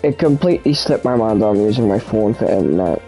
It completely slipped my mind that I'm using my phone for internet.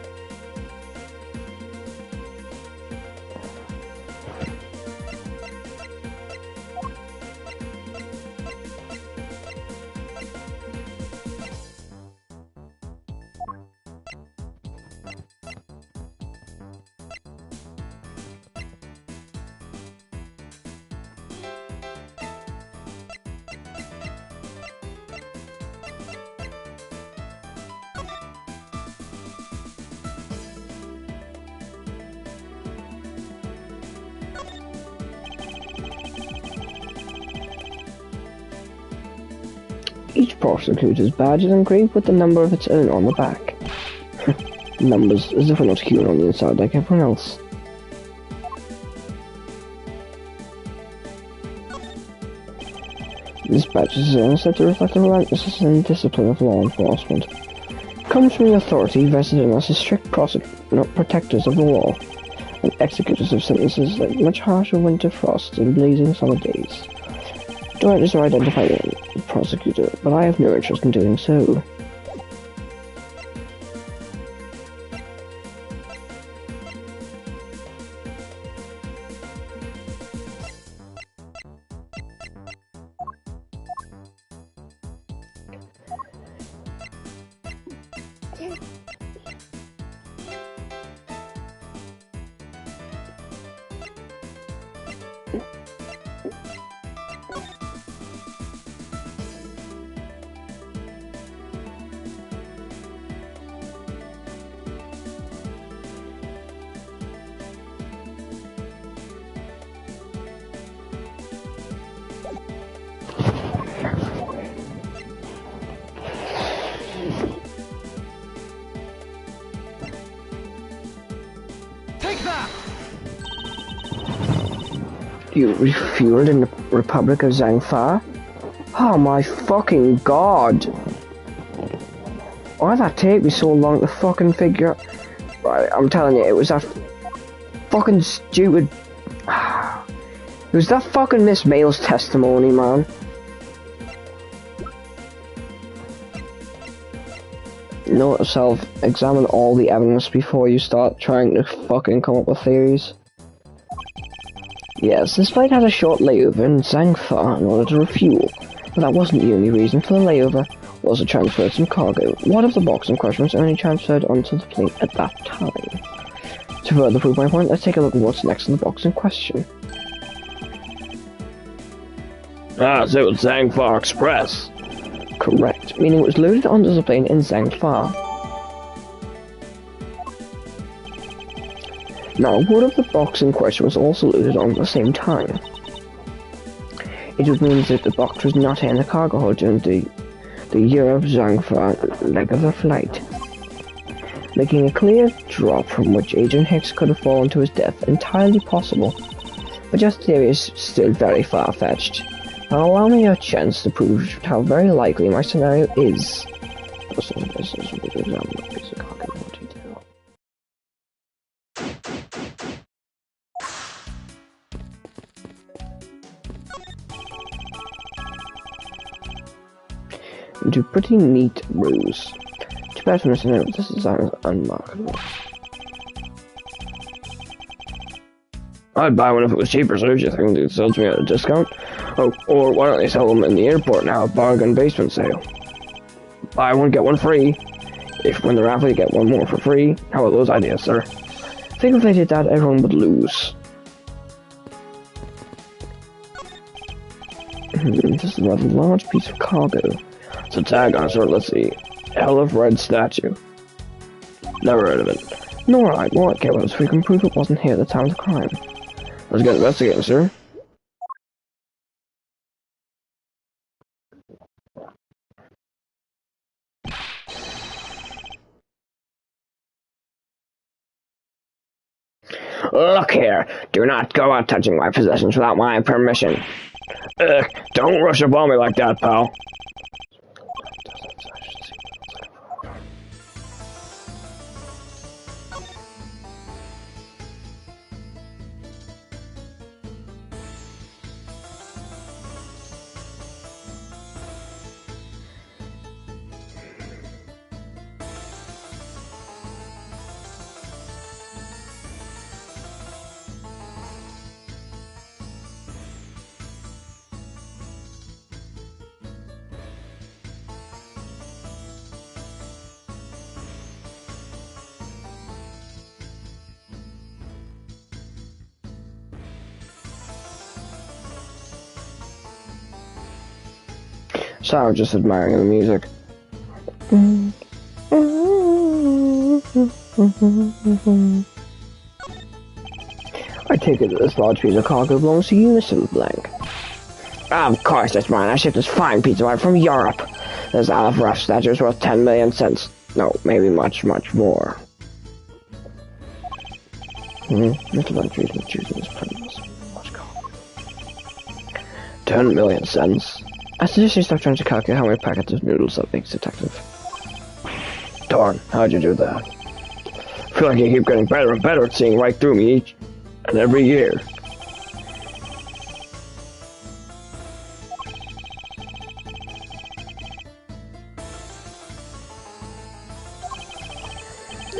Each prosecutor's badge is engraved with the number of its owner on the back. Numbers, as if we're not human on the inside like everyone else. This badge is said to reflect the relentlessness and discipline of law enforcement. It comes from the authority vested in us as strict protectors of the law, and executors of sentences like much harsher winter frosts and blazing summer days. Directors are identifying the prosecutor, but I have no interest in doing so. You refueled in the Republic of Zangfa? Oh my fucking god! Why'd that take me so long to fucking figure? Right, I'm telling you, it was that fucking stupid. It was that fucking Miss Mail's testimony, man. Note to self, examine all the evidence before you start trying to fucking come up with theories. Yes, this flight had a short layover in Zangfa in order to refuel, but that wasn't the only reason for the layover. We also transferred some cargo. One of the box in question was only transferred onto the plane at that time. To further prove my point, let's take a look at what's next in the box in question. Ah, so it's Zangfa Express. Correct, meaning it was loaded onto the plane in Zangfa. Now, one of the box in question was also loaded on at the same time. It would mean that the box was not in the cargo hold during the Europe-Zangfa leg of the flight, making a clear drop from which Agent Hicks could have fallen to his death entirely possible, but just theory is still very far-fetched. Now allow me a chance to prove how very likely my scenario is. Into pretty neat ruse. Too bad for missing out, this design is unmarketable. I'd buy one if it was cheaper, so if you think it sells me at a discount. Oh, or why don't they sell them in the airport now, bargain basement sale? Buy one, get one free. If when they're halfway, get one more for free. How are those ideas, sir? I think if they did that, everyone would lose. This is a rather large piece of cargo. It's a tag on it, sir. Let's see. Hell of Red Statue. Never heard of it. Nor I. All I care about is if we can prove it wasn't here at the time of the crime. Let's get investigating, sir. Look here, do not go out touching my possessions without my permission. Don't rush up on me like that, pal. Sorry, just admiring the music. I take it that this large piece of cargo belongs to you, Mr. LeBlanc. Of course it's mine. I shipped this fine piece of art from Europe. This olive rush statue's worth 10 million cents. No, maybe much, much more. Mr. LeBlanc treated me choosing this princess. Much cargo. 10 million cents? I suggest you start trying to calculate how many packets of noodles that makes, Detective. Darn, how'd you do that? I feel like you keep getting better and better at seeing right through me each and every year.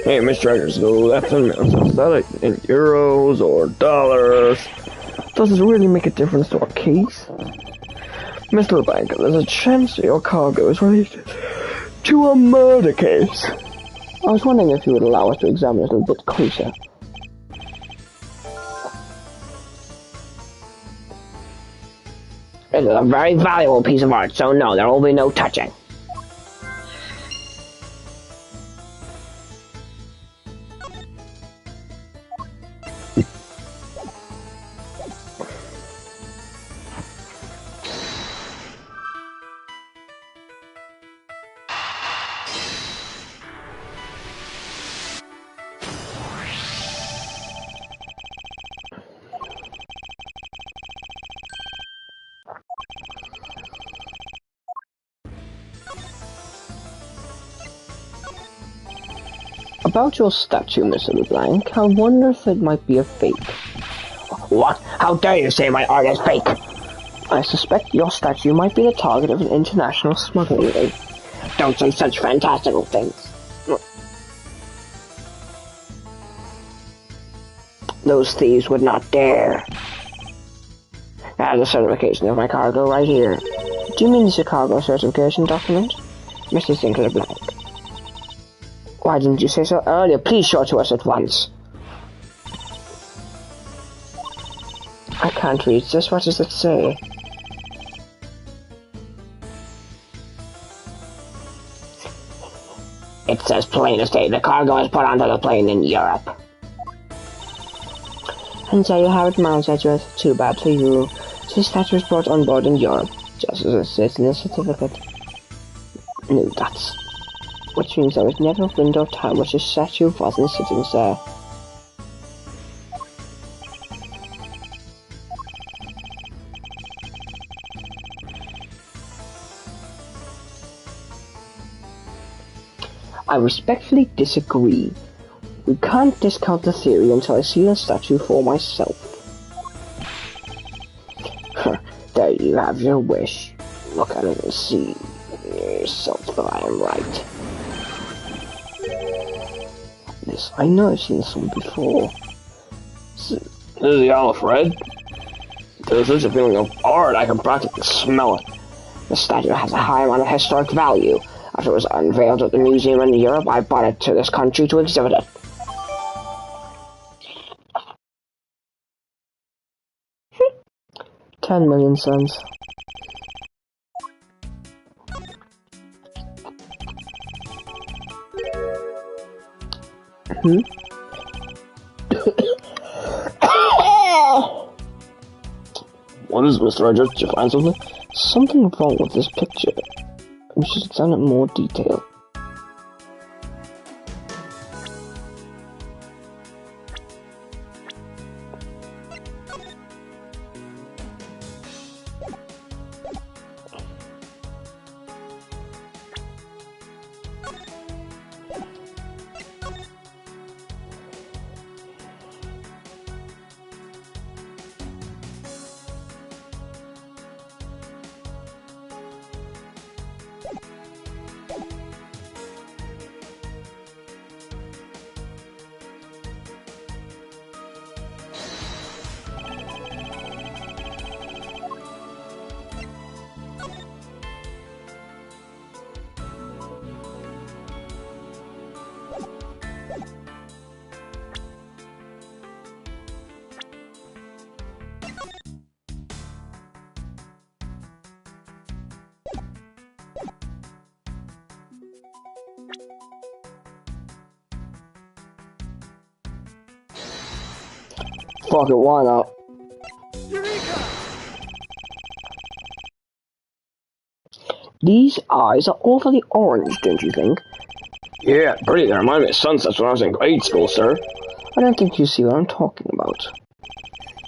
Hey, Mr. Edgeworth, that's in euros or dollars. Does it really make a difference to our case? Mr. LeBlanc, there's a chance your cargo is related to a murder case. I was wondering if you would allow us to examine it a little bit closer. It is a very valuable piece of art, so no, there will be no touching. About your statue, Mr. LeBlanc, I wonder if it might be a fake. What? How dare you say my art is fake? I suspect your statue might be the target of an international smuggling ring. Don't say such fantastical things. Those thieves would not dare. I have the certification of my cargo right here. Do you mean this is a cargo certification document? Mr. Sinclair Blank. Why didn't you say so earlier? Please show it to us at once. I can't read this. What does it say? It says plain as day. The cargo is put onto the plane in Europe. And there you have it, Mount Edgeworth. Too bad for you. This statue was brought on board in Europe, just as it says in the certificate. No, that's... which means there was never a window of time which the statue wasn't sitting there. I respectfully disagree. We can't discount the theory until I see the statue for myself. There you have your wish. Look at it and see yourself that I am right. This, I know I've seen this one before. This is the olive red. There's such a feeling of art, I can practically smell it. The statue has a high amount of historic value. After it was unveiled at the museum in Europe, I brought it to this country to exhibit it. $10 million cents. What is it, Mr. Edgeworth? Did you find something? Something wrong with this picture. We should examine it in more detail. Fuck it, why not? These eyes are awfully orange, don't you think? Yeah, pretty. They remind me of sunsets when I was in grade school, sir. I don't think you see what I'm talking about.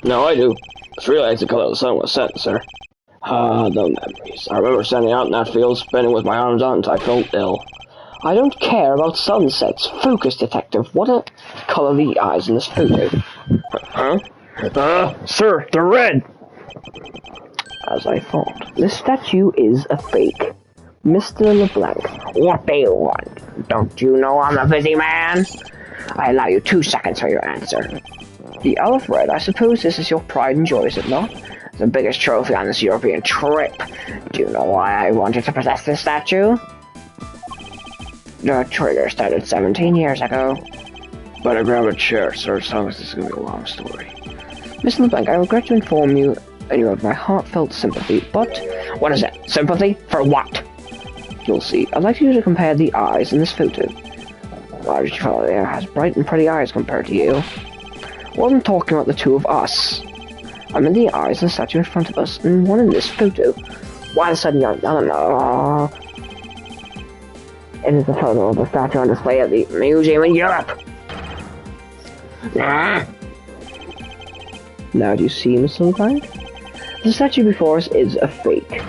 No, I do. It's really like the color the sun was setting, sir. Ah, the memories. I remember standing out in that field, spinning with my arms out until I felt ill. I don't care about sunsets. Focus, detective. What a color the eyes in this photo. Huh? Sir, they're red! As I thought. This statue is a fake. Mr. LeBlanc. What do you want? Don't you know I'm a busy man? I allow you 2 seconds for your answer. The Isle of Red, I suppose this is your pride and joy, is it not? The biggest trophy on this European trip. Do you know why I wanted to possess this statue? The trigger started 17 years ago. Better grab a chair, sir. So this is going to be a long story. Mr. LeBlanc, I regret to inform you that you have my heartfelt sympathy, but... What is it? Sympathy? For what? You'll see. I'd like you to compare the eyes in this photo. Why did you feel there has bright and pretty eyes compared to you? Wasn't talking about the two of us. I mean the eyes and the statue in front of us, and one in this photo. Why the sudden you're yelling? It is a photo of the statue on display at the museum in Europe. Now do you see, Mr. LeBlanc? The statue before us is a fake.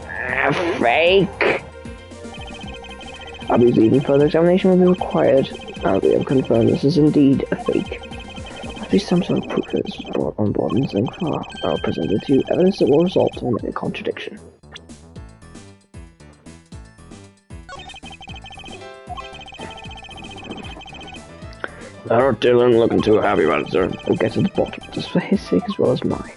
A fake? I believe even further examination will be required. Now we have confirmed this is indeed a fake. At least some sort of proof that this was brought on board in Zinc Far. I will present it to you evidence that will result in a contradiction. Lord Dillon looking too happy about it, sir. We'll get to the bottom, just for his sake as well as mine.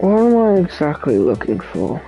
What am I exactly looking for?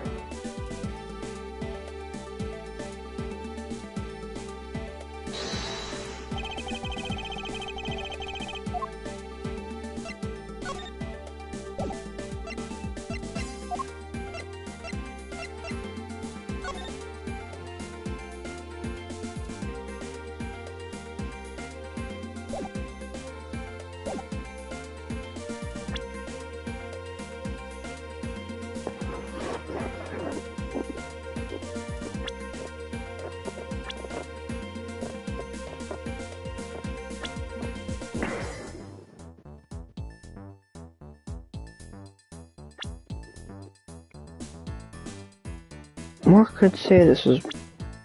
One could say this was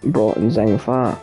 brought in Zangfar.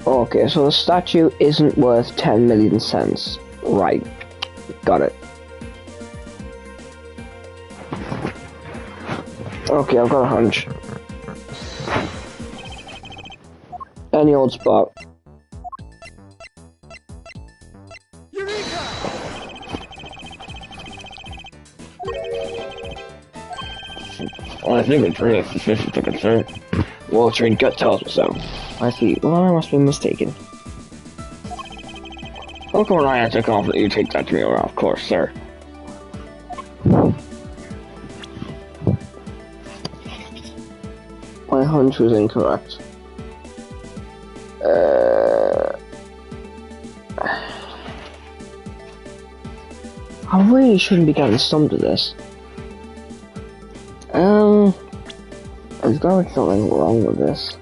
Okay, so the statue isn't worth 10 million cents. Right. Got it. Okay, I've got a hunch. Any old spot. Well, I think it's really sufficient to concern. Well, trained gut tells me so. I see. Well, I must be mistaken. How come I answer confident you take that to me over, of course, sir. My hunch was incorrect. I really shouldn't be getting stumped with this. There's gotta be something wrong with this.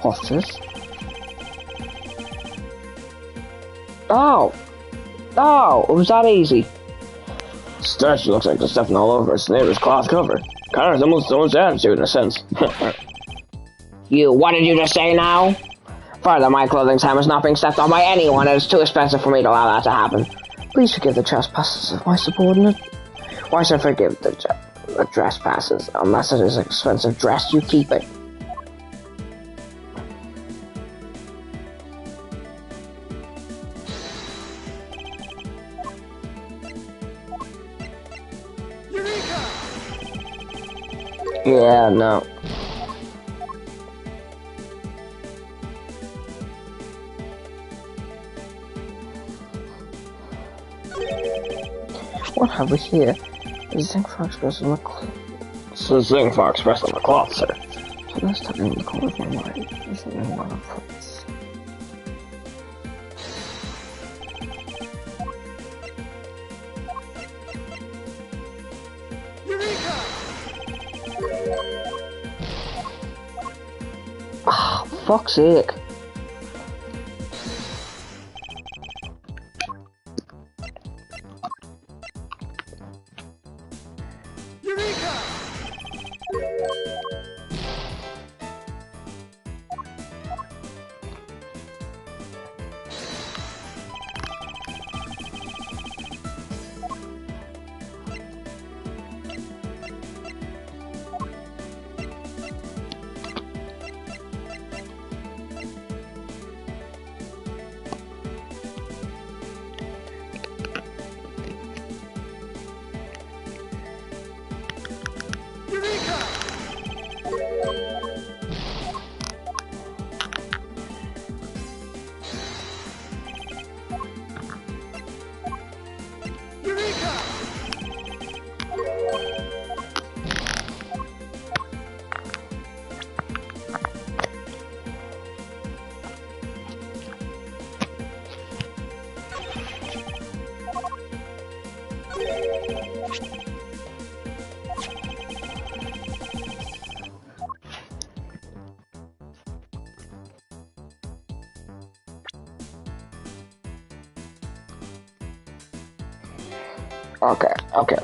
What's this? Oh! Oh! It was that easy. Statue looks like there's stuffing all over its neighbor's cloth cover. Kind of resembles someone's attitude in a sense. You, what did you just say now? Further, my clothing time is not being stepped on by anyone, and it's too expensive for me to allow that to happen. Please forgive the trespasses of my subordinate. Why should I forgive the trespasses? Unless it is an expensive dress, you keep it. Yeah, no. What have we here? A zinc fox pressed on the cloth. It's a zinc fox pressed on the cloth, sir. So that's tugging in the corner of my mind. There's something wrong with this. Ah, fuck's sake.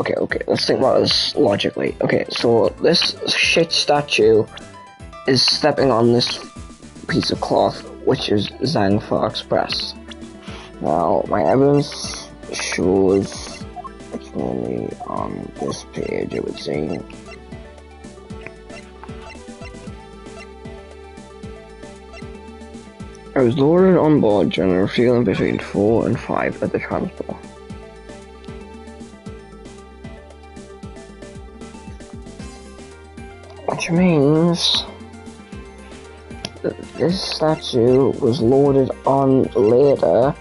Okay. Let's think about this logically. Okay, so this shit statue is stepping on this piece of cloth, which is Zangfa Express. Now, my evidence shows it's only on this page, it would seem. I was lowered on board during a refueling between 4 and 5 at the transport. Which means that this statue was loaded on later.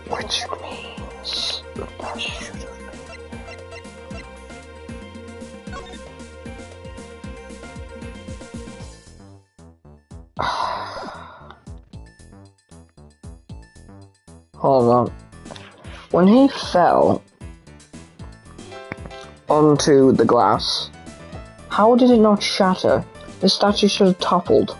Which means that should have Hold on. When he fell onto the glass, how did it not shatter? The statue should have toppled.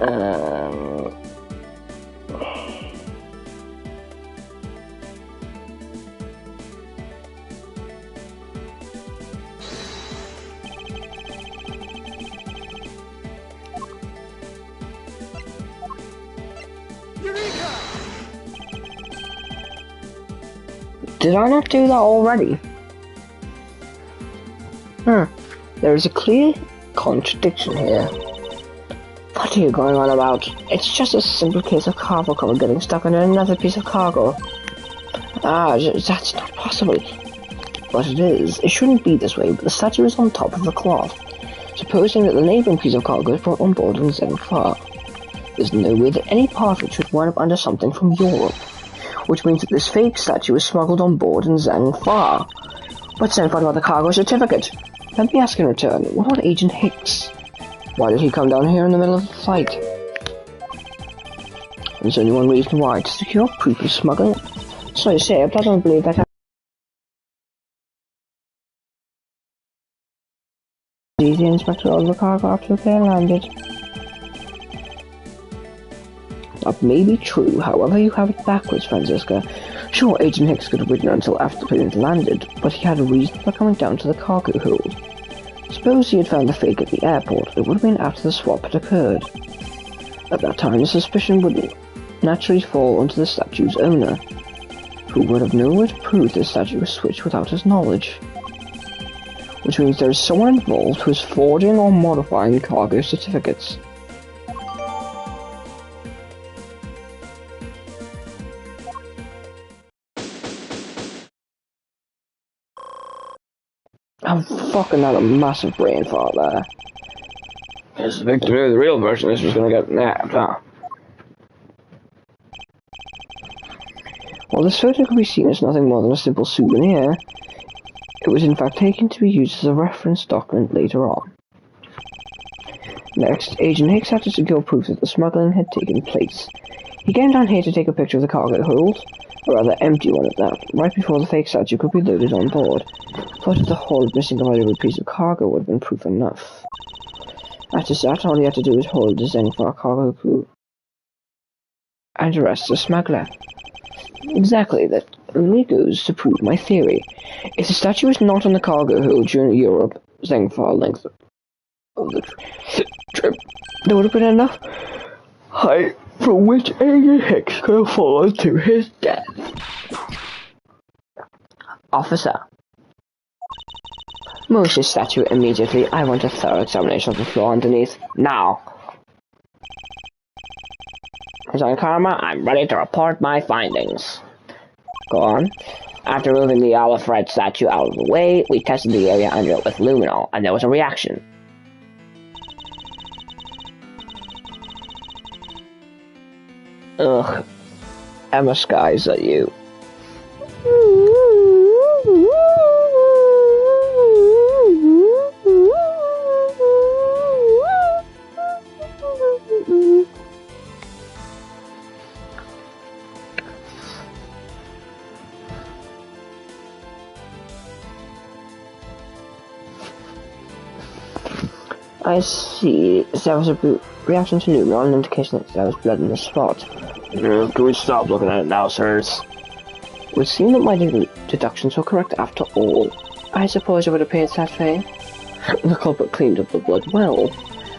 Um... Did I not do that already? There is a clear contradiction here. What are you going on about? It's just a simple case of cargo cover getting stuck under another piece of cargo. That's not possible. But it is. It shouldn't be this way, but the statue is on top of the cloth, supposing that the neighboring piece of cargo is brought on board in Zenfar. There's no way that any part of it should wind up under something from Europe, which means that this fake statue was smuggled on board in Zenfar. But Zenfar got the cargo certificate. Let me ask in return, what about Agent Hicks? Why did he come down here in the middle of the fight? There's only one reason why, to secure proof of smuggling. So you say, but I don't believe that the inspector of the cargo after the plane landed. That may be true, however you have it backwards, Franziska. Sure, Agent Hicks could have waited until after the plane had landed, but he had a reason for coming down to the cargo hold. Suppose he had found the fake at the airport, it would have been after the swap had occurred. At that time, the suspicion would naturally fall onto the statue's owner, who would have no way to prove the statue was switched without his knowledge. Which means there is someone involved who is forging or modifying cargo certificates. I'm fucking had a massive brain fart there. It's the victim of the real version. This was gonna get nabbed, huh? While this photo could be seen as nothing more than a simple souvenir, it was in fact taken to be used as a reference document later on. Next, Agent Hicks had to secure proof that the smuggling had taken place. He came down here to take a picture of the cargo hold, a rather empty one at that, right before the fake statue could be loaded on board. Thought that the hold missing a valuable piece of cargo would have been proof enough. After that, all he had to do was hold the Zenfar cargo crew and arrest the smuggler. Exactly, that only goes to prove my theory. If the statue was not on the cargo hold during Europe, Zenfar length of the trip, there would have been enough height from which Agent Hicks could have fallen to his death. Officer. Move this statue immediately. I want a thorough examination of the floor underneath. Now. Sergeant Karma, I'm ready to report my findings. Go on. After moving the olive red statue out of the way, we tested the area under it with luminol, and there was a reaction. Ugh. Emma Skies at you. I see. There was a reaction to luminol, an indication that there was blood in the spot. Can we stop looking at it now, sirs? It would seem that my deductions were correct after all. I suppose it would appear that way. The culprit cleaned up the blood well.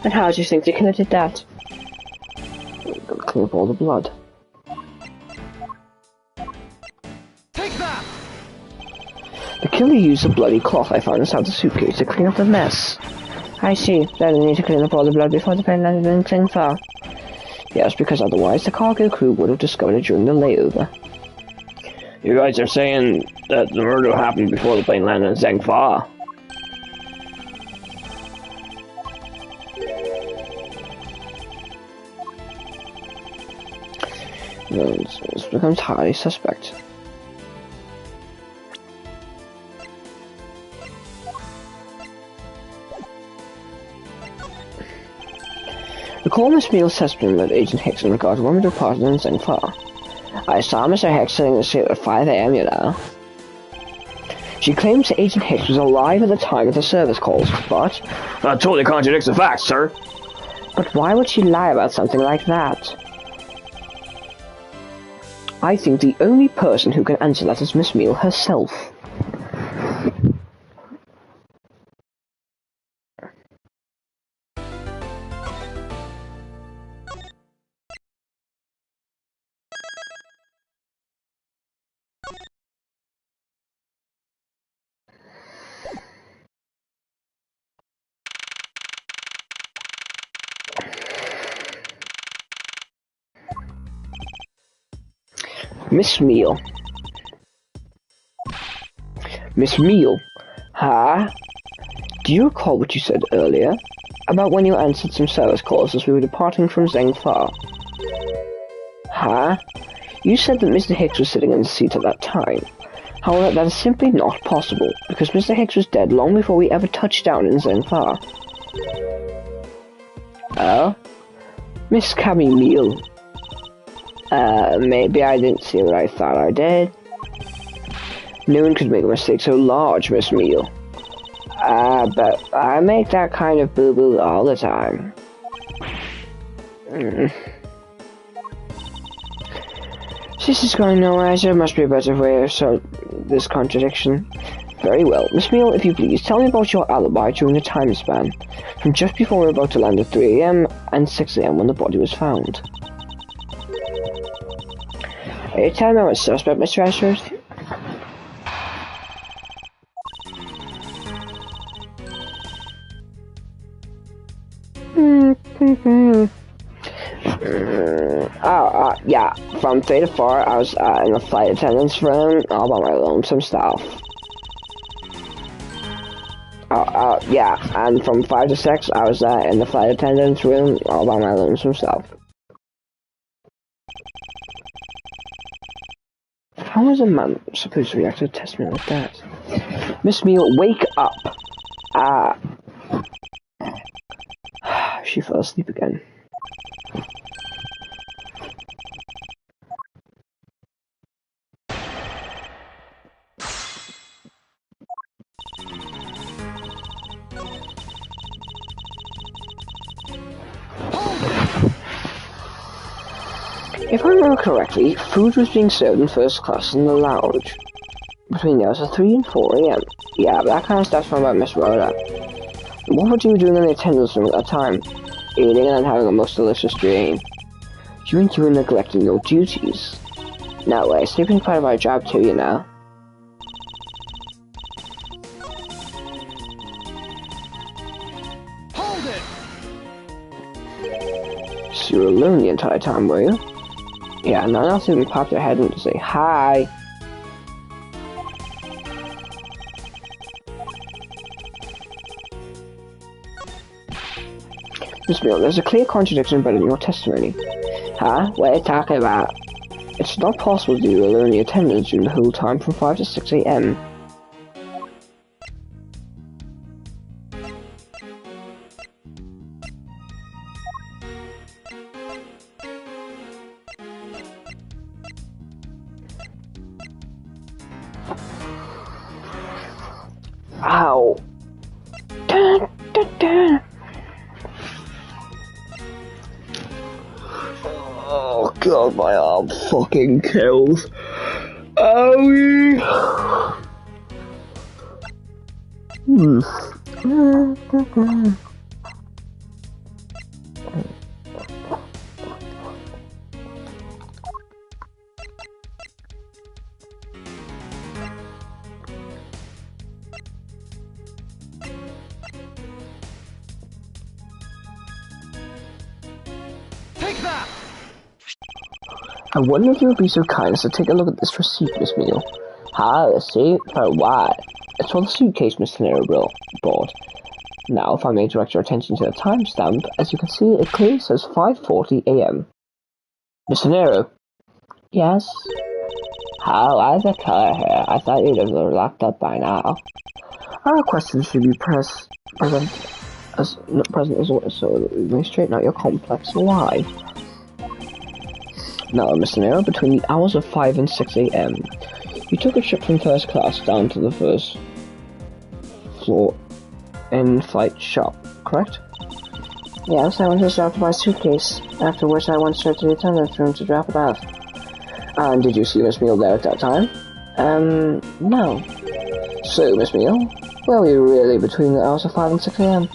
And how do you think the killer did that? Clean up all the blood. Take that! The killer used the bloody cloth I found inside the suitcase to clean up the mess. I see. They need to clean up all the blood before the plane landed in Zenfar. Yes, because otherwise the cargo crew would have discovered it during the layover. You guys are saying that the murder happened before the plane landed in Zenfar? This becomes highly suspect. Recall Miss Meal's testimony about Agent Hicks in regard to women departed in Zenfar. I saw Mr. Hicks sitting in the street at 5 AM, you know. She claims Agent Hicks was alive at the time of the service calls, but... That totally contradicts the facts, sir. But why would she lie about something like that? I think the only person who can answer that is Miss Meal herself. Miss Meal. Miss Meal. Huh? Do you recall what you said earlier? About when you answered some service calls as we were departing from Zhengfa? Huh? You said that Mr. Hicks was sitting in the seat at that time. However, that is simply not possible, because Mr. Hicks was dead long before we ever touched down in Zhengfa. Oh? Miss Cammy Meal. Maybe I didn't see what I thought I did. No one could make a mistake so large, Miss Meal. But I make that kind of boo-boo all the time. This is going nowhere, so there must be a better way to solve this contradiction. Very well. Miss Meal, if you please, tell me about your alibi during the time span, from just before we were about to land at 3 AM and 6 AM when the body was found. Are you telling me I'm a suspect, Mr. Edgeworth? Yeah, from 3 to 4, I was in the flight attendant's room, all by my lonesome self. Yeah, and from 5 to 6, I was in the flight attendant's room, all by my lonesome self. How is a man supposed to react to a testimony like that? Miss Meal, wake up! She fell asleep again. If I remember correctly, food was being served in first class in the lounge between the hours of 3 and 4 AM. Yeah, but that kind of stuff's from about Miss Rhoda. What were you doing in the attendance room at that time? Eating and having a most delicious dream. You mean you were neglecting your duties? No way, sleeping part of our job too, you know. Hold it! So you were alone the entire time, were you? Yeah, no one else even popped their head in to say hi. Miss Meal, there's a clear contradiction about in your testimony. Huh? What are you talking about? It's not possible that you were alone in the attendance during the whole time from 5 to 6 AM. Ow. Dun, dun, dun. Oh god, my arm fucking kills. Owie. Take that! I wonder if you would be so kind as to take a look at this receipt, Miss Meal. Ah, receipt? For what? It's for the suitcase Mr. Nero brought. Now, if I may direct your attention to the timestamp, as you can see, it clearly says 5:40 AM. Mr. Nero? Yes? How? Why is the color here? I thought you'd have locked up by now. Our questions should be present as well, so that we may straighten out your complex lie. Now, Mr. Nero, between the hours of 5 and 6 AM, you took a trip from first class down to the first floor in-flight shop, correct? Yes, I went to the shop to buy a suitcase, after which I went straight to the attendant's room to drop it off. And did you see Miss Meal there at that time? No. So, Miss Meal, where were you really between the hours of 5 and 6 a.m.?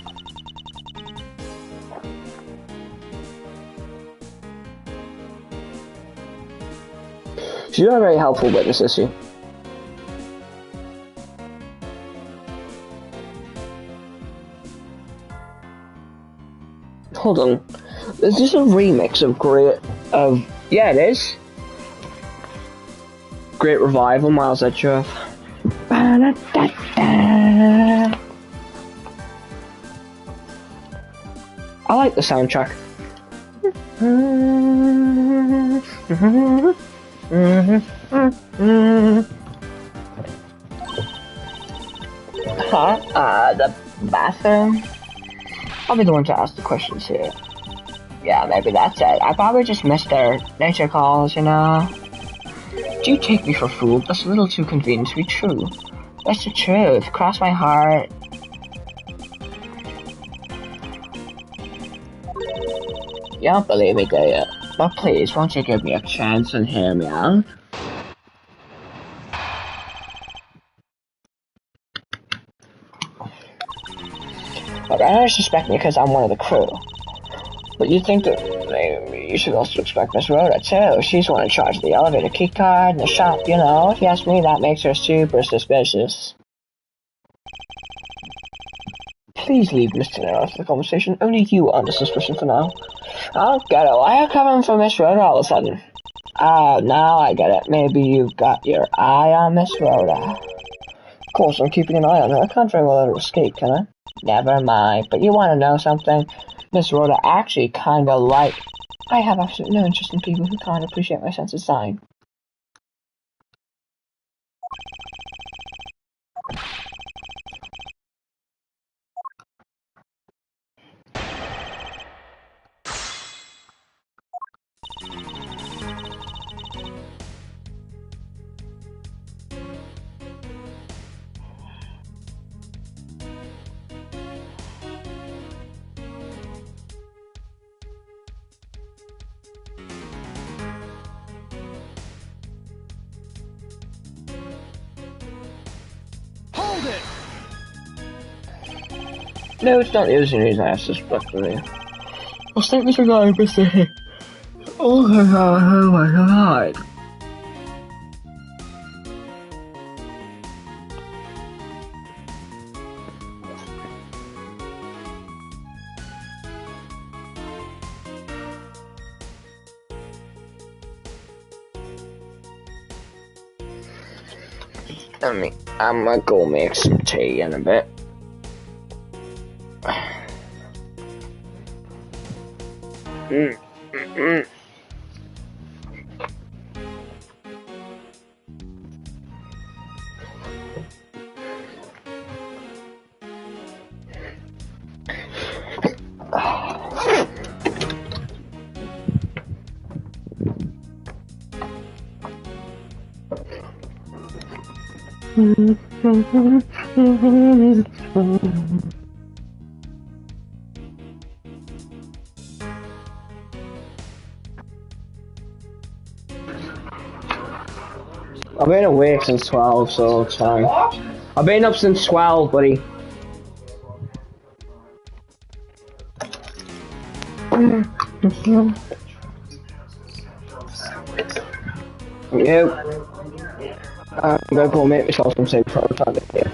She's not a very helpful witness, is she? Hold on. Is this a remix of... Yeah, it is. Great Revival, Miles Edgeworth. I like the soundtrack. The bathroom? I'll be the one to ask the questions here. Yeah, maybe that's it. I probably just missed their nature calls, you know? Do you take me for a fool? That's a little too convenient to be true. That's the truth. Cross my heart. You don't believe me, do you? But please, won't you give me a chance and hear me out? Look, I know you suspect me because I'm one of the crew. But you think that maybe you should also expect Miss Rhoda too. She's the one in charge of the elevator key card and the shop, you know. If you ask me, that makes her super suspicious. Please leave Mr. Nero out of the conversation. Only you are under suspicion for now. I don't get it. Why are you covering for Miss Rhoda all of a sudden? Oh, now I get it. Maybe you've got your eye on Miss Rhoda. Of course, I'm keeping an eye on her. I can't very well let her escape, can I? Never mind. But you want to know something? Miss Rhoda actually kinda like... I have absolutely no interest in people who can't appreciate my sense of sign. Hold it! No, it's not the only reason I suspect me. I'll start this regarding Mr. Oh my god. I'm gonna go make some tea in a bit. I've been awake since 12, so it's fine. I've been up since 12, buddy. Yeah. I'm gonna go make myself some soup for a time here.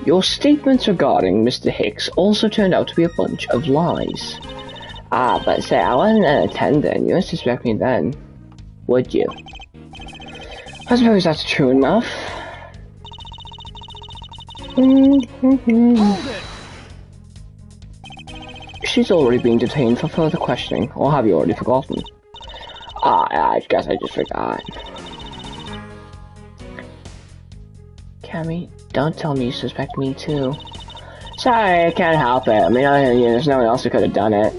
Your statements regarding Mr. Hicks also turned out to be a bunch of lies. Ah, but say, I wasn't an attendant. You wouldn't suspect me then, would you? I suppose that's true enough. Hold it! She's already been detained for further questioning, or have you already forgotten? Ah, I guess I just forgot. Cammy, don't tell me you suspect me too. Sorry, I can't help it. I mean, there's no one else who could have done it.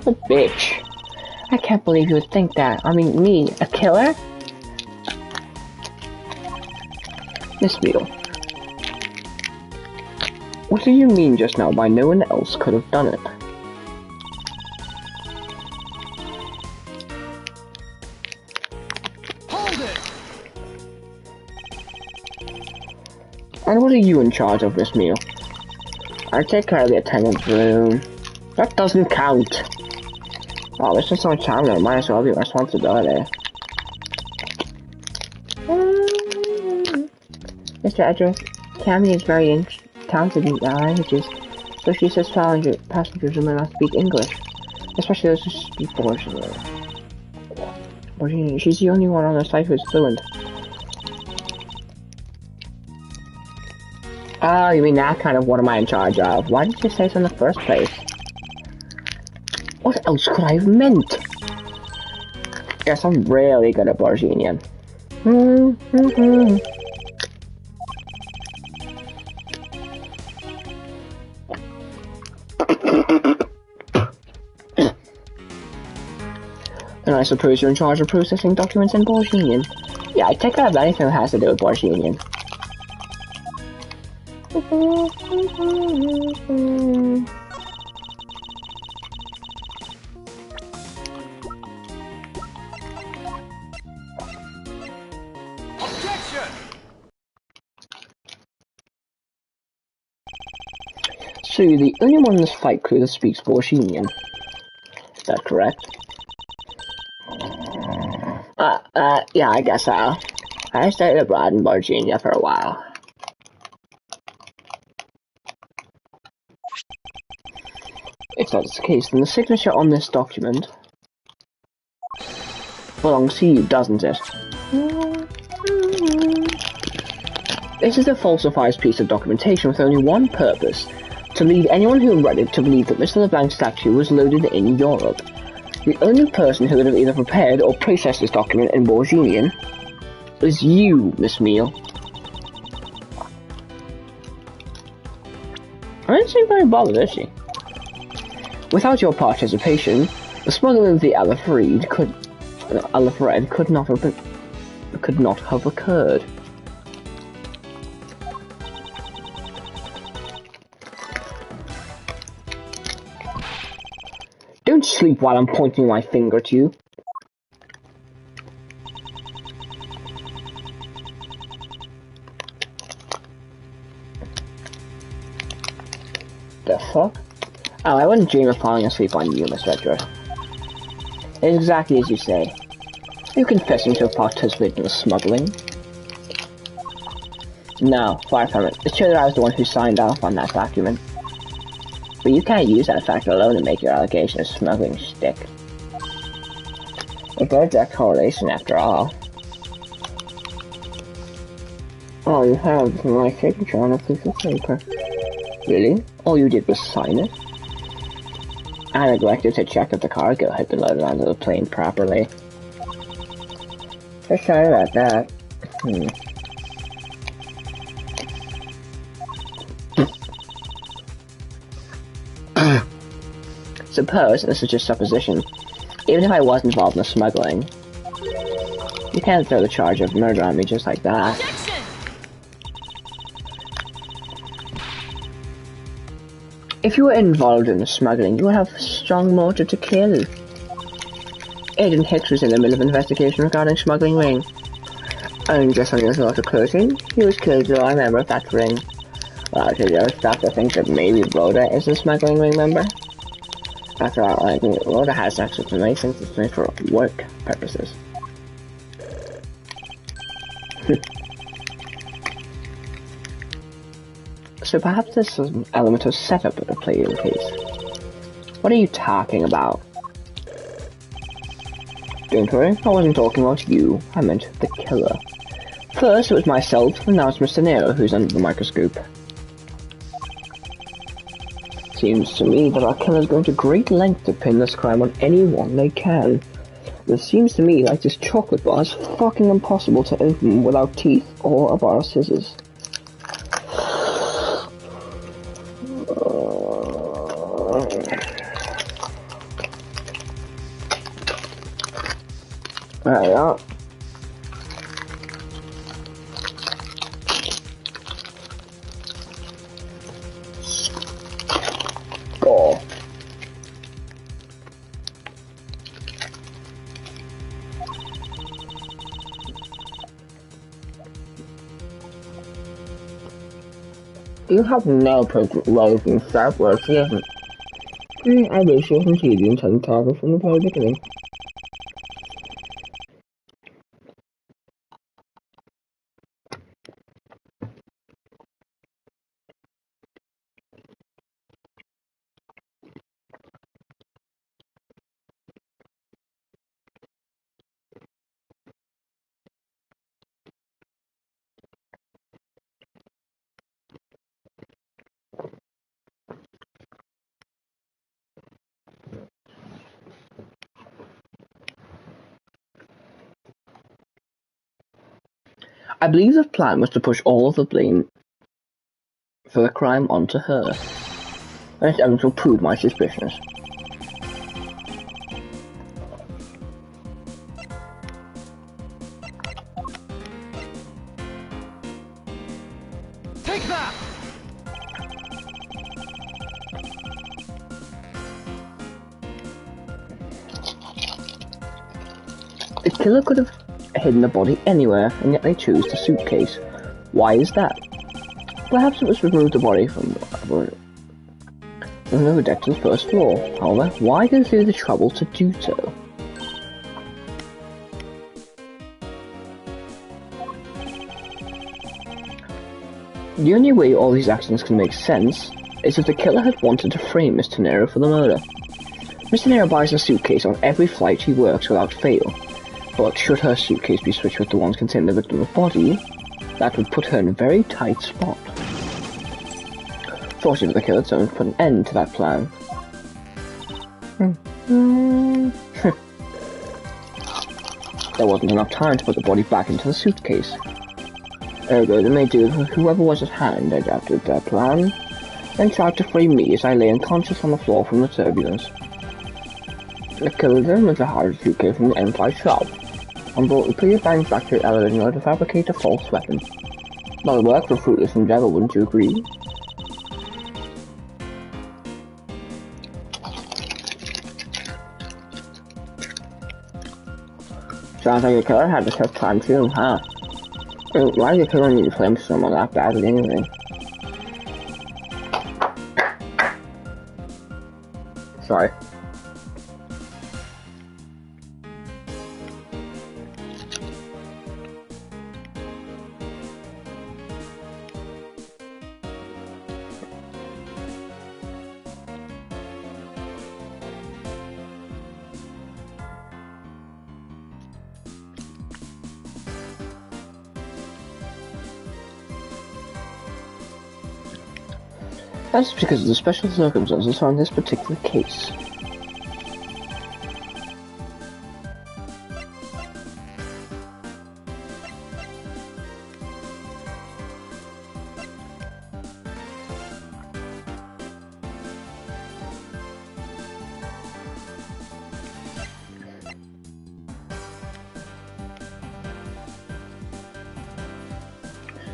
What a bitch. I can't believe you would think that. I mean, me, a killer? Miss Beale. What do you mean just now by no one else could have done it? Hold it! And what are you in charge of, Miss Meal? I take care of the attendant's room. That doesn't count. Oh, there's just so much time there. Might as well be my responsibility. Mr. Edgeworth, Cammy is very talented in languages, so she says passengers may not speak English, especially those who speak Borsian. She's the only one on the site who is fluent. Oh, you mean that kind of what am I in charge of? Why did you say so in the first place? What else could I have meant? Yes, I'm really good at Borsian. And I suppose you're in charge of processing documents in Borsian. Yeah, I take care of anything that has to do with Borsian. Objection! So you're the only one in this fight crew that speaks Borsian. Is that correct? Yeah, I guess so. I stayed abroad in Virginia for a while. If that's the case, then the signature on this document belongs to you, doesn't it? This is a falsified piece of documentation with only one purpose: to lead anyone who read it to believe that Mr. LeBlanc's statue was loaded in Europe. The only person who would have either prepared or processed this document in Borsian is you, Miss Meal. I don't seem very bothered, is she? Without your participation, the smuggling of the Alfred could not have occurred. Don't sleep while I'm pointing my finger at you. The fuck? Oh, I wouldn't dream of falling asleep on you, Miss Edgeworth. It is exactly as you say. You confessing to have participated in the smuggling? No, far from it. It's true that I was the one who signed off on that document. But you can't use that fact alone to make your allegation of smuggling stick. It's a direct correlation after all. Oh, you have my signature on a piece of paper. Really? All you did was sign it? I neglected to check if the cargo had been loaded onto the plane properly. So sorry about that. Suppose, this is just supposition, even if I was involved in the smuggling, you can't throw the charge of murder on me just like that. Objection! If you were involved in the smuggling, you would have a strong motive to kill. Agent Hicks was in the middle of an investigation regarding smuggling ring. And just on your thought of closing, he was killed by a member of that ring. Well, did you ever stop to think that maybe Rhoda is a smuggling ring member? After all, I think Rhoda has access to many things for work purposes. So perhaps there's some element of setup at play in the case. What are you talking about? Don't worry, I wasn't talking about you. I meant the killer. First it was myself, and now it's Mr. Nero who's under the microscope. Seems to me that our killers go to great lengths to pin this crime on anyone they can. It seems to me like this chocolate bar is fucking impossible to open without teeth or a bar of scissors. There we are. Go. You have no love and sharp words, she hasn't. I wish she wasn't the intended target from the very beginning. I believe the plan was to push all of the blame for the crime onto her. And its evidence will prove my suspicions. Take that! The killer could have hidden the body anywhere, and yet they chose the suitcase. Why is that? Perhaps it was to remove the body from the deck to the first floor. However, why go through the trouble to do so? The only way all these actions can make sense is if the killer had wanted to frame Mr. Nero for the murder. Mr. Nero buys a suitcase on every flight he works without fail. But should her suitcase be switched with the ones containing the victim's body, that would put her in a very tight spot. Fortunately for the killer, someone put an end to that plan. There wasn't enough time to put the body back into the suitcase. Ergo, they made do with whoever was at hand adapted their plan, then tried to frame me as I lay unconscious on the floor from the turbulence. The killer then went to hide the suitcase from the inside shop, and brought the pre-manufactured evidence in order to fabricate a false weapon. Not a work for fruitless endeavor, wouldn't you agree? Sounds like the killer had a tough time too, huh? Why did the killer need to flame someone that badly anyway? Sorry. That's because of the special circumstances on this particular case.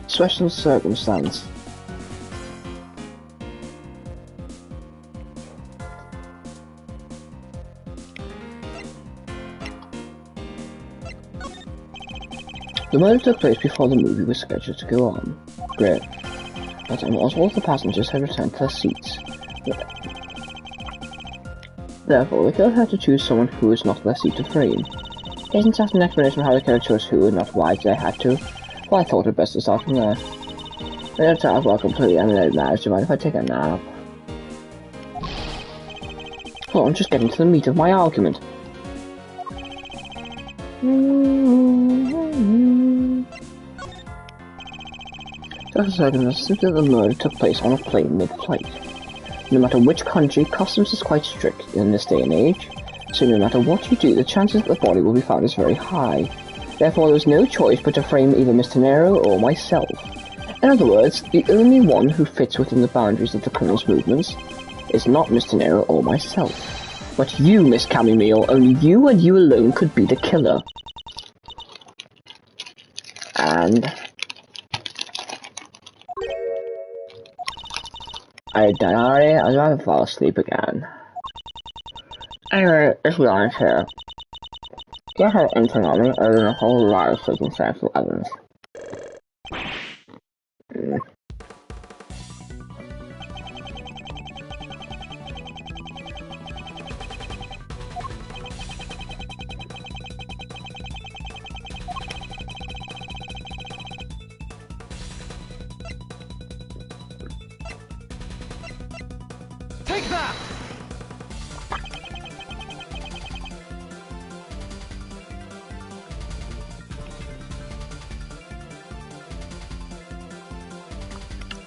Special circumstance. The murder took place before the movie was scheduled to go on. Great. But almost all of the passengers had returned to their seats. Therefore, the killer had to choose someone who was not their seat to frame. Isn't that an explanation of how the killer chose who and not why they had to? Well, I thought it best to start from there. Let's talk about completely unrelated matters. Do you mind if I take a nap? Well, I'm just getting to the meat of my argument. Just a second, it's simply that the murder took place on a plane mid-flight. No matter which country, customs is quite strict in this day and age, so no matter what you do, the chances that the body will be found is very high. Therefore, there was no choice but to frame either Mr. Nero or myself. In other words, the only one who fits within the boundaries of the criminal's movements is not Mr. Nero or myself, but you, Miss Camille. Only you and you alone could be the killer. And I was about to fall asleep again. Anyway, let's be honest here. Don't have anything on me other than a whole lot of circumstantial evidence. Take that!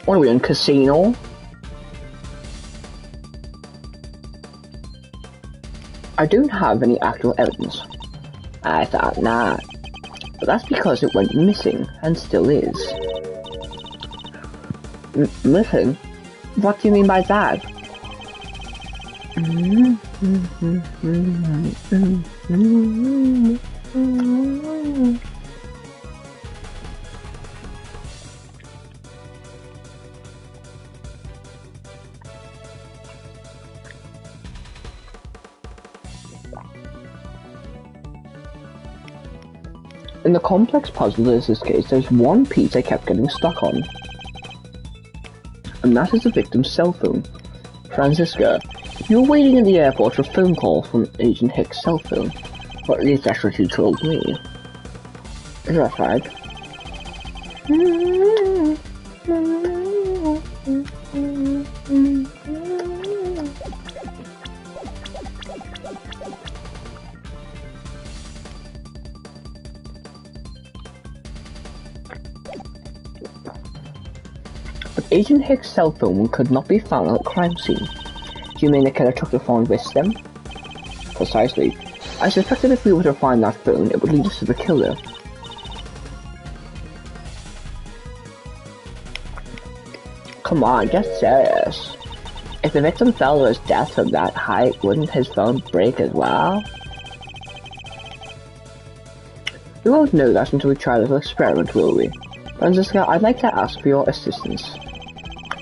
What are we in, casino? I don't have any actual evidence. I thought not. But that's because it went missing, and still is. Missing? What do you mean by that? In the complex puzzle that is this case, there's one piece I kept getting stuck on. And that is the victim's cell phone. Francisca, you were waiting in the airport for a phone call from Agent Hicks' cell phone. Or at least that's what you told me. Is that right? But Agent Hicks' cell phone could not be found at the crime scene. Do you mean the killer took the phone with them? Precisely. I suspect that if we were to find that phone, it would lead us to the killer. Come on, get serious. If the victim fell to his death from that height, wouldn't his phone break as well? We won't know that until we try a little experiment, will we? Francisca, I'd like to ask for your assistance.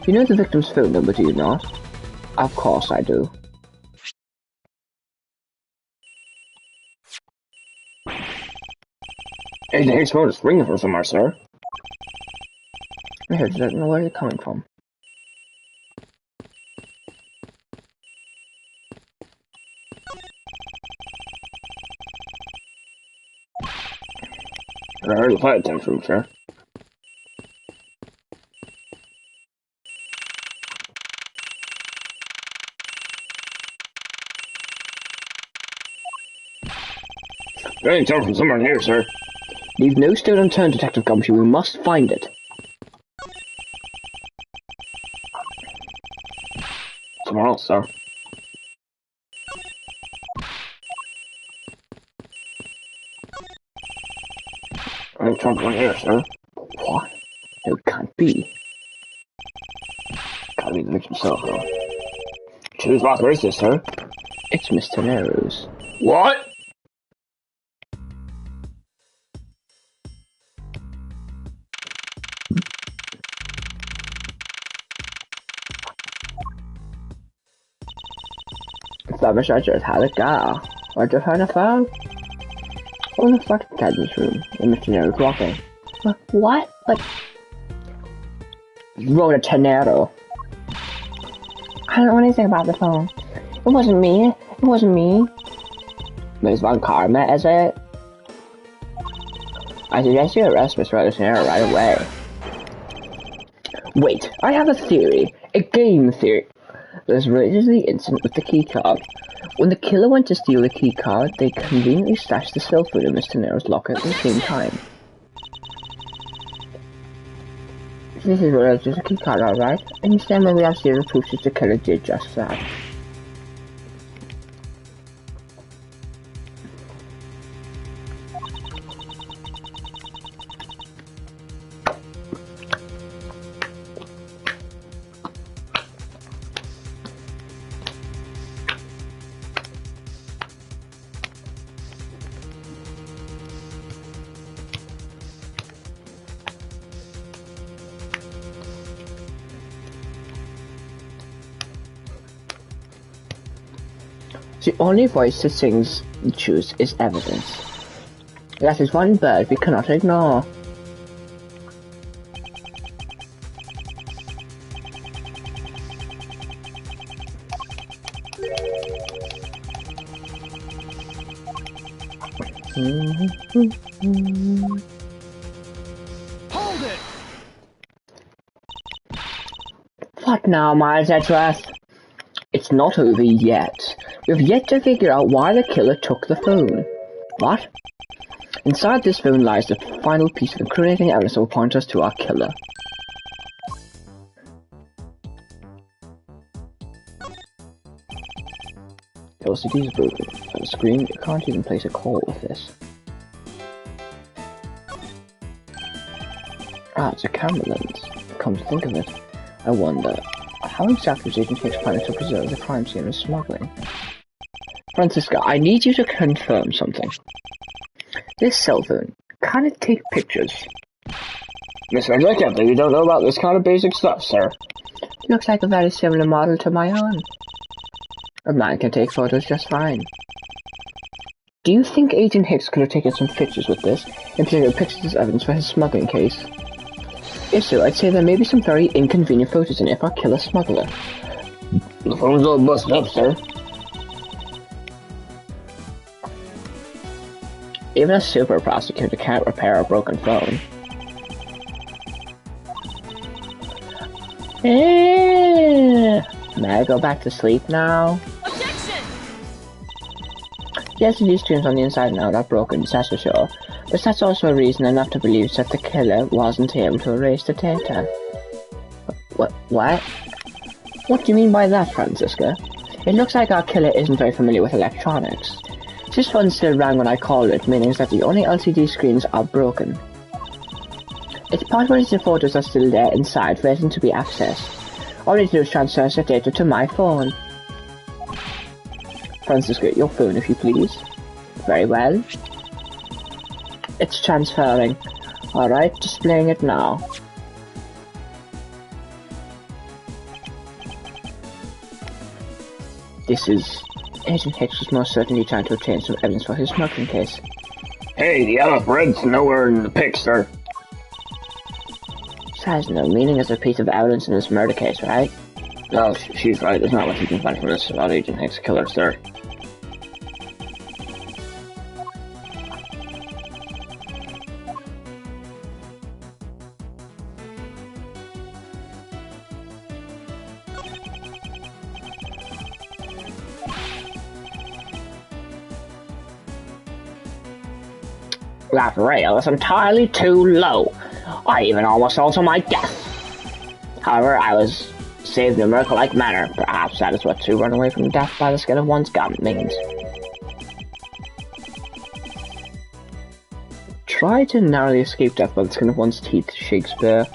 You know the victim's phone number, do you not? Of course I do. Hey, the Hicks phone is ringing from somewhere, sir. I heard you don't know where you're coming from. I heard the flight attendant from, sir. Getting tone from somewhere near, sir. Leave no stone unturned, Detective Gumshoe. We must find it. Somewhere else, sir. Getting tone from here, sir. What? No, it can't be. Gotta be the victim's cell phone. Choose box, where is this, sir? It's Mr. Nero's. What? Flemish, I just had a go. Where'd you find a phone? Oh, the fuck inside this room. And Mr. Nero's walking. What? Like... Rode a tornado. I don't know anything about the phone. It wasn't me. It wasn't me. Ms. Von Karma, is it? I suggest you arrest Mr. Nero right away. Wait, I have a theory. A game theory. This related to the incident with the keycard. When the killer went to steal the keycard, they conveniently stashed the cell phone in Mr. Nero's locker at the same time. This is related to the keycard, alright? And instead we have zero proof that the killer did just that. The only voice that sings the truth is evidence. That is one bird we cannot ignore. Hold it! What now, Miles Edgeworth? It's not over yet. We've yet to figure out why the killer took the phone. What? Inside this phone lies the final piece of incriminating evidence that will point us to our killer. The LCD is broken. On the screen, you can't even place a call with this. Ah, it's a camera lens. Come to think of it, I wonder, how exactly was Agent Hicks planning to preserve the crime scene of smuggling? Francisca, I need you to confirm something. This cell phone, can it take pictures? Mr. Jacob, you don't know about this kind of basic stuff, sir. Looks like a very similar model to my own. A man can take photos just fine. Do you think Agent Hicks could have taken some pictures with this, and taken pictures as evidence for his smuggling case? If so, I'd say there may be some very inconvenient photos in it for a killer smuggler. The phone's all busted up, sir. Even a super prosecutor can't repair a broken phone. May I go back to sleep now? Objection! Yes, these screens on the inside and out are broken, that's for sure. But that's also a reason enough to believe that the killer wasn't able to erase the data. What? What do you mean by that, Francisca? It looks like our killer isn't very familiar with electronics. This phone still rang when I called it, meaning that the only LCD screens are broken. It's possible that the photos are still there inside, waiting to be accessed. All I need to do is transfer the data to my phone. Francisca, your phone, if you please. Very well. It's transferring. Alright, displaying it now. This is... Agent Hicks was most certainly trying to obtain some evidence for his smuggling case. Hey, the yellow thread's nowhere in the pic, sir. This has no meaning as a piece of evidence in this murder case, right? No, she's right. There's not much you can find from this about Agent Hicks' killer, sir. That rail is entirely too low. I even almost fell to my death. However, I was saved in a miracle-like manner. Perhaps that is what to run away from death by the skin of one's gun means. Try to narrowly escape death by the skin of one's teeth, Shakespeare.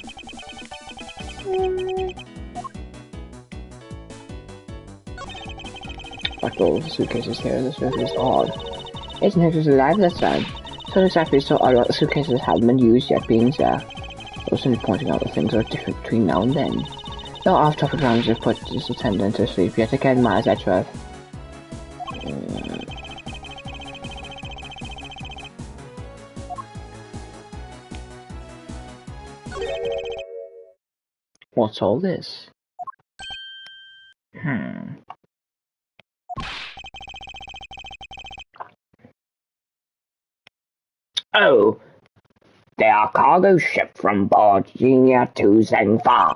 Like all the suitcases here, this really is odd. Agent Hicks was alive this time. So exactly so odd about the suitcases haven't been used yet being there. I was only pointing out that things are different between now and then. No off-topic rounds have put this attendant to sleep yet again, Miles Edgeworth. What's all this? Oh, They are cargo ship from Virginia to Zengfa.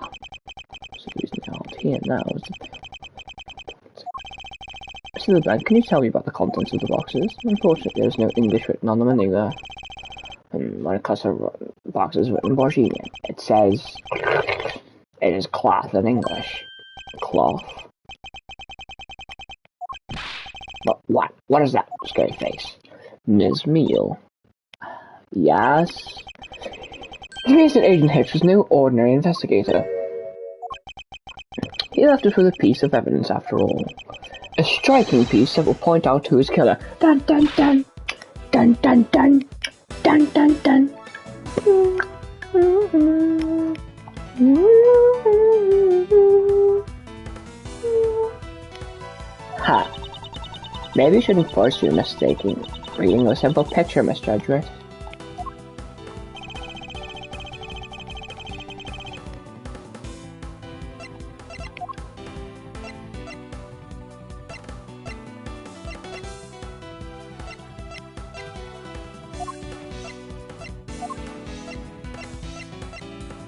So using the alt here now is the bank. Can you tell me about the contents of the boxes? Unfortunately, there's no English written on them anywhere. And when it comes to boxes written in Virginia, it says it is cloth in English. Cloth. But what? What is that, scary face? Ms. Meal. Yes? The reason Agent Hicks was no ordinary investigator. He left us with a piece of evidence after all. A striking piece that will point out who is killer. Dun dun dun! Dun dun dun! Dun dun dun! Ha! Maybe you shouldn't force your mistaking reading a simple picture, Mr. Edgeworth.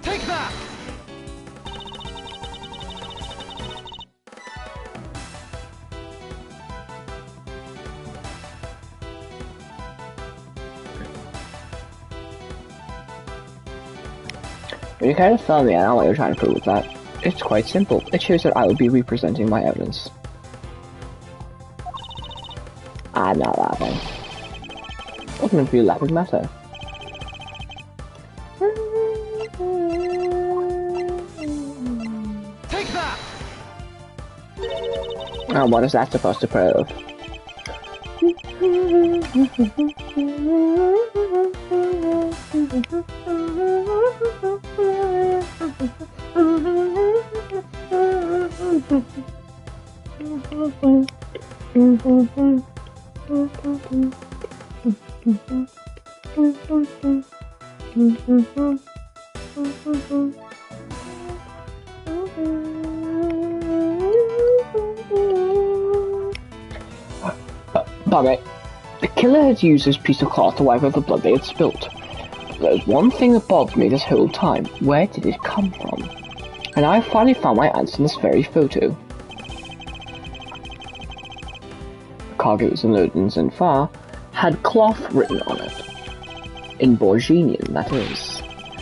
Take that! You kind of tell me I know what you're trying to prove with that. It's quite simple. It shows that I will be representing my evidence. I'm not laughing. What makes you laughing matter? Take that! And what is that supposed to prove? Bobby, the killer had used this piece of cloth to wipe out the blood they had spilt. There's one thing that bothered me this whole time. Where did it come from? And I finally found my answer in this very photo. The cargoes and loadings in Far had cloth written on it. In Borginian, that is.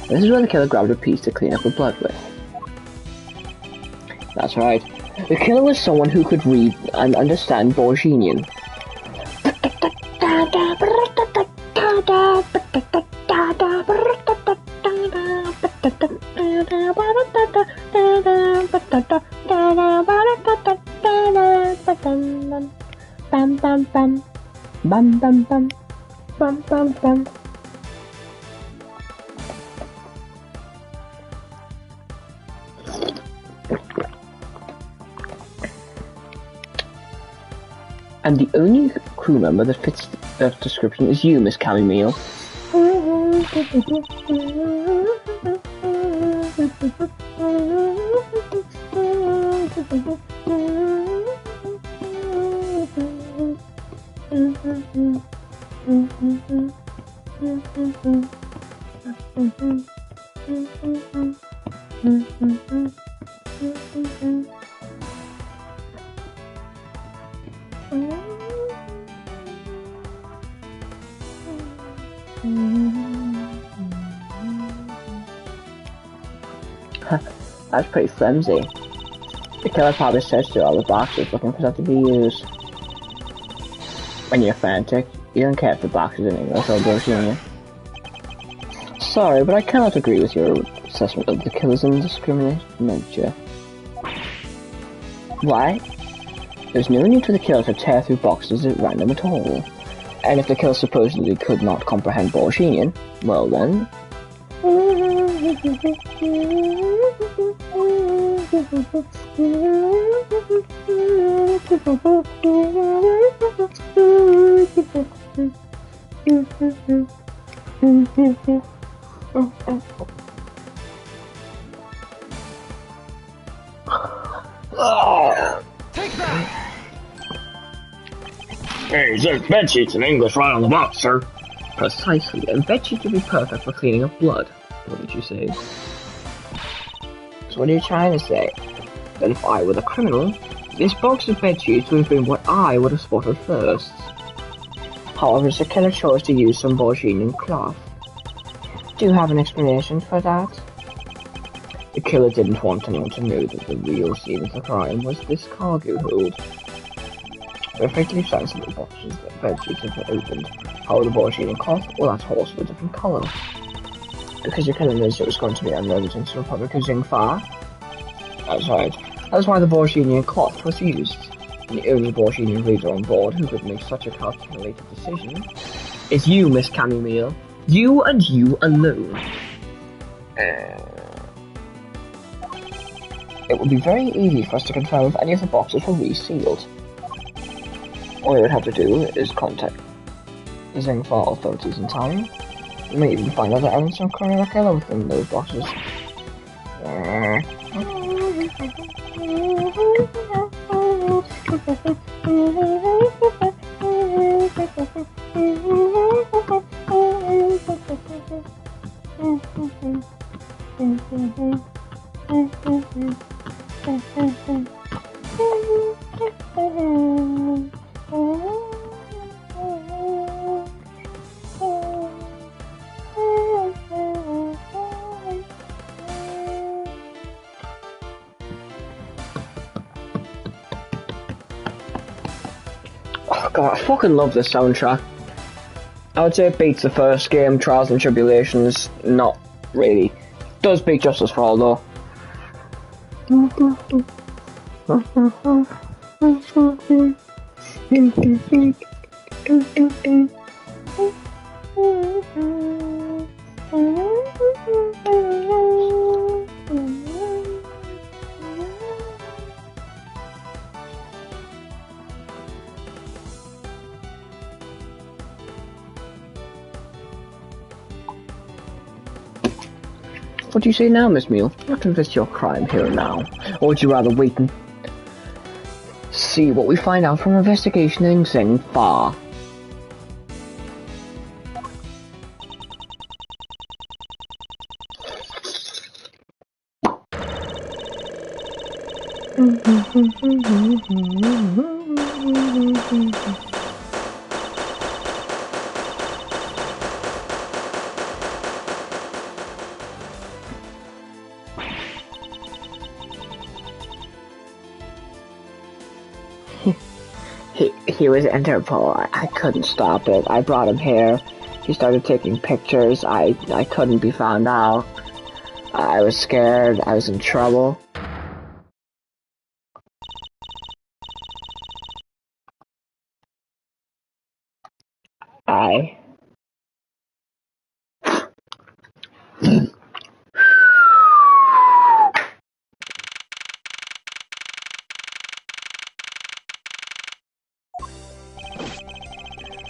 This is where the killer grabbed a piece to clean up the blood with. That's right. The killer was someone who could read and understand Borginian. Bam bam bam, bam bam bam, bam bam bam. And the only crew member that fits that description is you, Miss Camille. That's pretty flimsy. The killer probably searched through all the boxes looking for something to use. When you're frantic, you don't care if the box is in English or Virginia. Sorry, but I cannot agree with your assessment of the killer's indiscriminate nature. Why? There's no need for the killer to tear through boxes at random at all. And if the killer supposedly could not comprehend Borginian, well then... Take that! Hey, there's bed sheets in English right on the box, sir. Precisely. A veggie to be perfect for cleaning up blood. What did you say? So what are you trying to say? That if I were the criminal, this box of veggies would have been what I would have spotted first. However, the killer chose to use some Borginian cloth. Do you have an explanation for that? The killer didn't want anyone to know that the real scene of the crime was this cargo hold. Perfectly sensible boxes that veggies have been opened. How the Borginian cloth? Well, that's horse of a different colour. Because your killer knows it was going to be on evidence in the Republic of Zingfar? That's right. That's why the Borginian cloth was used. And the only Borginian reader on board who could make such a calculated decision is you, Miss Camille. You and you alone. It would be very easy for us to confirm if any of the boxes were resealed. All you would have to do is contact the Zingfar authorities in time. You may even find other evidence of criminal killer within those boxes. Oh god, I fucking love this soundtrack. I would say it beats the first game, Trials and Tribulations. Not really. Does beat Justice for All though. What do you say now, Miss Mule? Not to invest your crime here and now. Or would you rather wait and see what we find out from investigation in Zingfar? He was Interpol. I couldn't stop it. I brought him here. He started taking pictures. I couldn't be found out. I was scared. I was in trouble.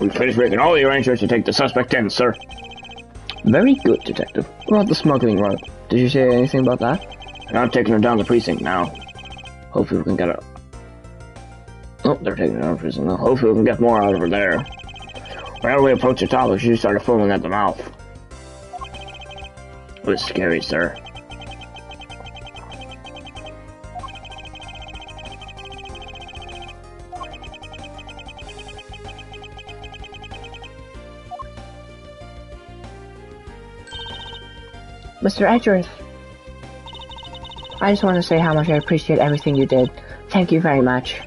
We've finished making all the arrangements to take the suspect in, sir. Very good, Detective. What about the smuggling route? Did you say anything about that? They're not taking her down the precinct now. Hopefully we can get her... Oh, they're taking her down the precinct now. Hopefully we can get more out of her there. Right when we approached the top, she started foaming at the mouth. It was scary, sir. Mr. Edgeworth, I just want to say how much I appreciate everything you did. Thank you very much.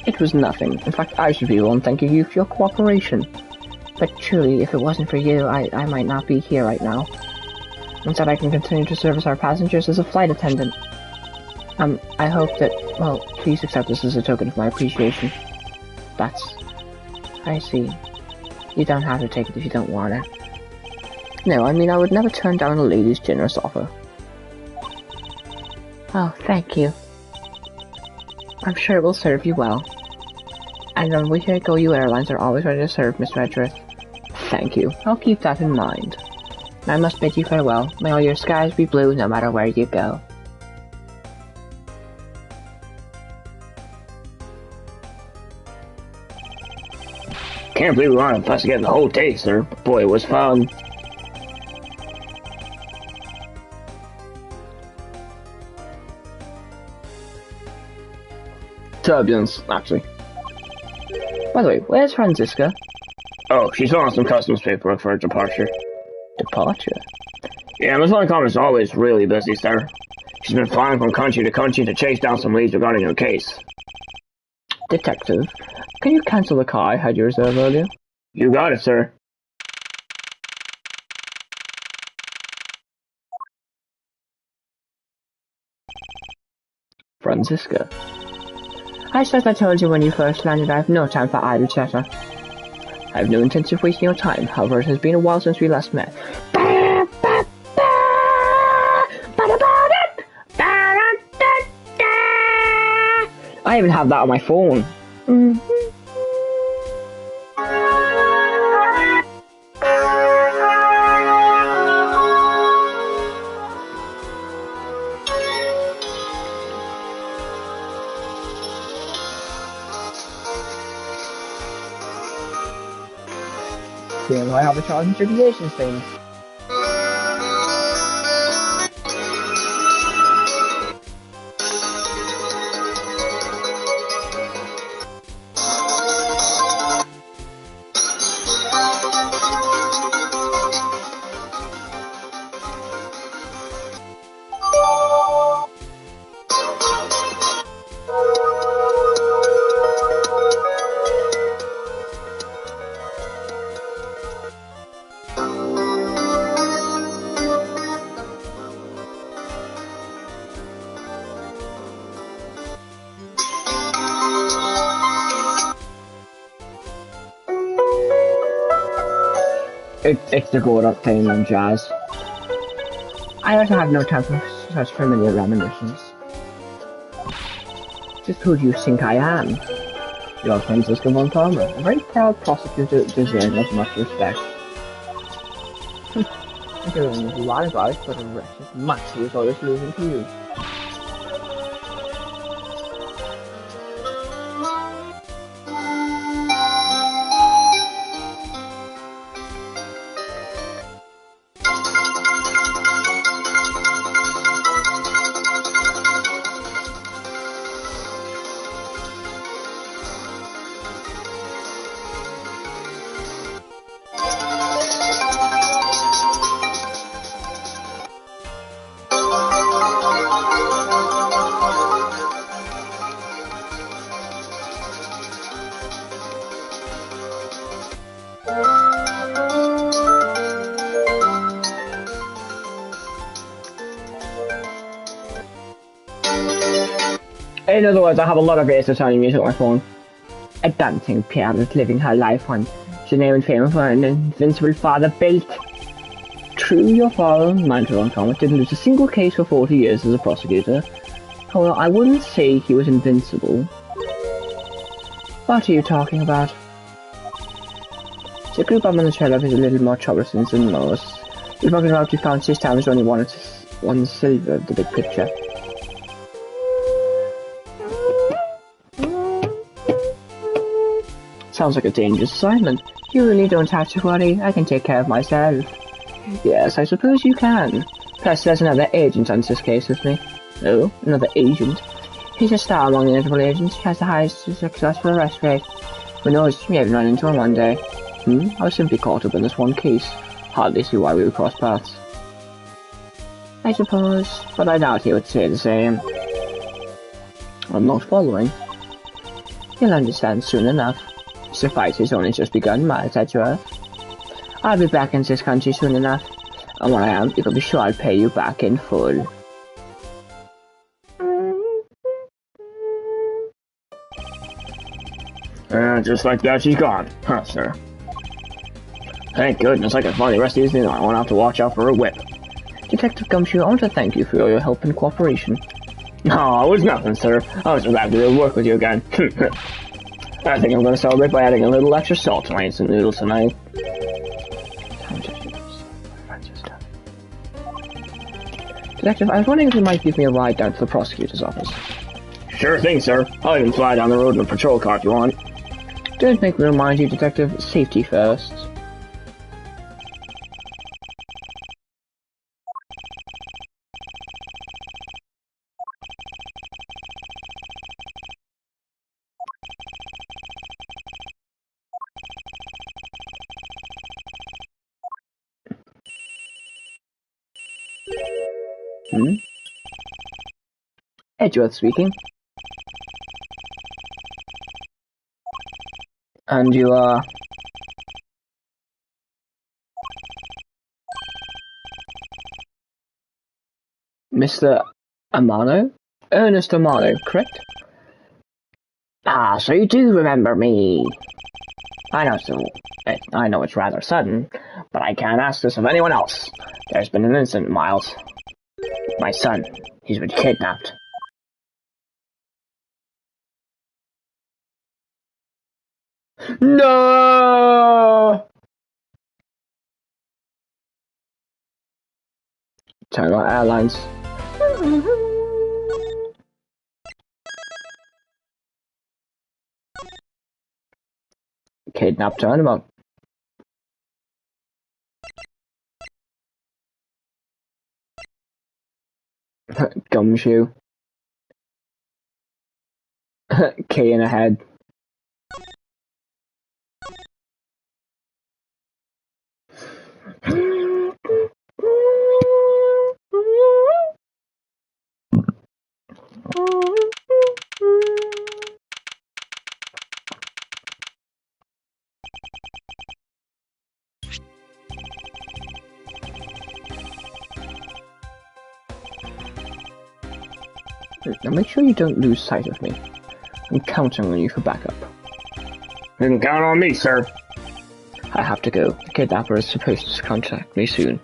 It was nothing. In fact, I should be the one thanking you for your cooperation. But truly, if it wasn't for you, I might not be here right now. Instead, I can continue to service our passengers as a flight attendant. I hope that, well, please accept this as a token of my appreciation. I see. You don't have to take it if you don't want it. No, I mean, I would never turn down a lady's generous offer. Oh, thank you. I'm sure it will serve you well. And we here at GoU Airlines are always ready to serve, Mr. Edgeworth. Thank you. I'll keep that in mind. I must bid you farewell. May all your skies be blue no matter where you go. can't believe we wound up investigating the whole day, sir. But boy, it was fun. Turbulence, actually. By the way, where's Franziska? Oh, she's filling out some customs paperwork for her departure. Departure? Yeah, Miss Loncom is always really busy, sir. She's been flying from country to country to chase down some leads regarding her case. Detective, can you cancel the car I had you reserve earlier? You got it, sir. Franziska. I suppose I told you when you first landed I have no time for idle chatter. I have no intention of wasting your time, however it has been a while since we last met. I even have that on my phone. Seeing I have a charge and tribulation thing. It's the grown-up thing on jazz. I also have no time for such familiar reminiscence. Just who do you think I am? Your Franziska von Palmer, a very proud prosecutor deserving of much respect. I don't know a lot about it, but the rest is much he is always losing to you. In other words, I have a lot of Warzone music on my phone. A dancing piano is living her life on Geneva and fame for an invincible father built. True, your father, Mantle on Comet, didn't lose a single case for 40 years as a prosecutor. However, I wouldn't say he was invincible. What are you talking about? The group I'm on the trail of is a little more troublesome than most. We're talking about we found 6 times only one silver of the big picture. Sounds like a dangerous assignment. You really don't have to worry, I can take care of myself. Yes, I suppose you can. Plus, there's another agent on this case with me. Oh, another agent? He's a star among the Interpol agents. He has the highest successful arrest rate. Who knows, we may even run into him one day. I was simply caught up in this one case. Hardly see why we would cross paths. I suppose, but I doubt he would say the same. I'm not following. You'll understand soon enough. The fight has only just begun, Miles Edgeworth. I'll be back in this country soon enough, and when I am, you can be sure I'll pay you back in full. Just like that, she's gone. Huh, sir. Thank goodness I can finally rest easy now. I won't have to watch out for a whip. Detective Gumshoe, I want to thank you for your help and cooperation. No, it was nothing, sir. I was just happy to work with you again. I think I'm going to celebrate by adding a little extra salt to my instant noodles tonight. Detective, I was wondering if you might give me a ride down to the prosecutor's office. Sure thing, sir. I'll even fly down the road in a patrol car if you want. Don't make me remind you, Detective. Safety first. Edgeworth speaking. And you are... Mr. Amano? Ernest Amano, correct? Ah, so you do remember me. I know it's rather sudden, but I can't ask this of anyone else. There's been an incident, Miles. My son, he's been kidnapped. No! Turnabout Airlines. Kidnapped Turnabout. Gumshoe. K in a head. Now make sure you don't lose sight of me. I'm counting on you for backup. You can count on me, sir. I have to go. The kidnapper is supposed to contact me soon.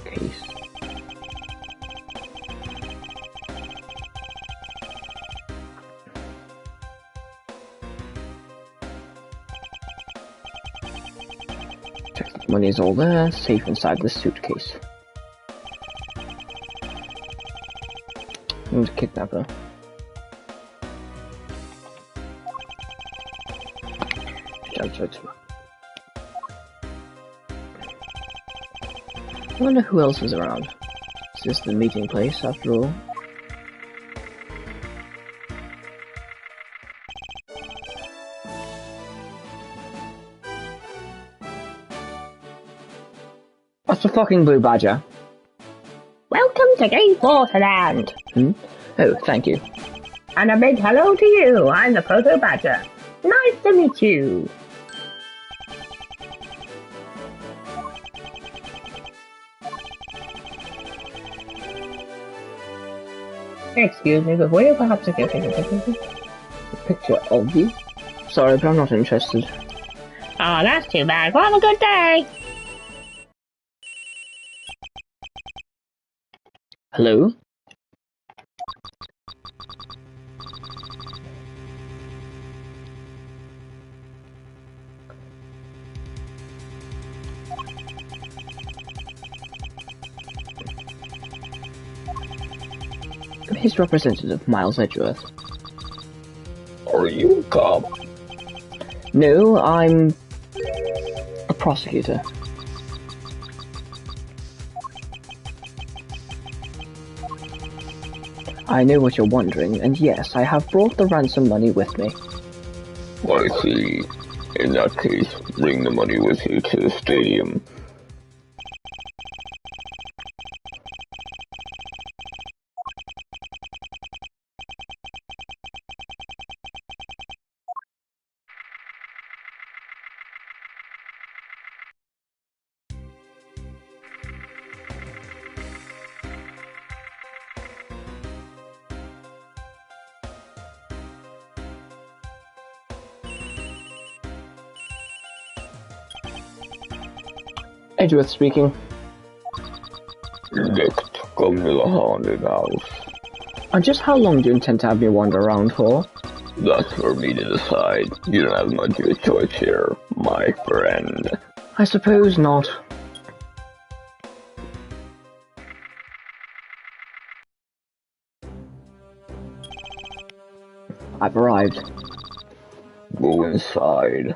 Case. Check that money is all there, safe inside this suitcase. And the kidnapper. I wonder who else is around. Is this the meeting place, after all? What's the fucking Blue Badger? Welcome to Game Waterland. Oh, thank you. And a big hello to you. I'm the Proto Badger. Nice to meet you. Excuse me, but will you perhaps take a Picture of you? Sorry, but I'm not interested. Oh, that's too bad. Well, have a good day. Hello? His representative, Miles Edgeworth. Are you a cop? No, I'm a prosecutor. I know what you're wondering, and yes, I have brought the ransom money with me. I see. In that case, bring the money with you to the stadium. Edgeworth speaking. Next, come to the haunted house. And just how long do you intend to have me wander around for? That's for me to decide. You don't have much of a choice here, my friend. I suppose not. I've arrived. Go inside.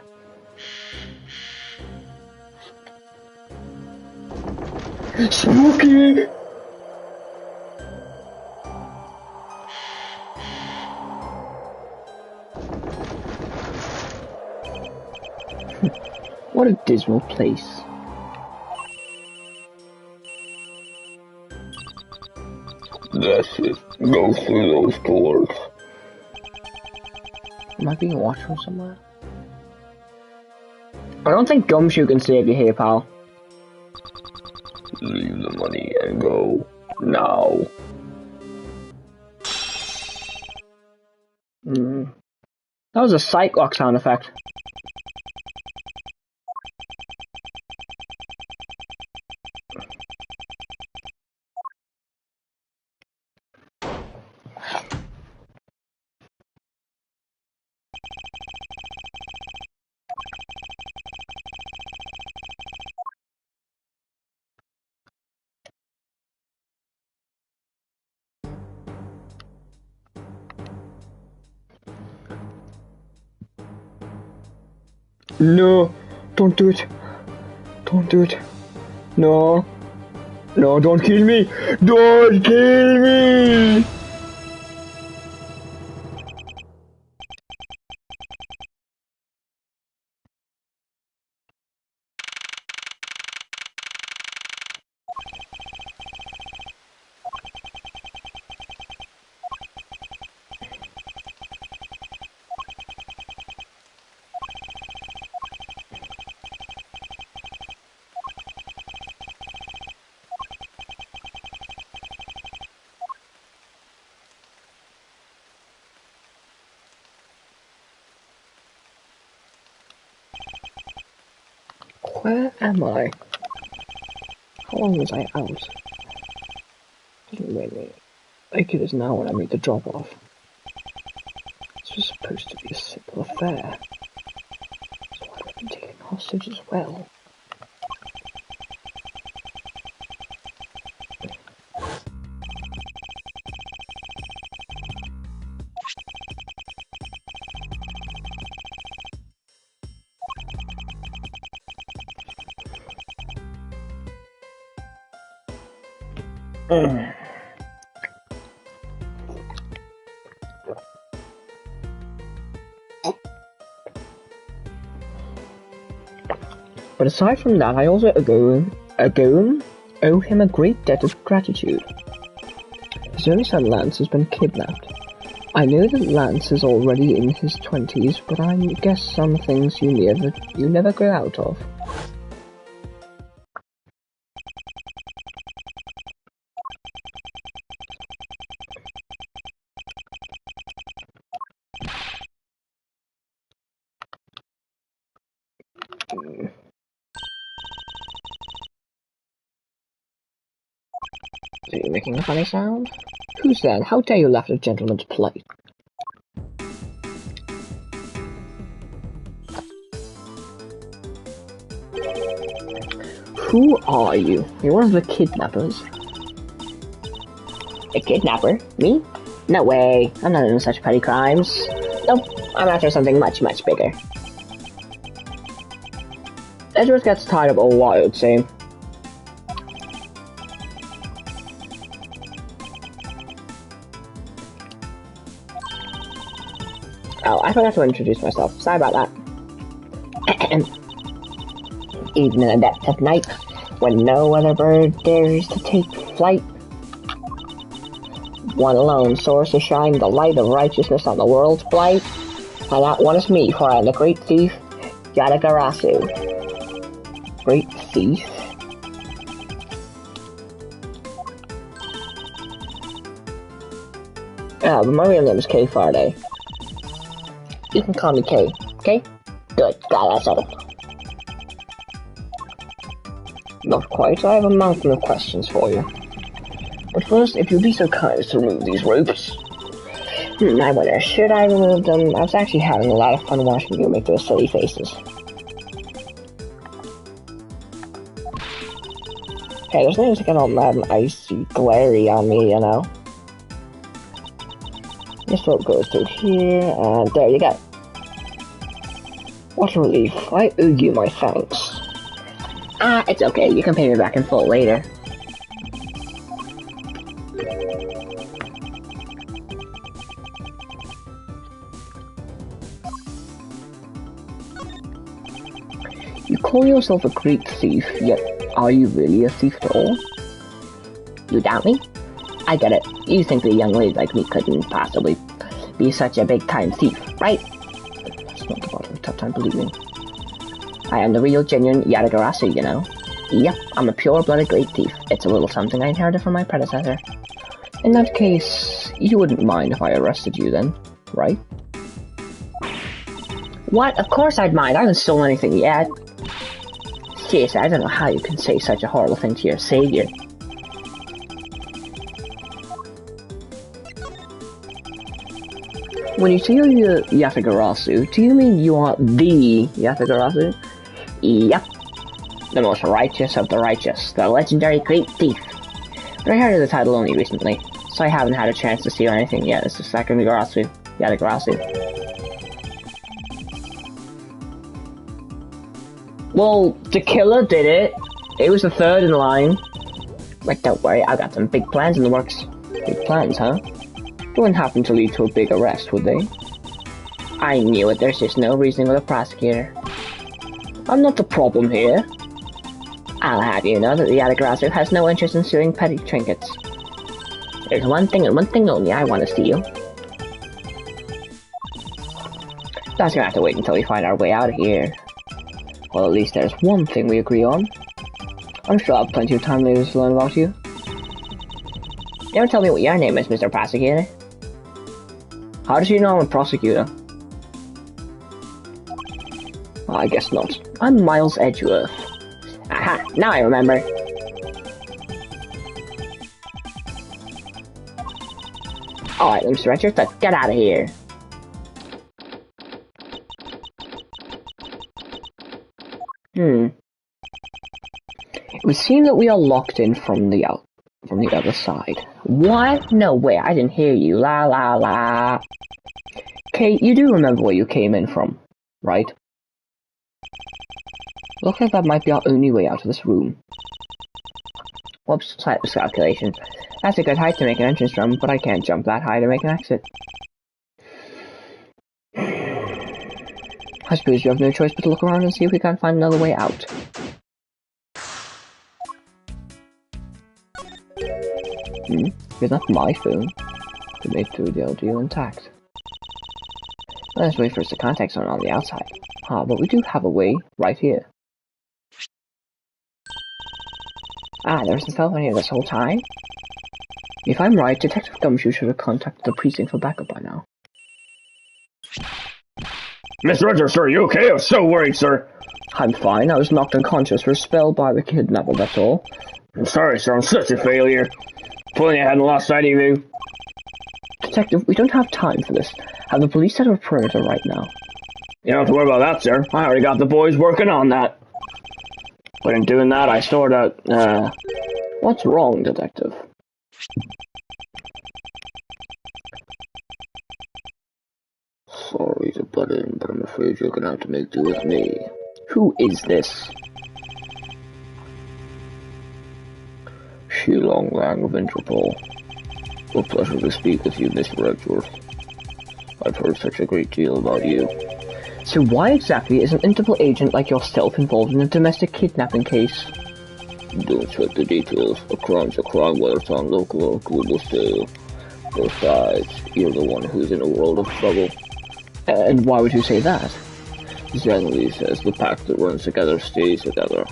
Spooky! What a dismal place. That's it. Go through those doors. Am I being watched from somewhere? I don't think Gumshoe can save you here, pal. Leave the money and go. Now. That was a Psych-Lock sound effect. No, don't do it. Don't do it. No. No, don't kill me. Don't kill me. Where am I? How long was I out? Wait. Like it is now when I made the drop off. This was supposed to be a simple affair. So why have I been taken hostage as well? But aside from that, I also owe him a great debt of gratitude. His only son Lance has been kidnapped. I know that Lance is already in his 20s, but I guess some things you never grow out of. Are you making a funny sound? Who's that? How dare you laugh at a gentleman's plight? Who are you? You're one of the kidnappers. A kidnapper? Me? No way. I'm not into such petty crimes. Nope. I'm after something much, much bigger. Edgeworth gets tired of all I would say. Oh, I forgot to introduce myself. Sorry about that. Even in the depth of night, when no other bird dares to take flight, one alone soars to shine the light of righteousness on the world's blight, and that one is me, for I am the great thief, Yadagarasu. Great thief? Ah, but my real name is K. Faraday. You can call me K, okay? Good, got that settled. Not quite, I have a mountain of questions for you. But first, if you'd be so kind as to remove these ropes. I wonder, should I remove them? I was actually having a lot of fun watching you make those silly faces. Hey, there's no need to get all mad and icy glary on me, you know? This rope goes to here, and there you go. What a relief. I owe you my thanks. It's okay. You can pay me back in full later. You call yourself a great thief, yet are you really a thief at all? You doubt me? I get it. You think a young lady like me couldn't possibly be such a big-time thief, right? That's not the bottom of tough time believing. I am the real, genuine Yatagarasu, you know. Yep, I'm a pure-blooded great thief. It's a little something I inherited from my predecessor. In that case, you wouldn't mind if I arrested you then, right? What? Of course I'd mind. I haven't stolen anything yet. Seriously, I don't know how you can say such a horrible thing to your savior. When you say you're Yatagarasu, do you mean you are the Yatagarasu? Yep. The most righteous of the righteous. The legendary great thief. But I heard of the title only recently, so I haven't had a chance to steal anything yet. It's the second Yatagarasu. Well, the killer did it. It was the third in line. But don't worry, I've got some big plans in the works. Big plans, huh? They wouldn't happen to lead to a big arrest, would they? I knew it. There's just no reasoning with a prosecutor. I'm not the problem here. I'll have you know that the Yatagarasu has no interest in suing petty trinkets. There's one thing and one thing only I want to steal. That's gonna have to wait until we find our way out of here. Well, at least there's one thing we agree on. I'm sure I'll have plenty of time later to learn about you. You never tell me what your name is, Mr. Prosecutor. How did you know I'm a prosecutor? I guess not. I'm Miles Edgeworth. Aha! Now I remember. Alright, Mr. Edgeworth, let's get out of here. It would seem that we are locked in from the other side. What? No way, I didn't hear you. La la la. Kate, you do remember where you came in from, right? Looks like that might be our only way out of this room. Whoops, slight miscalculation. That's a good height to make an entrance from, but I can't jump that high to make an exit. I suppose you have no choice but to look around and see if we can't find another way out. It's not my phone. To make through the audio intact. Let's wait for us to contact someone on the outside. But we do have a way right here. There's a telephone here this whole time? If I'm right, Detective Gumshoe should have contacted the precinct for backup by now. Mr. Roger, sir, you okay? I'm so worried, sir. I'm fine. I was knocked unconscious for a spell by the kidnapper, that's all. I'm sorry, sir. I'm such a failure. Pulling ahead and lost sight of you. Detective, we don't have time for this. Have the police set up a perimeter right now? You don't have to worry about that, sir. I already got the boys working on that. But in doing that, I stored a, What's wrong, Detective? Sorry to butt in, but I'm afraid you're gonna have to make do with me. Who is this? Shilong Lang of Interpol. A pleasure to speak with you, Mr. Edgeworth. I've heard such a great deal about you. So why exactly is an Interpol agent like yourself involved in a domestic kidnapping case? Don't sweat the details. A crime's a crime, whether it's on local or global scale. Besides, you're the one who's in a world of trouble. And why would you say that? Zenli says the pack that runs together stays together.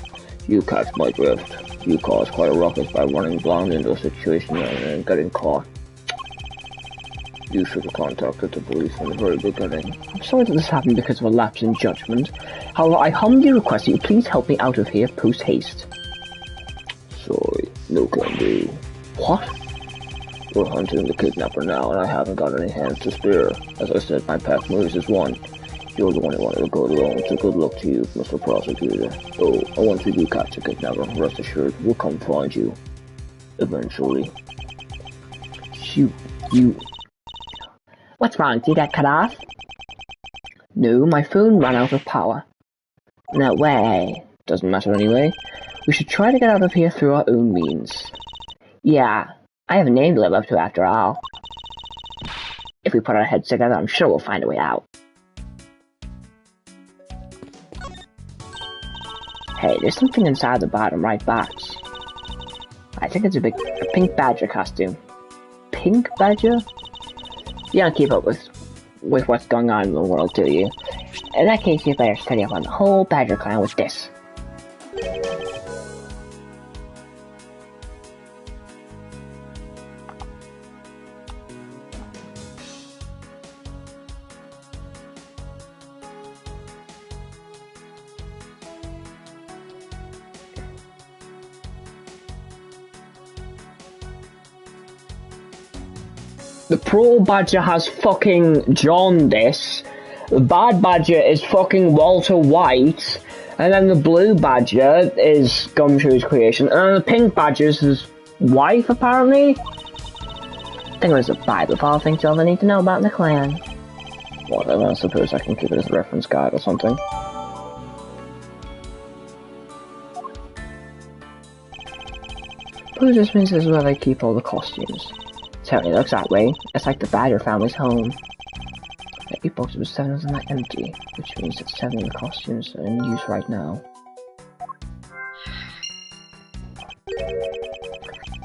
You catch my drift. You caused quite a ruckus by running blind into a situation and getting caught. You should have contacted the police from the very beginning. I'm sorry that this happened because of a lapse in judgment. However, I humbly request that you please help me out of here post-haste. Sorry, no can do. What? We're hunting the kidnapper now, and I haven't got any hands to spare. As I said, my path moves is one. You're the one who wanted to go alone, so good luck to you, Mr. Prosecutor. Oh, and once we do catch the kidnapper, rest assured, we'll come find you. Eventually. You... What's wrong? Did you get cut off? No, my phone ran out of power. No way. Doesn't matter anyway. We should try to get out of here through our own means. Yeah, I have a name to live up to after all. If we put our heads together, I'm sure we'll find a way out. Hey, there's something inside the bottom right box. I think it's a pink badger costume. Pink badger? You don't keep up with what's going on in the world, do you? In that case, you better study up on the whole badger clan with this. The pro badger has fucking jaundice, the bad badger is fucking Walter White, and then the blue badger is Gumshoe's creation, and then the pink badger is his wife, apparently? I think it was a Bible of all things you'll ever need to know about in the clan. Whatever, I suppose I can keep it as a reference guide or something. Blue just means this is where they keep all the costumes. Certainly looks that way. It's like the Badger family's home. The 8 boxes with 7 of them are empty, which means that 7 of the costumes are in use right now.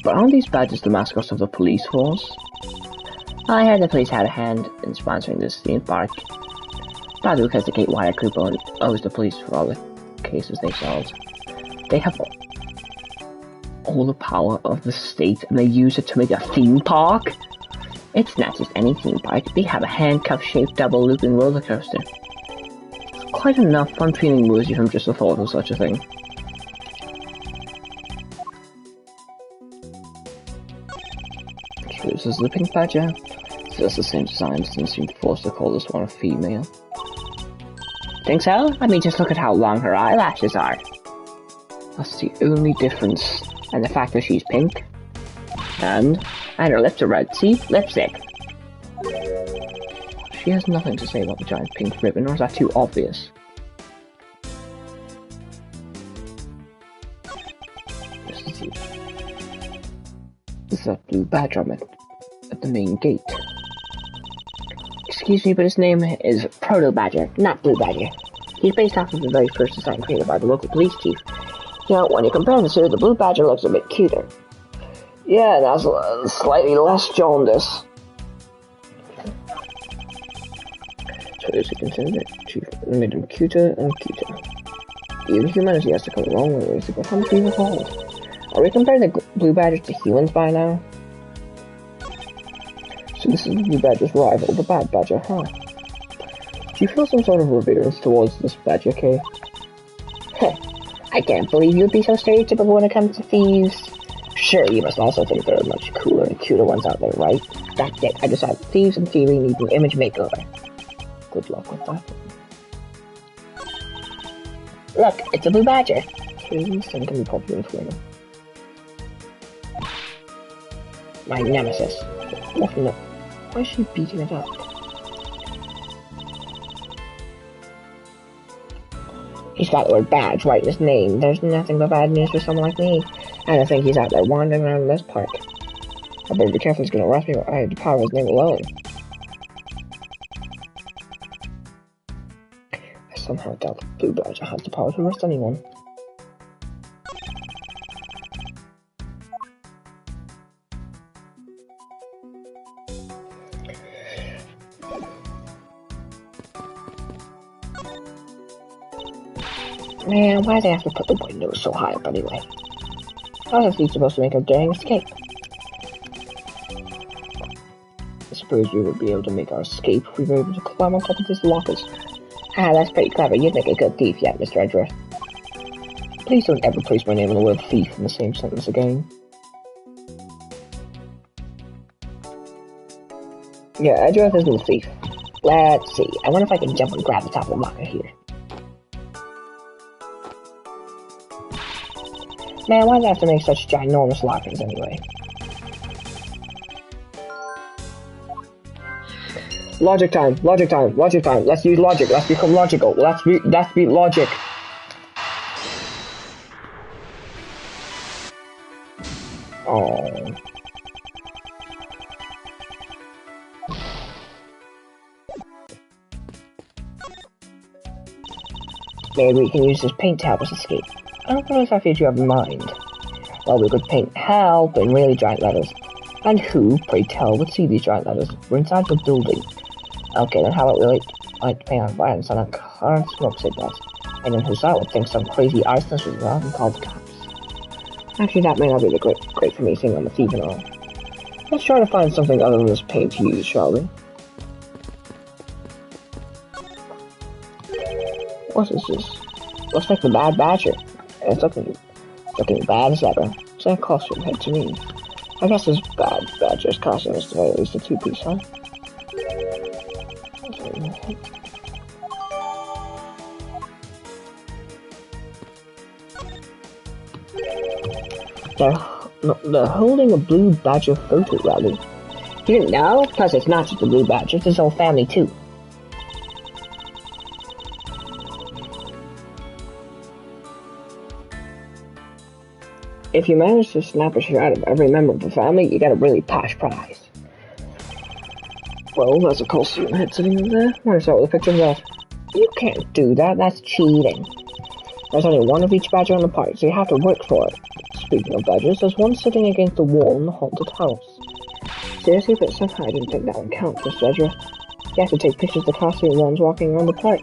But aren't these badges the mascots of the police force? I heard the police had a hand in sponsoring this theme park. Probably because the Kate Wire Group owes the police for all the cases they solved. They have all the power of the state and they use it to make a theme park? It's not just any theme park, they have a handcuff-shaped double-looping roller coaster. It's quite enough fun feeling woozy from just the thought of such a thing. This is the pink badger. So that's the same design, doesn't seem forced to call this one a female. Think so? I mean, just look at how long her eyelashes are. That's the only difference. And the fact that she's pink. And her lips are red. See? Lipstick. She has nothing to say about the giant pink ribbon, or is that too obvious? This is that blue badger at the main gate. Excuse me, but his name is Proto Badger, not Blue Badger. He's based off of the very first design created by the local police chief. You know, when you compare the two, the blue badger looks a bit cuter. Yeah, that's slightly less jaundice. So as you consider it, Chief made him cuter and cuter. Even humanity has to come a long way to become people called. Are we comparing the blue badger to humans by now? So this is the blue badger's rival, the bad badger, huh? Do you feel some sort of reverence towards this badger, Kay? Heh. I can't believe you'd be so stereotypical when it comes to thieves. Sure, you must also think there are much cooler and cuter ones out there, right? That's it, I decided thieves and thievery need an image makeover. Good luck with that. Look, it's a blue badger. This thing can be popular for me. My nemesis. What no? Why is she beating it up? He's got the word badge right in his name. There's nothing but bad news for someone like me. And I think he's out there wandering around this park. I better be careful, he's gonna arrest me, or I have the power of his name alone. I somehow doubt Blue Badger has the power to arrest anyone. Man, why do they have to put the windows so high up anyway? How is he supposed to make a daring escape? I suppose we would be able to make our escape if we were able to climb on top of his lockers. Ah, that's pretty clever. You'd make a good thief yet, Mr. Edgeworth. Please don't ever place my name and the word thief in the same sentence again. Yeah, Edgeworth isn't a thief. Let's see. I wonder if I can jump and grab the top of the locker here. Man, why do I have to make such ginormous lockers anyway? Logic time, logic time, logic time. Let's use logic. Let's become logical. Let's be logic. Oh. Maybe we can use this paint to help us escape. I don't know exactly what you have in mind. Well, we could paint help in really giant letters. And who, pray tell, would see these giant letters? We're inside the building. Okay, then how about we light paint on fire and send out current smoke signals? And then who saw it would think some crazy arsonist was around and called the cops. Actually, that may not be the great for me seeing I'm a thief and all. Let's try to find something other than this paint to use, shall we? What is this? Looks like the Bad Badger. It's looking bad as ever. It's that costume head to me. I guess this Bad Badger's costume is at least a two-piece, huh? They're holding a blue badger photo rally. You didn't know? Plus it's not just the blue badger, it's his whole family too. If you manage to snap a shot of every member of the family, you get a really posh prize. Well, there's a costume head sitting in there. I want to start with a picture of that. You can't do that, that's cheating. There's only one of each badger on the party, so you have to work for it. Speaking of badgers, there's one sitting against the wall in the haunted house. Seriously, but somehow I didn't think that would count, Mr. Edgeworth. You have to take pictures of the costume ones walking around the park.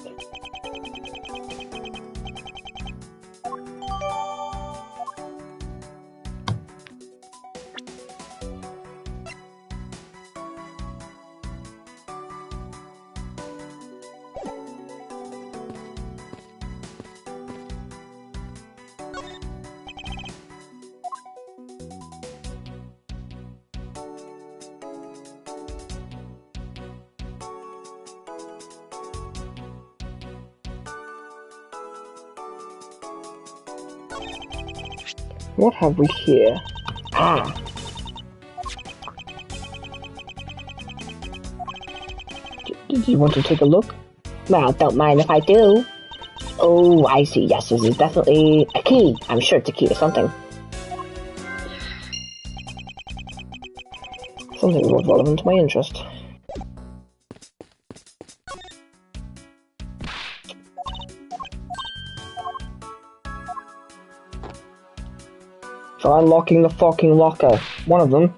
What have we here? Ah! Did you want to take a look? Well, don't mind if I do. Oh, I see. Yes, this is definitely a key. I'm sure it's a key to something. Something more relevant to my interest. Try unlocking the fucking locker. One of them.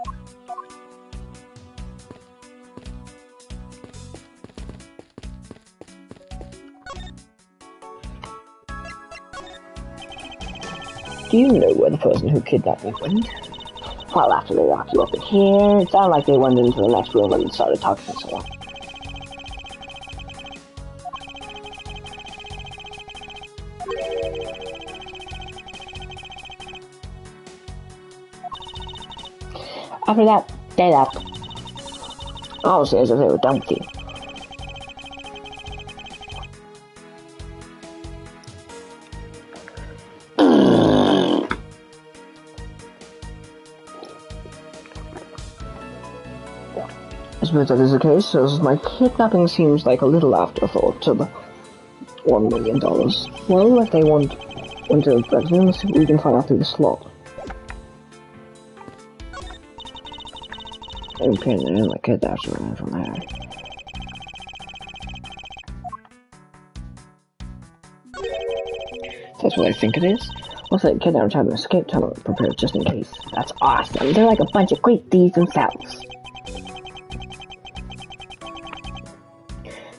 Do you know where the person who kidnapped me went? Well, after they locked you up in here, it sounded like they went into the next room and started talking to someone. After that, they left. Honestly, as if they were done with you. I suppose that is the case, as my kidnapping seems like a little afterthought to the $1 million. Well, if they want to threaten, let's see what we can find out through the slot. Okay, then my kidnappers are from there. That's what I think it is. Looks like kidnappers have an escape tunnel prepared just in case. That's awesome. They're like a bunch of great thieves themselves.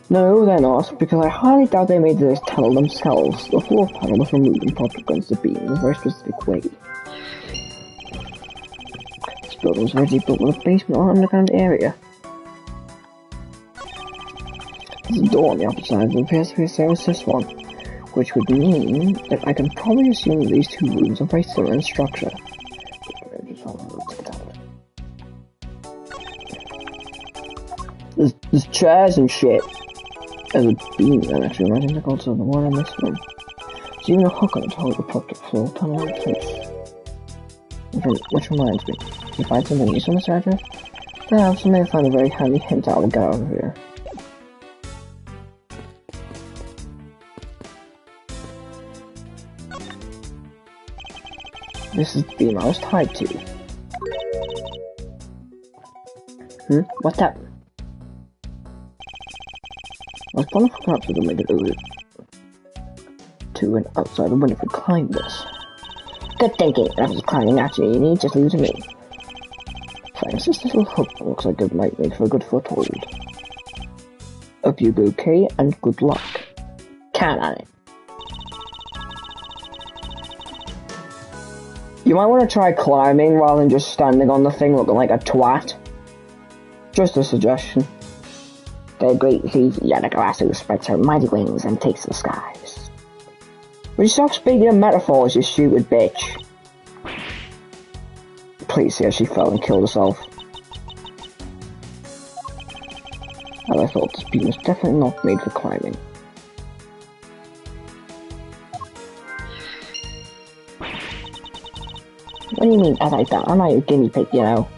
No, they're not, because I highly doubt they made this tunnel themselves. The floor panel was removed and propped against the beam in a very specific way. This building was originally built with a basement or underground area. There's a door on the opposite side that appears to be the same as this one, which would mean that I can probably assume that these two rooms are very similar in structure. There's chairs and shit. There's a beam there, actually. Imagine there's also the one in this room. There's even a hook on it to hold the propped floor tunnel in place. Which reminds me, you find something useful, Mr. Edgeworth? Perhaps you may find a very handy hint out of the guy over here. This is the beam I was tied to. What's that? I was planning for perhaps we could make it over to and outside the window if we climb this. Good thinking. If it's climbing naturally, you need just leave it to me. Thanks, this little hook looks like it might make for a good foothold. Hope you go okay, and good luck. Count on it. You might want to try climbing rather than just standing on the thing looking like a twat. Just a suggestion. The great thief Yadagarasu spreads her mighty wings and takes the skies. Would you stop speaking in metaphors, you stupid bitch? Please see how she fell and killed herself. As I thought, this beam was definitely not made for climbing. What do you mean, as I thought? I'm not your guinea pig, you know.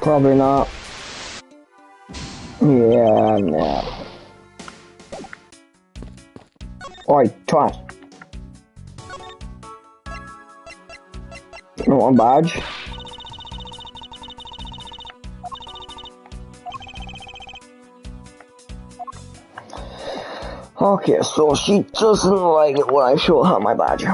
Probably not. Yeah, no. Oi, twat. You want a badge? Okay, so she doesn't like it when I show her my badge.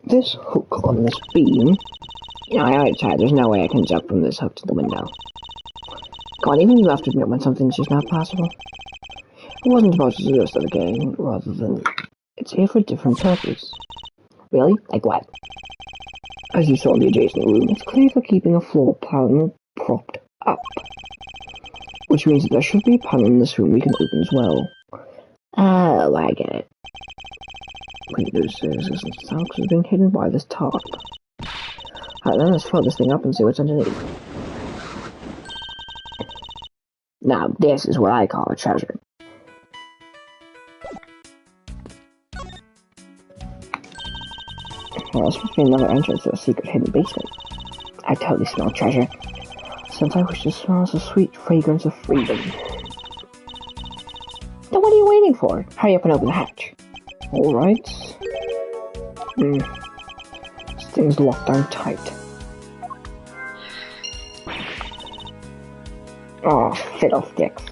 This hook on this beam... Yeah, I outside. There's no way I can jump from this hook to the window. Come on, even you have to admit when something's just not possible. It wasn't supposed to do this to the game, rather than... It's here for a different purpose. Really? Like what? As you saw in the adjacent room, it's clear for keeping a floor panel propped up. Which means that there should be a panel in this room we can open as well. Oh, I get it. Windows services and sounds have been hidden by this tarp. Alright, then let's fill this thing up and see what's underneath. Now, this is what I call a treasure. Well, this must be another entrance to a secret hidden basement. I totally smell treasure, since I wish to smell the sweet fragrance of freedom. Then what are you waiting for? Hurry up and open the hatch. Alright. This thing's locked down tight. Oh, fiddlesticks.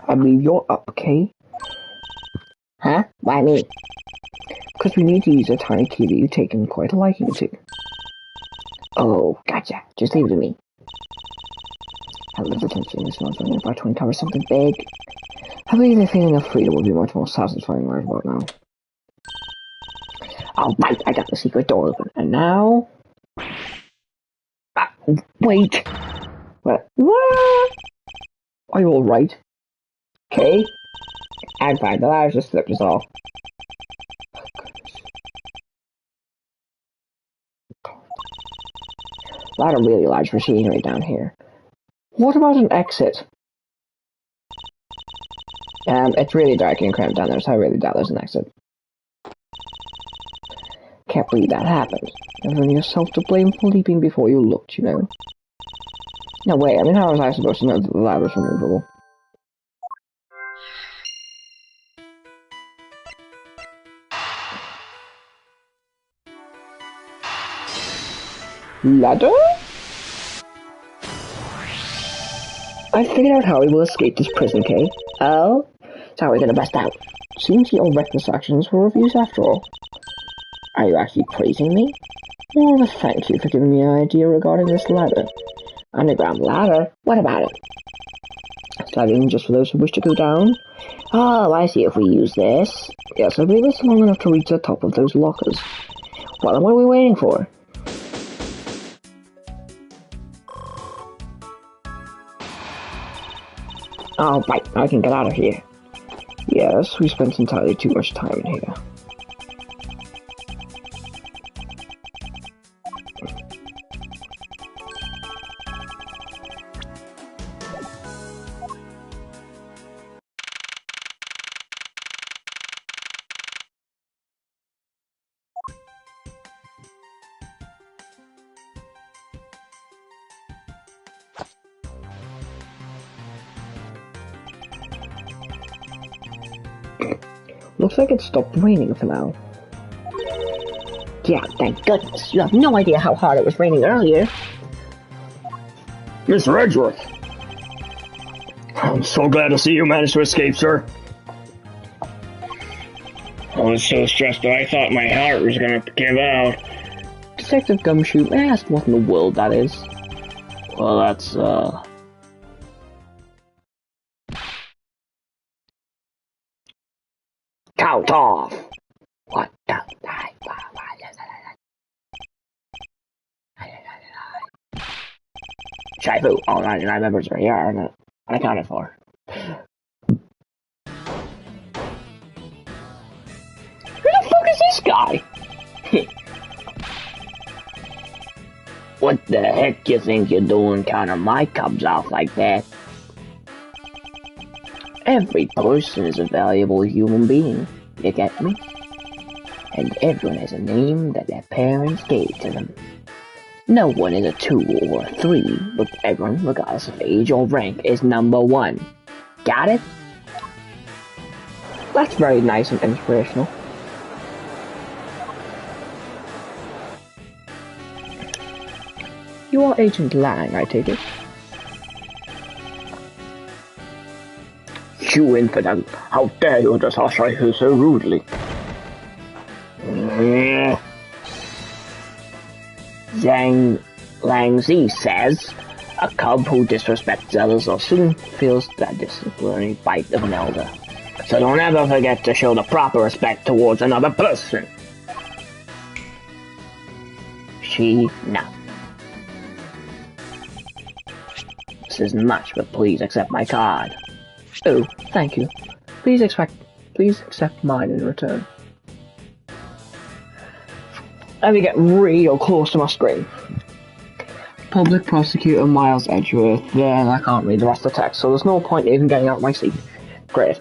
I believe you're up, okay? Huh? Why me? Because we need to use a tiny key that you've taken quite a liking to. Oh, gotcha. Just leave it to me. I love the tension in this month when by twin covers something big. I believe the feeling of freedom would be much more satisfying right about now. Alright, I got the secret door open. And now... wait! What? Are you alright? Okay. I'm fine, the ladder just slipped us off. A lot of really large machinery down here. What about an exit? It's really dark and cramped down there, so I really doubt there's an exit. Can't believe that happened. Everyone yourself to blame for leaping before you looked, you know. No way, I mean, how was I supposed to know that the ladder was removable? Ladder? I figured out how we will escape this prison, Kay. Oh? So how are we gonna bust out? Seems your reckless actions were of use after all. Are you actually praising me? More of a thank you for giving me an idea regarding this ladder. Underground ladder? What about it? Sliding just for those who wish to go down? Oh, I see if we use this. Yes, I believe it's long enough to reach the top of those lockers. Well, then what are we waiting for? Oh, right, I can get out of here. Yes, we spent entirely too much time in here. Looks like it stopped raining for now. Yeah, thank goodness. You have no idea how hard it was raining earlier. Mr. Edgeworth! I'm so glad to see you managed to escape, sir. I was so stressed that I thought my heart was gonna give out. Detective Gumshoe, may I ask what in the world that is? Well, that's, Count off! What the... Shifu, all 99 members are here and unaccounted for. Who the fuck is this guy? What the heck you think you're doing counting my cubs off like that? Every person is a valuable human being, you get me? And everyone has a name that their parents gave to them. No one is a 2 or a 3, but everyone, regardless of age or rank, is number 1. Got it? That's very nice and inspirational. You are Agent Lang, I take it? you infidel! How dare you address our Shifu so rudely? Zhang Langzi says, a cub who disrespects others or soon feels that disciplinary bite of an elder. So don't ever forget to show the proper respect towards another person. No. This isn't much, but please accept my card. Oh, thank you. Please accept mine in return. Let me get real close to my screen. Public Prosecutor Miles Edgeworth. Then I can't read the rest of the text, so there's no point in even getting out of my seat. Great.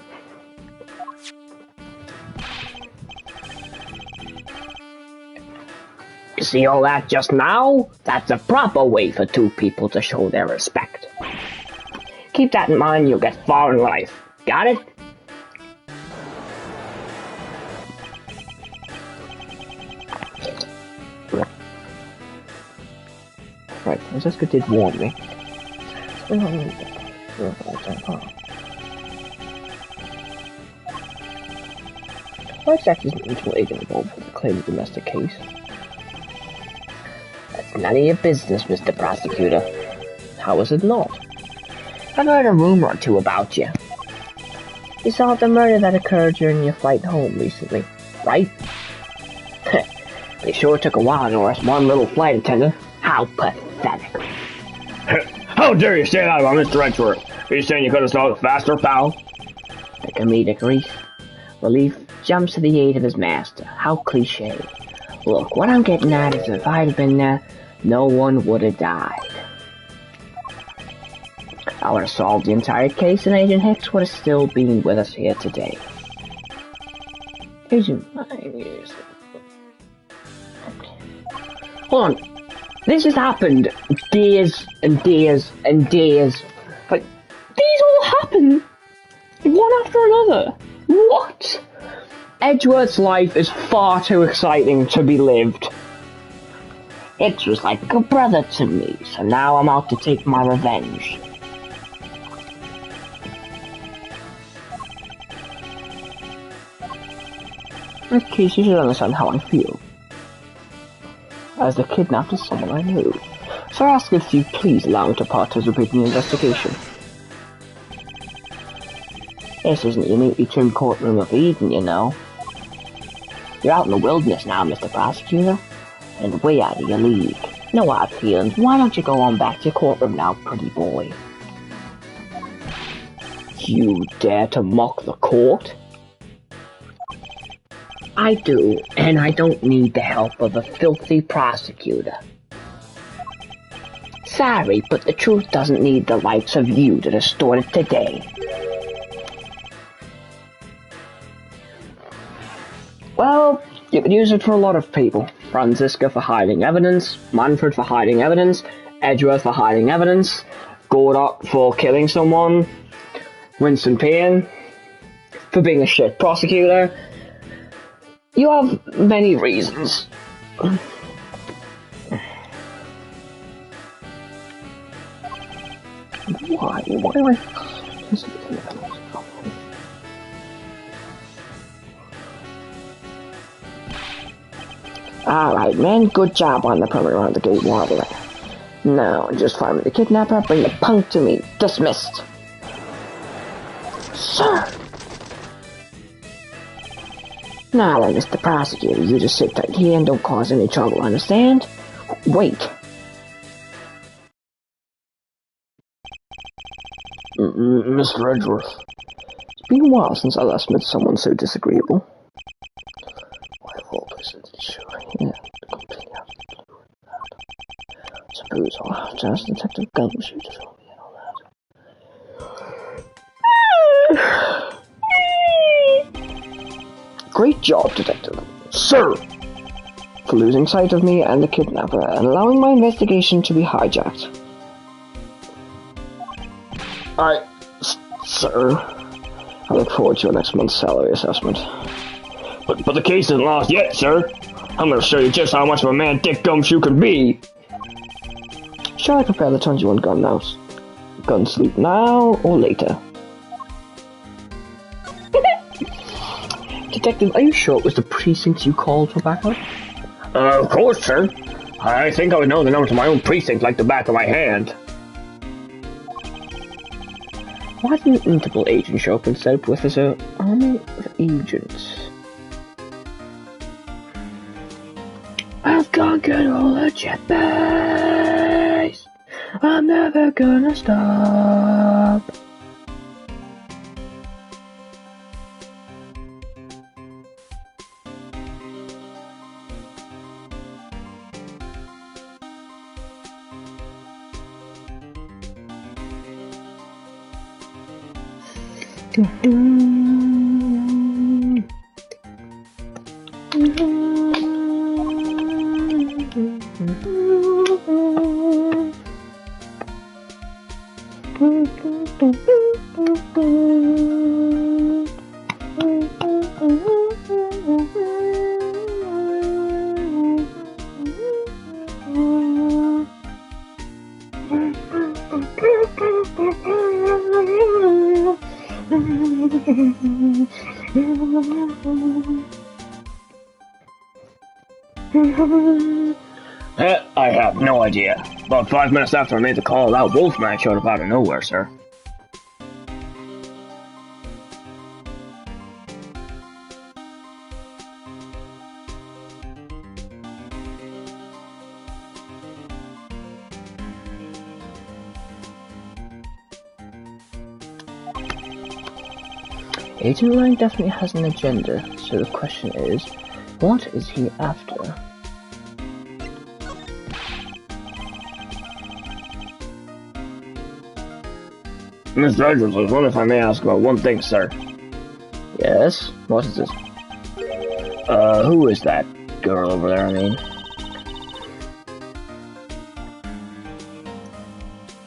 You see all that just now? That's a proper way for two people to show their respect. Keep that in mind, you'll get far in life. Got it? Right, Francesca did warn me. Why exactly is an mutual agent involved with a claimed domestic case? That's none of your business, Mr. Prosecutor. How is it not? I've heard a rumor or two about you. You saw the murder that occurred during your flight home recently, right? It sure took a while to arrest one little flight attendant. How pathetic. How dare you say that about Mr. Edgeworth? Are you saying you could have solved it faster, pal? The comedic relief jumps to the aid of his master. How cliche. Look, what I'm getting at is if I'd been there, no one would have died. I would have solved the entire case and Agent Hicks would have still been with us here today. Agent... Hold on. This has happened days and days and days. Like, these all happen one after another. What? Edgeworth's life is far too exciting to be lived. It was like a brother to me, so now I'm out to take my revenge. In case you should understand how I feel. As the kidnapper is someone I knew. So I ask if you please allow me to participate in the investigation. This isn't your neatly trimmed courtroom of Eden, you know. You're out in the wilderness now, Mr. Prosecutor, and way out of your league. No hard feelings. Why don't you go on back to your courtroom now, pretty boy? You dare to mock the court? I do, and I don't need the help of a filthy prosecutor. Sorry, but the truth doesn't need the likes of you to distort it today. Well, you could use it for a lot of people. Franziska for hiding evidence, Manfred for hiding evidence, Edgeworth for hiding evidence, Gordot for killing someone, Winston Payne for being a shit prosecutor. You have many reasons. Why? Why do I... Alright, man. Good job on the perimeter around the gate wall there. Now, just find the kidnapper, bring the punk to me. Dismissed. Sir! Now then, Mr. Prosecutor, you just sit right here and don't cause any trouble, understand? Wait. Mr. Edgeworth. It's been a while since I last met someone so disagreeable. Why of all persons is sure here, completely out of the blue. Suppose I'll have to ask Detective Gumshoe to fill me in on that. Great job, Detective. Sir! For losing sight of me and the kidnapper and allowing my investigation to be hijacked. Sir, I look forward to your next month's salary assessment. But the case isn't lost yet, sir. I'm gonna show you just how much of a man Dick Gumshoe can be. Shall I prepare the 21 gun house? Gun sleep now or later? Detective, are you sure it was the precinct you called for backup? Of course, sir. I think I would know the number to my own precinct like the back of my hand. Why didn't an interval agent show up instead with his army of agents? I've conquered all the jetpacks. I'm never gonna stop. I have no idea. About 5 minutes after I made the call, that Wolfman showed up out of nowhere, sir. Agent Lang definitely has an agenda, so the question is, what is he after? Mr. Edgeworth, I was wondering if I may ask about one thing, sir. Yes? What is it? Who is that girl over there, I mean?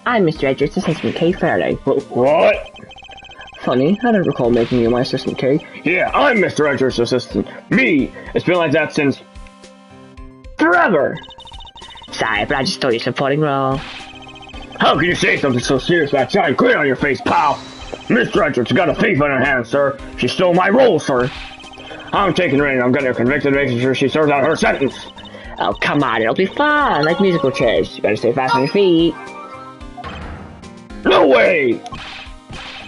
I'm Mr. Edgeworth's assistant, Kay Faraday. What? Funny, I don't recall making you my assistant, Kay. Yeah, I'm Mr. Edgeworth's assistant. Me! It's been like that since... forever! Sorry, but I just stole your supporting role. How can you say something so serious like that shine clear on your face, pal? Mr. Edgeworth's got a thief on her hands, sir. She stole my role, sir. I'm taking her in. I'm getting her convicted, making sure she serves out her sentence. Oh, come on, it'll be fun, like musical chairs. You gotta stay fast on your feet. No way!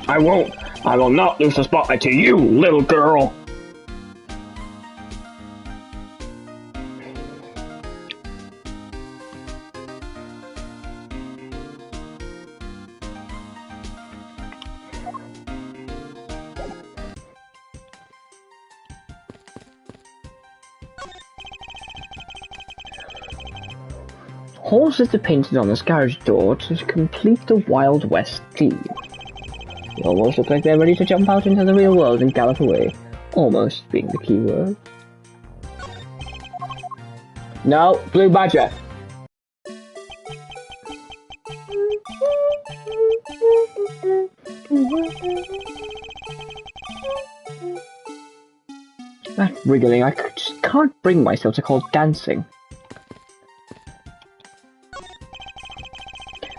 I won't. I will not lose the spotlight to you, little girl. Horses are painted on this garage door to complete the Wild West theme. They almost look like they're ready to jump out into the real world and gallop away. Almost being the key word. No, Blue Badger. That wriggling, I just can't bring myself to call dancing.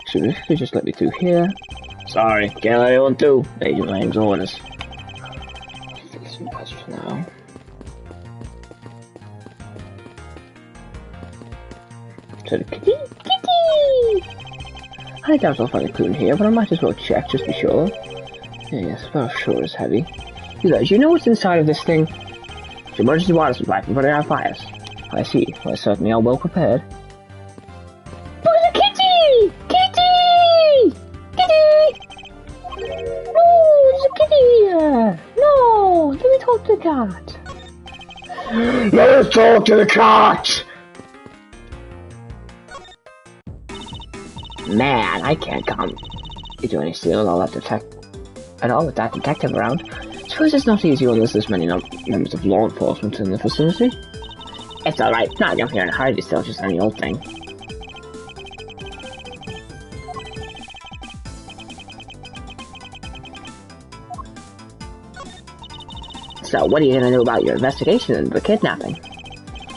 Should if they just let me through here. Sorry, can't let anyone through. Agent Lang's orders. Take some pass for now. So the kitty! I doubt I'll find a clue in here, but I might as well check just to be sure. Yes, well, sure is heavy. You guys, you know what's inside of this thing? It's emergency water supply for putting out fires. I see. Well, certainly are well prepared. No, let me talk to the cat. Let us talk to the cat! Man, I can't come. You do any stealing all that with that detective around? Suppose it's not easy when there's this many members of law enforcement in the vicinity. It's alright, not jump here in a hurry to steal just any old thing. So, what are you gonna do about your investigation into the kidnapping?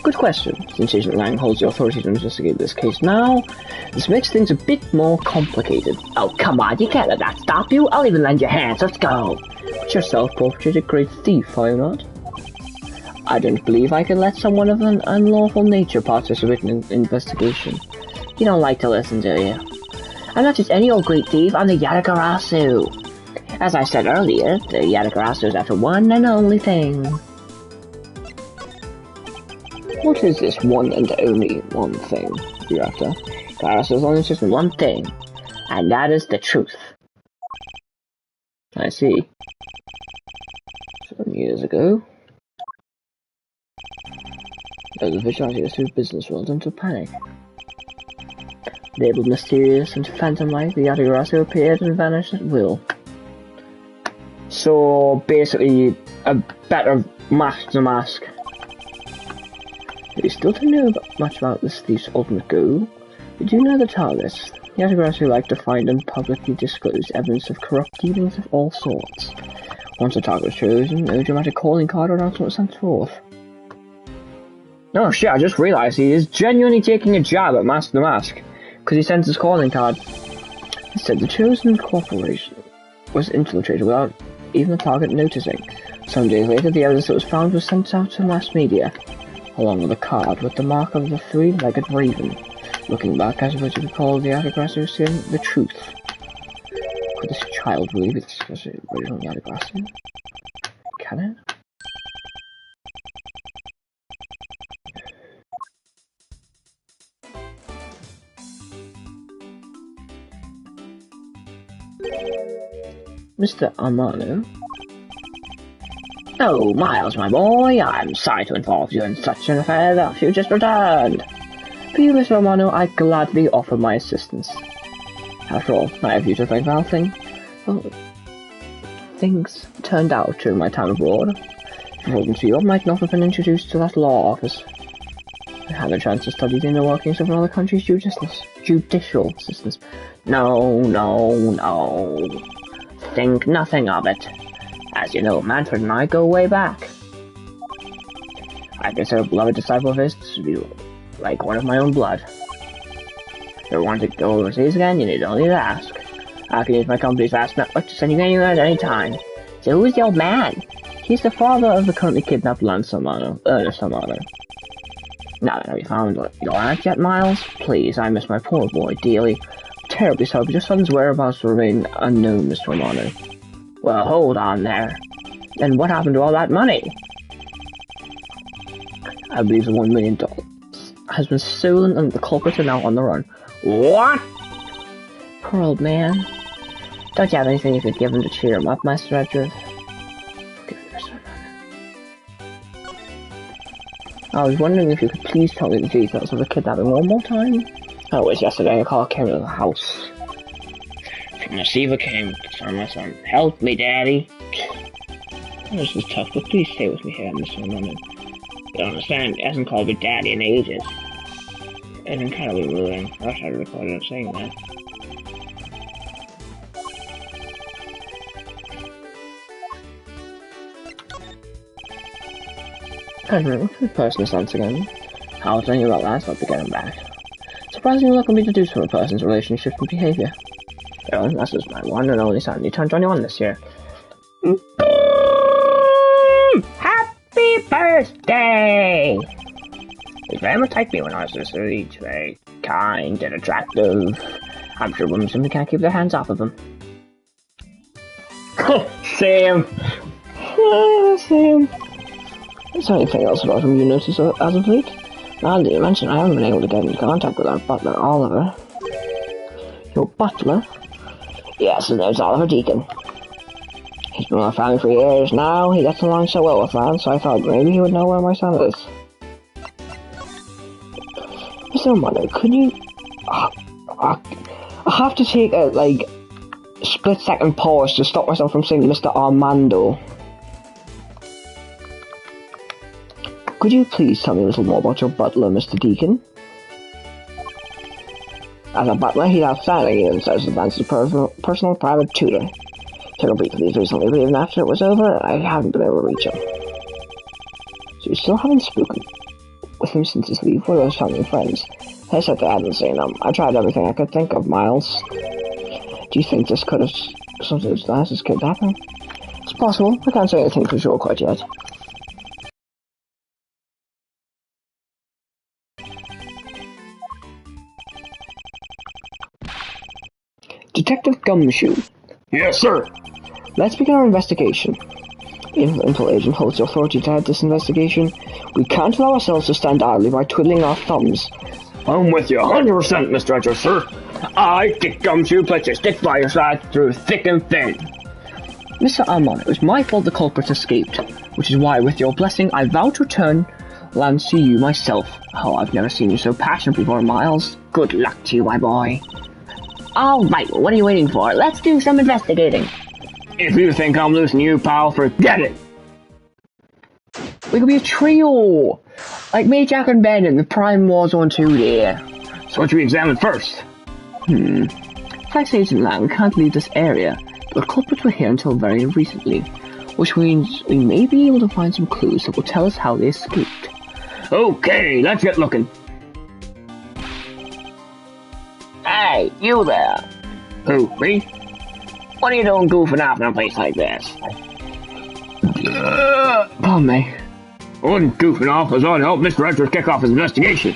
Good question. Since Agent Lang holds the authority to investigate this case now, this makes things a bit more complicated. Oh, come on, you can't let that stop you. I'll even lend you hands. Let's go. But you're self-portraited great thief, are you not? I don't believe I can let someone of an unlawful nature participate in an investigation. You don't like to listen, do you? I'm not just any old great thief, I'm the Yatagarasu. As I said earlier, the Yatagarasu is after one and only thing. What is this one and only one thing you're after? Garasu is only just one thing, and that is the truth. I see. Some years ago, there was a vigilante through business world into panic. Labeled mysterious and phantom-like, the Yatagarasu appeared and vanished at will. So basically, a better mask to mask. We still don't know much about this thief's ultimate goal. We do know the targets. The Yatagarasu like to find and publicly disclose evidence of corrupt dealings of all sorts. Once a target is chosen, no dramatic calling card or announcement is sent forth. Oh shit, I just realised he is genuinely taking a jab at Mask the Mask, because he sends his calling card. Instead, the chosen corporation was infiltrated without even the target noticing. Some days later, the evidence that was found was sent out to mass media, along with a card with the mark of the three-legged raven. Looking back, I suppose you could call the Yatagarasu saying the truth. Could this child really be the original Yatagarasu? Can it? Mr. Amano? Oh, Miles, my boy, I'm sorry to involve you in such an affair that you just returned. For you, Mr. Romano, I gladly offer my assistance. After all, I have you to thank for how things turned out during my time abroad. If it wasn't for you, I might not have been introduced to that law office. I had a chance to study the inner workings of another country's judicial systems. No. Think nothing of it. As you know, Manfred and I go way back. I consider a beloved disciple of his to be like one of my own blood. If you want to go overseas again, you need only to ask. I can use my company's vast network to send you anywhere at any time. So who's the old man? He's the father of the currently kidnapped Ernest Romano. Now that we found your aunt yet, Miles? Please, I miss my poor boy dearly. Terribly so, but your son's whereabouts will remain unknown, Mr. Romano. Well, hold on there. Then what happened to all that money? I believe the $1 million has been stolen and the culprits are now on the run. What? Poor old man. Don't you have anything you could give him to cheer him up, Master Edgeworth? Forgive me, Mr. Romano. I was wondering if you could please tell me the details of the kidnapping one more time. Oh, it was yesterday. A call came to the house. From the receiver came to my son. Help me, Daddy. This is tough, but please stay with me here, Mr. Romano. You don't understand, he hasn't called me Daddy in ages. It's incredibly moving. I wish I'd recorded him saying that. The person is once again. How was telling you about last month to get him back. Surprisingly, what can be deduced from a person's relationship and behavior. Well, this is my one and only son. He turned 21 this year. Happy birthday! He very much liked me when I was this age. Very kind and attractive. I'm sure women simply can't keep their hands off of him. Sam! Sam! Is there anything else about him you noticed as of late? Now that you mention, I haven't been able to get in contact with our butler, Oliver. Your butler? Yes, his name's Oliver Deacon. He's been with our family for years now. He gets along so well with Lance, so I thought maybe he would know where my son is. Mr. Romano, could you... I have to take a, split-second pause to stop myself from saying Mr. Armando. Could you please tell me a little more about your butler, Mr. Deacon? As a butler, he's outstanding. He even serves as a personal private tutor. Took a brief leave recently, but even after it was over, I haven't been able to reach him. So you still haven't spoken with him since his leave? What are those family friends? I said they hadn't seen him. I tried everything I could think of, Miles. Do you think this could have something as nice as kidnapping? It's possible. I can't say anything for sure quite yet. Detective Gumshoe. Yes, sir. Let's begin our investigation. Intel agent holds the authority to head this investigation. We can't allow ourselves to stand idly by twiddling our thumbs. I'm with you 100%, Mr. Edgeworth, sir. I, Dick Gumshoe, pledge to stick by your side through thick and thin. Mr. Armand, it was my fault the culprit escaped, which is why, with your blessing, I vow to return Lance to you myself. Oh, I've never seen you so passionate before, Miles. Good luck to you, my boy. Alright, what are you waiting for? Let's do some investigating. If you think I'm losing you, pal, forget it. We could be a trio! Like me, Jack, and Ben in the Prime Warzone 2 there. So what should we examine first? Flex Agent Lang can't leave this area, but the culprits were here until very recently, which means we may be able to find some clues that will tell us how they escaped. Okay, let's get looking. Hey, you there! Who, me? What are you doing goofing off in a place like this? Pardon me. I wasn't goofing off, I was on to help Mr. Edgeworth kick off his investigation.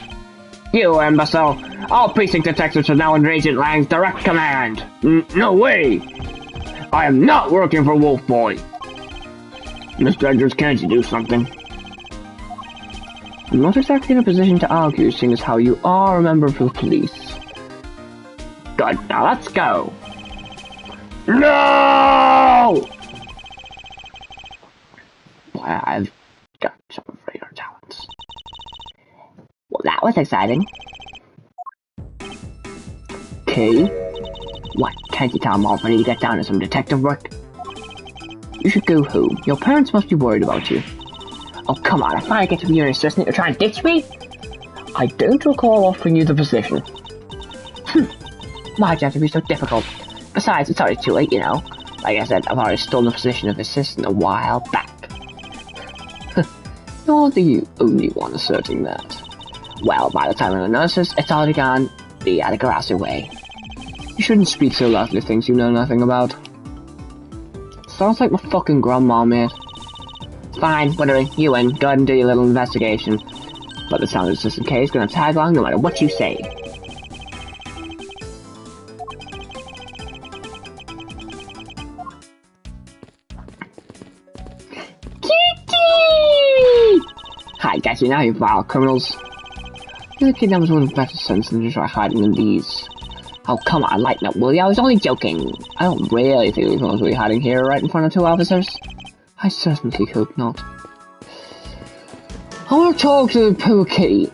You imbecile! All precinct detectives are now under Agent Lang's direct command! No way! I am not working for Wolf Boy! Mr. Edgeworth, can't you do something? I'm not exactly in a position to argue, seeing as how you are a member of the police. Good, now let's go! No! I've got some rare talents. Well, that was exciting. Okay. What, can't you tell I'm all ready to get down to some detective work? You should go home. Your parents must be worried about you. Oh, come on, if I get to be your assistant, you're trying to ditch me? I don't recall offering you the position. Why'd you have to be so difficult? Besides, it's already too late, you know. Like I said, I've already stolen the position of assistant a while back. You're the only one asserting that. Well, by the time anyone notices, it's already gone the other grassy way. You shouldn't speak so loudly of things you know nothing about. Sounds like my fucking grandma, mate. Fine, whatever, you win. Go ahead and do your little investigation. But the sound assistant K is gonna tag along no matter what you say. Hi, guess you now, you vile criminals. You're the kid that was one of the better sense than to try hiding in these. Oh, come on, lighten up, will ya? I was only joking. I don't really think we're really hiding here right in front of two officers. I certainly hope not. I want to talk to the poor kitty.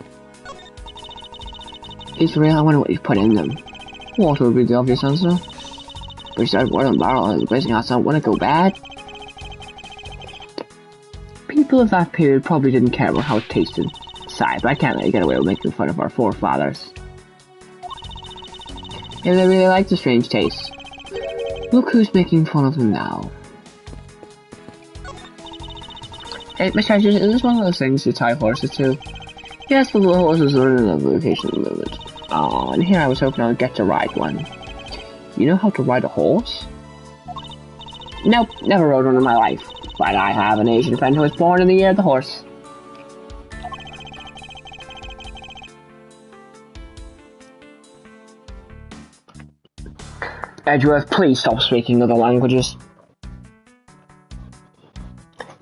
It's real, I wonder what you put in them. Water would be the obvious answer. But you said water and barrel and the blazing house don't want to go bad. People of that period probably didn't care about how it tasted. Besides, I can't let you get away with making fun of our forefathers. Maybe they really like the strange taste. Look who's making fun of them now. Hey, Mr. Hedges, is this one of those things you tie horses to? Yes, the little horses are in a vacation at the moment. Aw, and here I was hoping I would get to ride one. You know how to ride a horse? Nope, never rode one in my life. But I have an Asian friend who was born in the year of the horse. Edgeworth, please stop speaking other languages.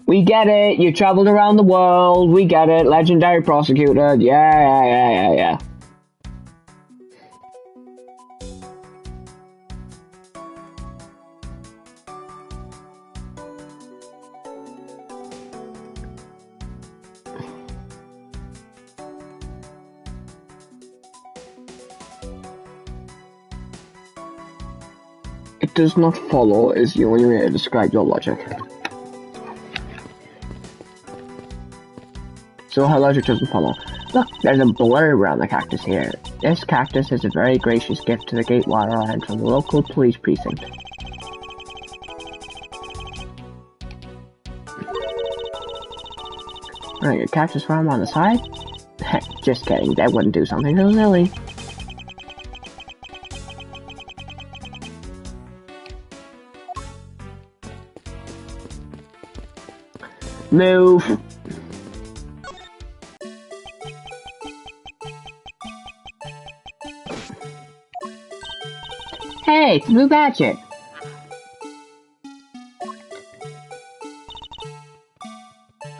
We get it, you traveled around the world, we get it, legendary prosecutor, yeah. It does not follow is the only way to describe your logic. So her logic doesn't follow. Look, there's a blurb around the cactus here. This cactus is a very gracious gift to the Gatewater Island from the local police precinct. Alright, your cactus farm on the side? Heck, just kidding, that wouldn't do something so silly. Move! Hey, it's Blue Badger!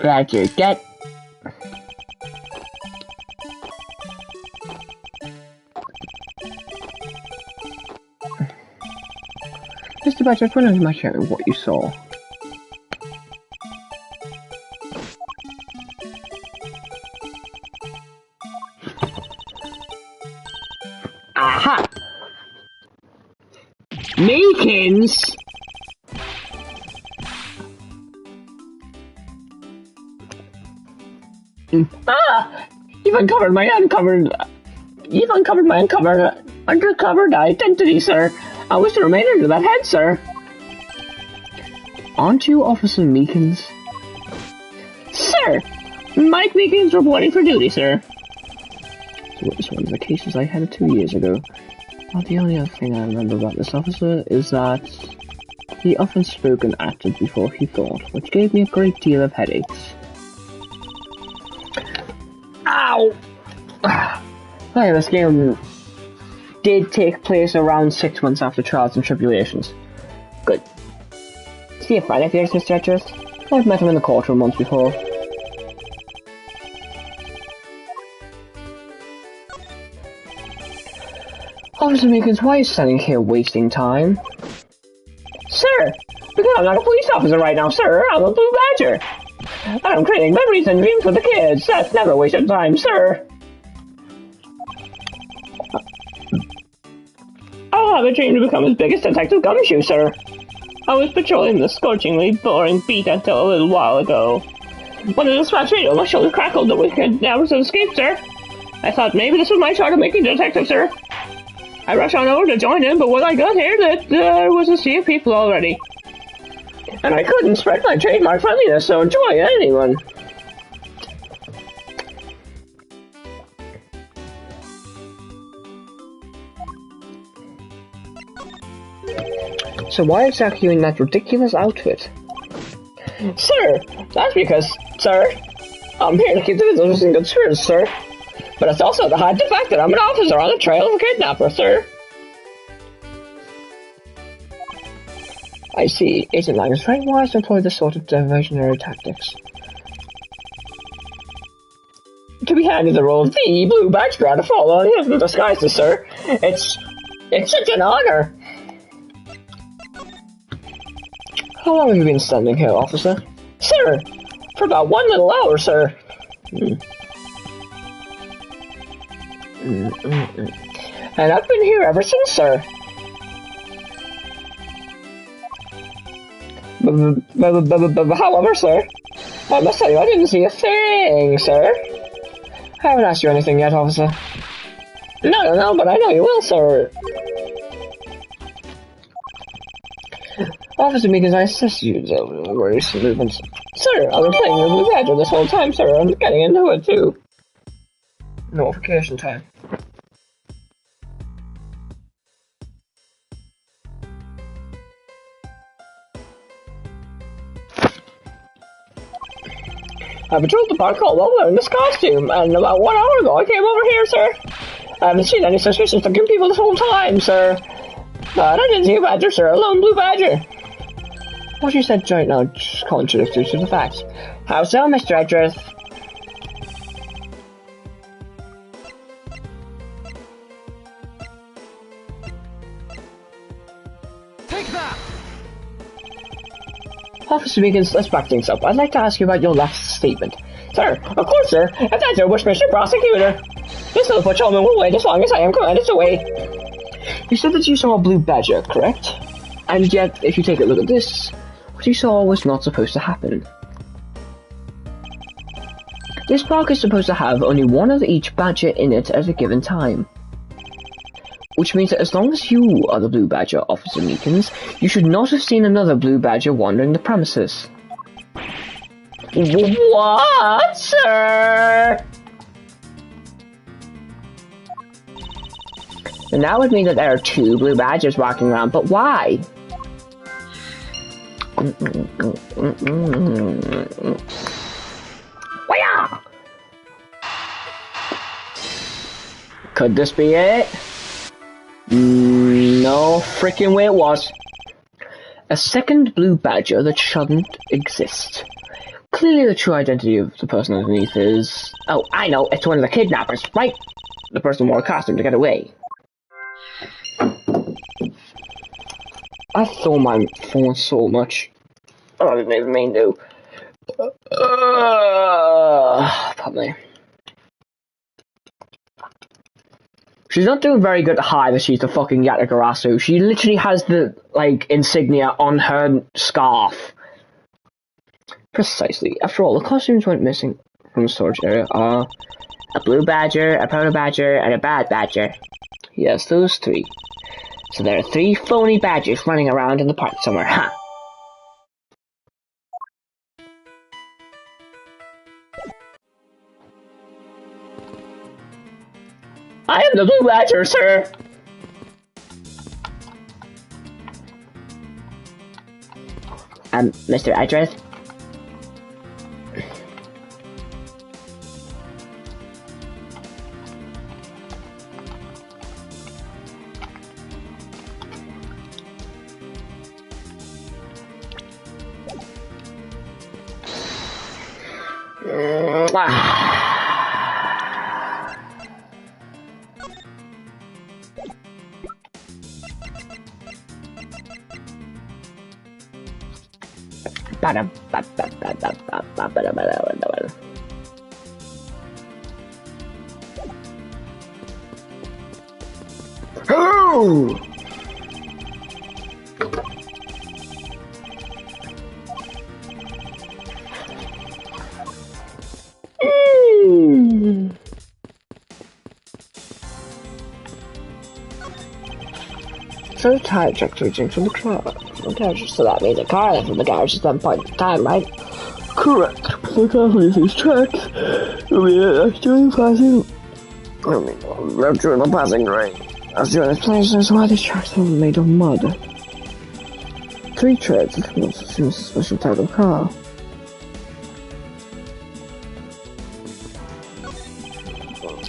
Badger, get... Mr. Badger, I was wondering if you might share what you saw. Aha! Meekins! Ah! You've uncovered my undercover identity, sir. I wish the remainder of that head, sir. Aren't you Officer Meekins? Sir! Mike Meekins reporting for duty, sir. So this one of the cases I had 2 years ago. Well, the only other thing I remember about this officer is that he often spoke and acted before he thought, which gave me a great deal of headaches. Ow! Okay, this game did take place around 6 months after Trials and Tribulations. Good. See a friend of yours, Mr. Edgeworth? I've met him in the courtroom once before. Officer Meekins, why are you standing here wasting time? Sir! Because I'm not a police officer right now, sir! I'm a Blue Badger! I'm creating memories and dreams for the kids. That's never wasted time, sir. I'll have a dream to become as big as Detective Gumshoe, sir. I was patrolling the scorchingly boring beat until a little while ago. When the dispatch radio, my shoulder crackled. The wicked hours of escape, sir. I thought maybe this was my shot at making a detective, sir. I rushed on over to join in, but when I got here, there was a sea of people already. And I couldn't spread my trademark friendliness, so enjoy anyone. So why exactly are you in that ridiculous outfit? Sir, that's because, sir, I'm here to keep the visitors in good spirits, sir. But it's also to hide the fact that I'm an officer on the trail of a kidnapper, sir. I see. Agent Lang is very wise to employ this sort of diversionary tactics. To be handed the role of the Blue Badge Guard to follow in his disguises, sir. It's such an honor. How long have you been standing here, officer? Sir, for about 1 little hour, sir. And I've been here ever since, sir. However, sir, I must tell you, I didn't see a thing, sir. I haven't asked you anything yet, officer. No, but I know you will, sir. Officer Meekins, I assist you with recent movements. Sir, I've been playing the Blue Badger this whole time, sir. I'm getting into it, too. Notification time. I patrolled the park all while wearing this costume, and about 1 hour ago I came over here, sir. I haven't seen any suspicious looking people this whole time, sir. But I didn't see a badger, sir, a lone blue badger. What you said right now just contradicts you to the facts. How so, Mr. Edgeworth? Take that! Officer Meekins, let's back things up. I'd like to ask you about your last statement. Sir, of course, sir. If that's your wish, Mr. Prosecutor. This little patrolman will wait as long as I am commanded to wait. You said that you saw a blue badger, correct? And yet, if you take a look at this, what you saw was not supposed to happen. This park is supposed to have only one of each badger in it at a given time. Which means that as long as you are the blue badger, Officer Meekins, you should not have seen another blue badger wandering the premises. What, sir? And that would mean that there are two blue badgers walking around, but why? Wah! Could this be it? No freaking way it was. A second blue badger that shouldn't exist. Clearly the true identity of the person underneath is... Oh, I know, it's one of the kidnappers, right? The person wore a costume to get away. I thought my phone so much. Oh, I didn't even mean to. Probably. She's not doing very good to hide that she's the fucking Yatagarasu. She literally has the, like, insignia on her scarf. Precisely. After all, the costumes went missing from the storage area are a blue badger, a proto badger, and a bad badger. Yes, those three. So there are 3 phony badgers running around in the park somewhere, huh? I am the blue badger, sir. Mr. Edgeworth? Hello! So the tire check reaching from the car. So that means a car left from the garage at some point in time, right? Correct. The car leaves these tracks. During passing. During the passing grade. As during this place, that's why these tracks are made of mud. 3 treads, it also seems a special type of car.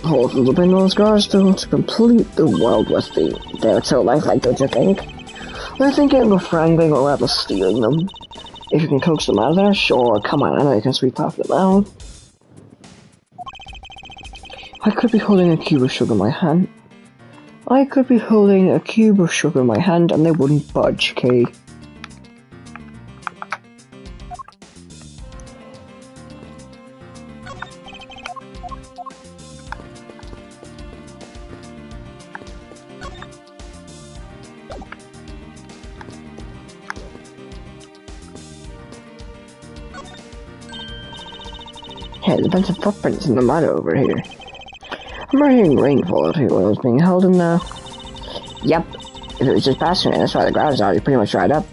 Holes in the windows cars to complete the Wild West theme. They are so lifelike, don't you think? They're thinking of wrangling or rather stealing them. If you can coax them out of there, sure, come on, I know you can sweep off them out. I could be holding a cube of sugar in my hand. And they wouldn't budge, okay? Hey, there's a bunch of footprints in the mud over here. I'm not hearing rainfall out here while I was being held in the... Yep. If it was just passing rain, that's why the ground is already pretty much dried up.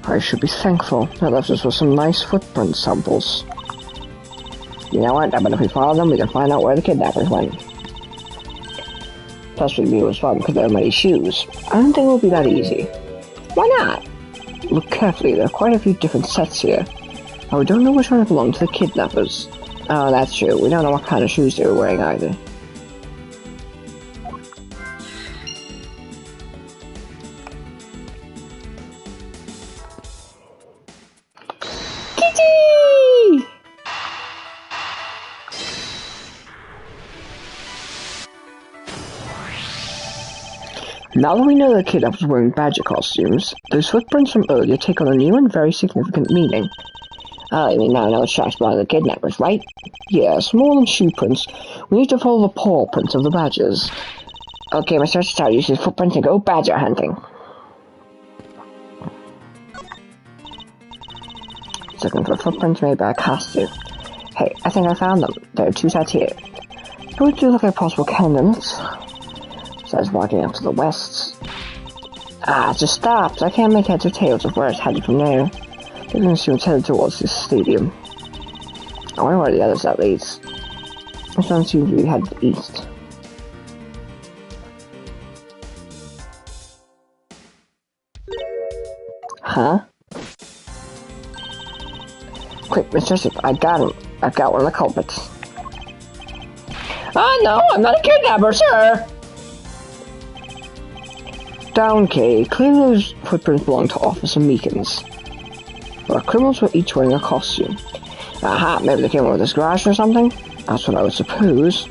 I should be thankful. That left us with some nice footprint samples. You know what? I bet if we follow them, we can find out where the kidnappers went. Plus, with me, it was fun because there are many shoes. I don't think it will be that easy. Why not? Look carefully, there are quite a few different sets here. Oh, we don't know which one belonged to the kidnappers. Oh, that's true. We don't know what kind of shoes they were wearing either. Kitty! Now that we know the kidnappers were wearing badger costumes, those footprints from earlier take on a new and very significant meaning. Oh, you mean now I know it's tracks belong to the kidnappers, right? Yes, more than shoe prints. We need to follow the paw prints of the badgers. Okay, my search start. Use these footprints and go badger hunting. Looking for footprints made by a costume. Hey, I think I found them. There are 2 sets here. Who do look like possible candidates? Says walking up to the west. Ah, it just stopped. I can't make heads or tails of where it's headed from there. It doesn't seem it's headed towards this stadium. I wonder where the other set leads. This one seems to be headed east. Huh? Quick, Mr. Sip, I got him. I've got one of the culprits. Oh no, I'm not a kidnapper, sir! Down, Kay. Clearly those footprints belong to Officer Meekins. Our criminals were each wearing a costume. Aha, maybe they came over this garage or something? That's what I would suppose.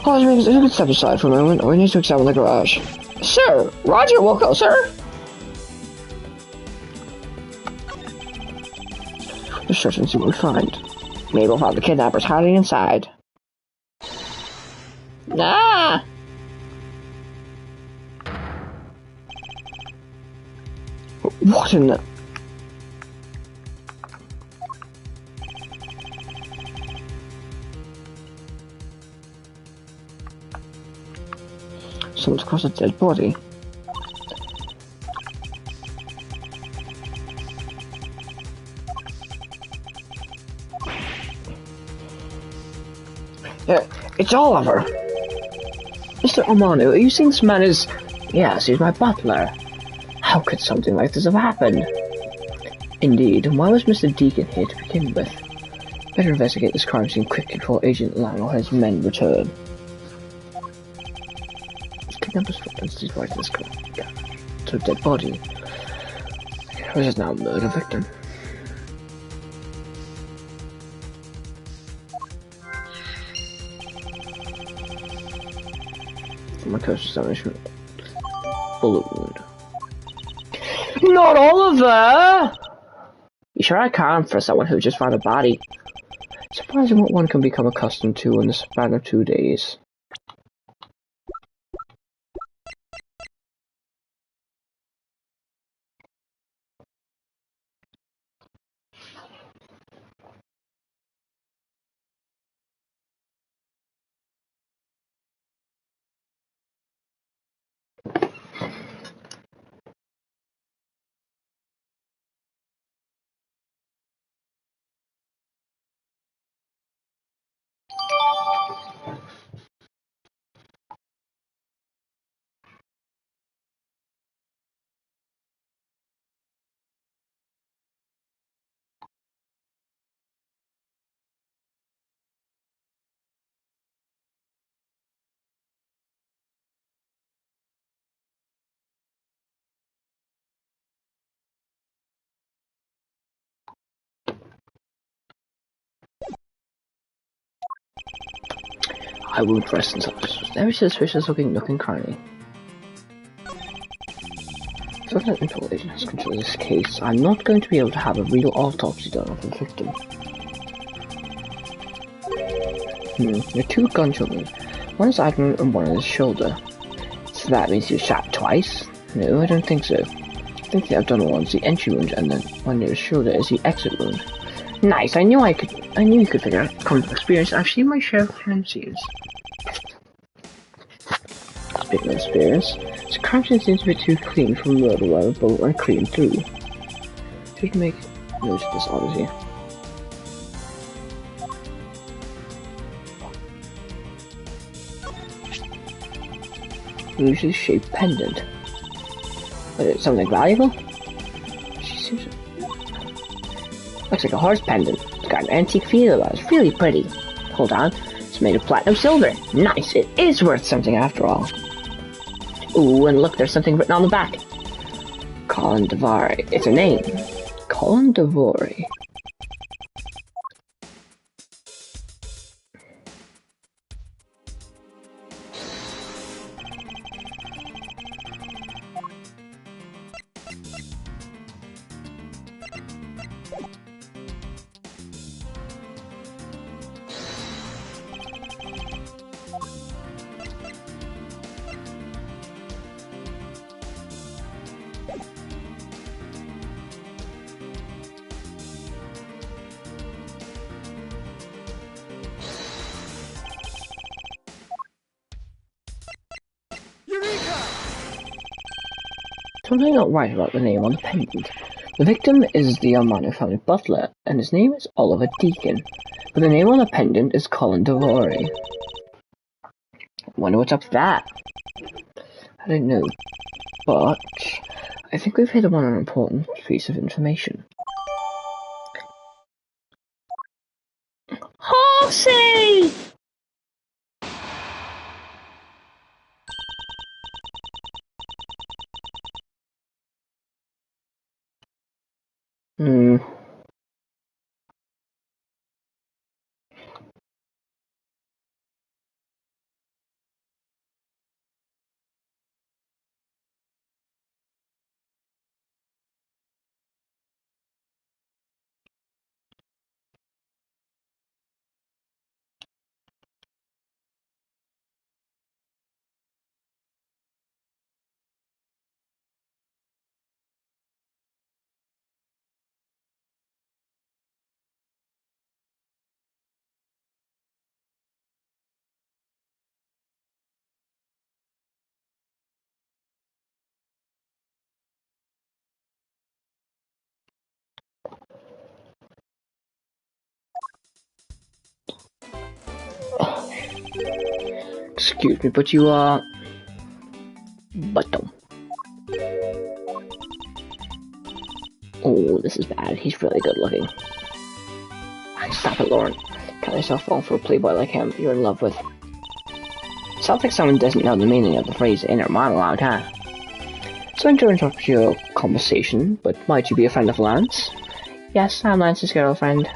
Oh, if you could step aside for a moment, we need to examine the garage. Sir! Roger, we'll go, sir! Let's search and see what we find. Maybe we'll find the kidnappers hiding inside. Ah! What in the... Someone's across a dead body. It's Oliver! Mr. Amano, are you saying this man is... Yes, he's my butler. How could something like this have happened? Indeed, and why was Mr. Deacon here to begin with? Better investigate this crime scene quickly before Agent Lang or his men return. Kidnappers' footprints lead right to this car. To a dead body. This is now a murder victim. My curse damage. Bullet wound. Not Oliver! You sure I can for someone who just found a body. Surprising what one can become accustomed to in the span of 2 days. I won't rest until this was very suspicious looking nook and cranny. If I've let information has control this case, I'm not going to be able to have a real autopsy done of the victim. There are 2 gunshot wounds. One is abdomen and one is shoulder. So that means he was shot twice? No, I don't think so. I think the abdominal one's the entry wound, and then one near his shoulder is the exit wound. Nice, I knew you could figure it out. Come from experience, I've seen my share of crime scenes. Speaking of experience, this crime scene seems a bit too clean for a murder while a bullet went clean through. Should make note of this oddity. Usually shaped pendant. But it's something valuable? She seems looks like a horse pendant. It's got an antique feel about it. It's really pretty. Hold on. It's made of platinum silver. Nice. It is worth something after all. Ooh, and look, there's something written on the back. Colin Devore. It's a name. Colin Devore. Something not right about the name on the pendant. The victim is the young man who found it butler, and his name is Oliver Deacon, but the name on the pendant is Colin Devore. Wonder what's up with that? I don't know, but I think we've hit upon an important piece of information. Horsey! Excuse me, but you are... Bottom. Oh, this is bad. He's really good looking. Stop it, Lauren. Can't yourself fall for a playboy like him you're in love with. Sounds like someone doesn't know the meaning of the phrase inner monologue, huh? So to interrupt your conversation, but might you be a friend of Lance? Yes, I'm Lance's girlfriend.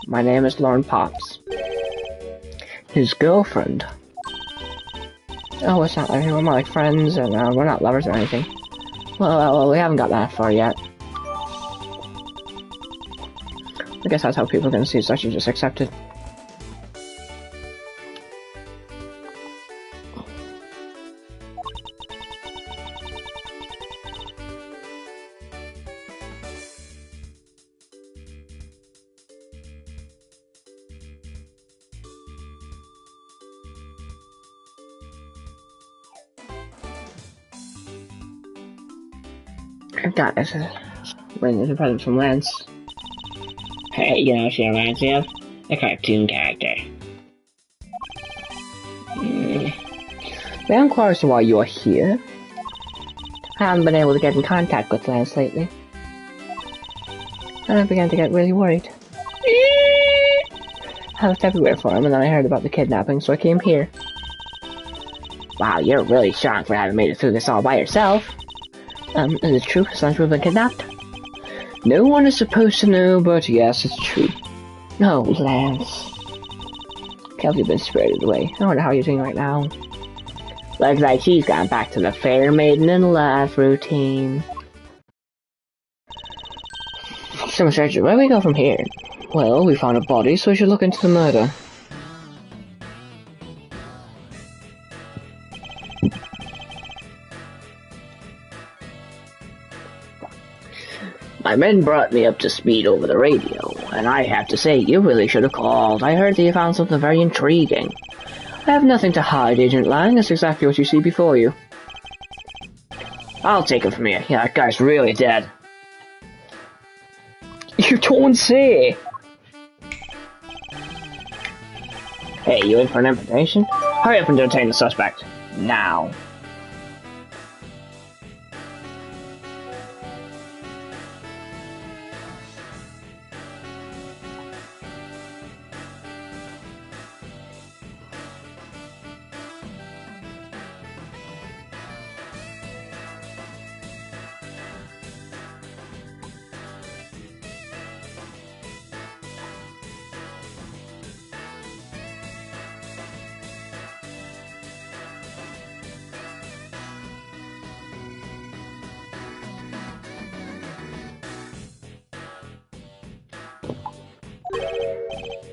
My name is Lauren Potts. His girlfriend? Oh, it's not like we're more like friends, and we're not lovers or anything. Well, we haven't got that far yet. guess that's how people can see it's actually just accepted. I've got this. When there's a present from Lance. Hey, you know, she reminds me of a cartoon character. May I inquire as to why you're here? I haven't been able to get in contact with Lance lately. And I began to get really worried. I looked everywhere for him, and then I heard about the kidnapping, so I came here. Wow, you're really strong for having made it through this all by yourself. Is it true his lunch would have been kidnapped? No one is supposed to know, but yes, it's true. Oh, Lance. Kelsey's been spirited away. I wonder how you're doing right now. Looks like she's gone back to the fair maiden in love routine. So, Mr. Edgeworth, where do we go from here? Well, we found a body, so we should look into the murder. My men brought me up to speed over the radio, and I have to say, you really should have called. I heard that you found something very intriguing. I have nothing to hide, Agent Lang. It's exactly what you see before you. I'll take it from here. Yeah, that guy's really dead. You don't say! Hey, you in for an invitation? Hurry up and detain the suspect. Now.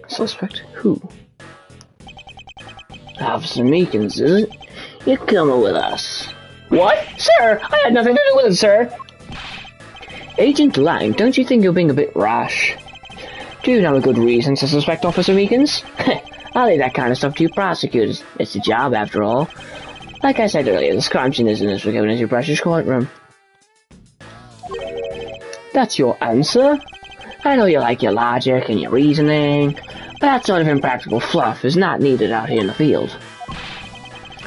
Suspect? Who? Officer Meekins, is it? You're coming with us. What? Sir! I had nothing to do with it, sir! Agent Lang, don't you think you're being a bit rash? Do you have a good reason to suspect Officer Meekins? I'll leave that kind of stuff to you prosecutors. It's a job, after all. Like I said earlier, this crime scene isn't as forgiving as your precious courtroom. That's your answer? I know you like your logic and your reasoning, but that sort of impractical fluff is not needed out here in the field.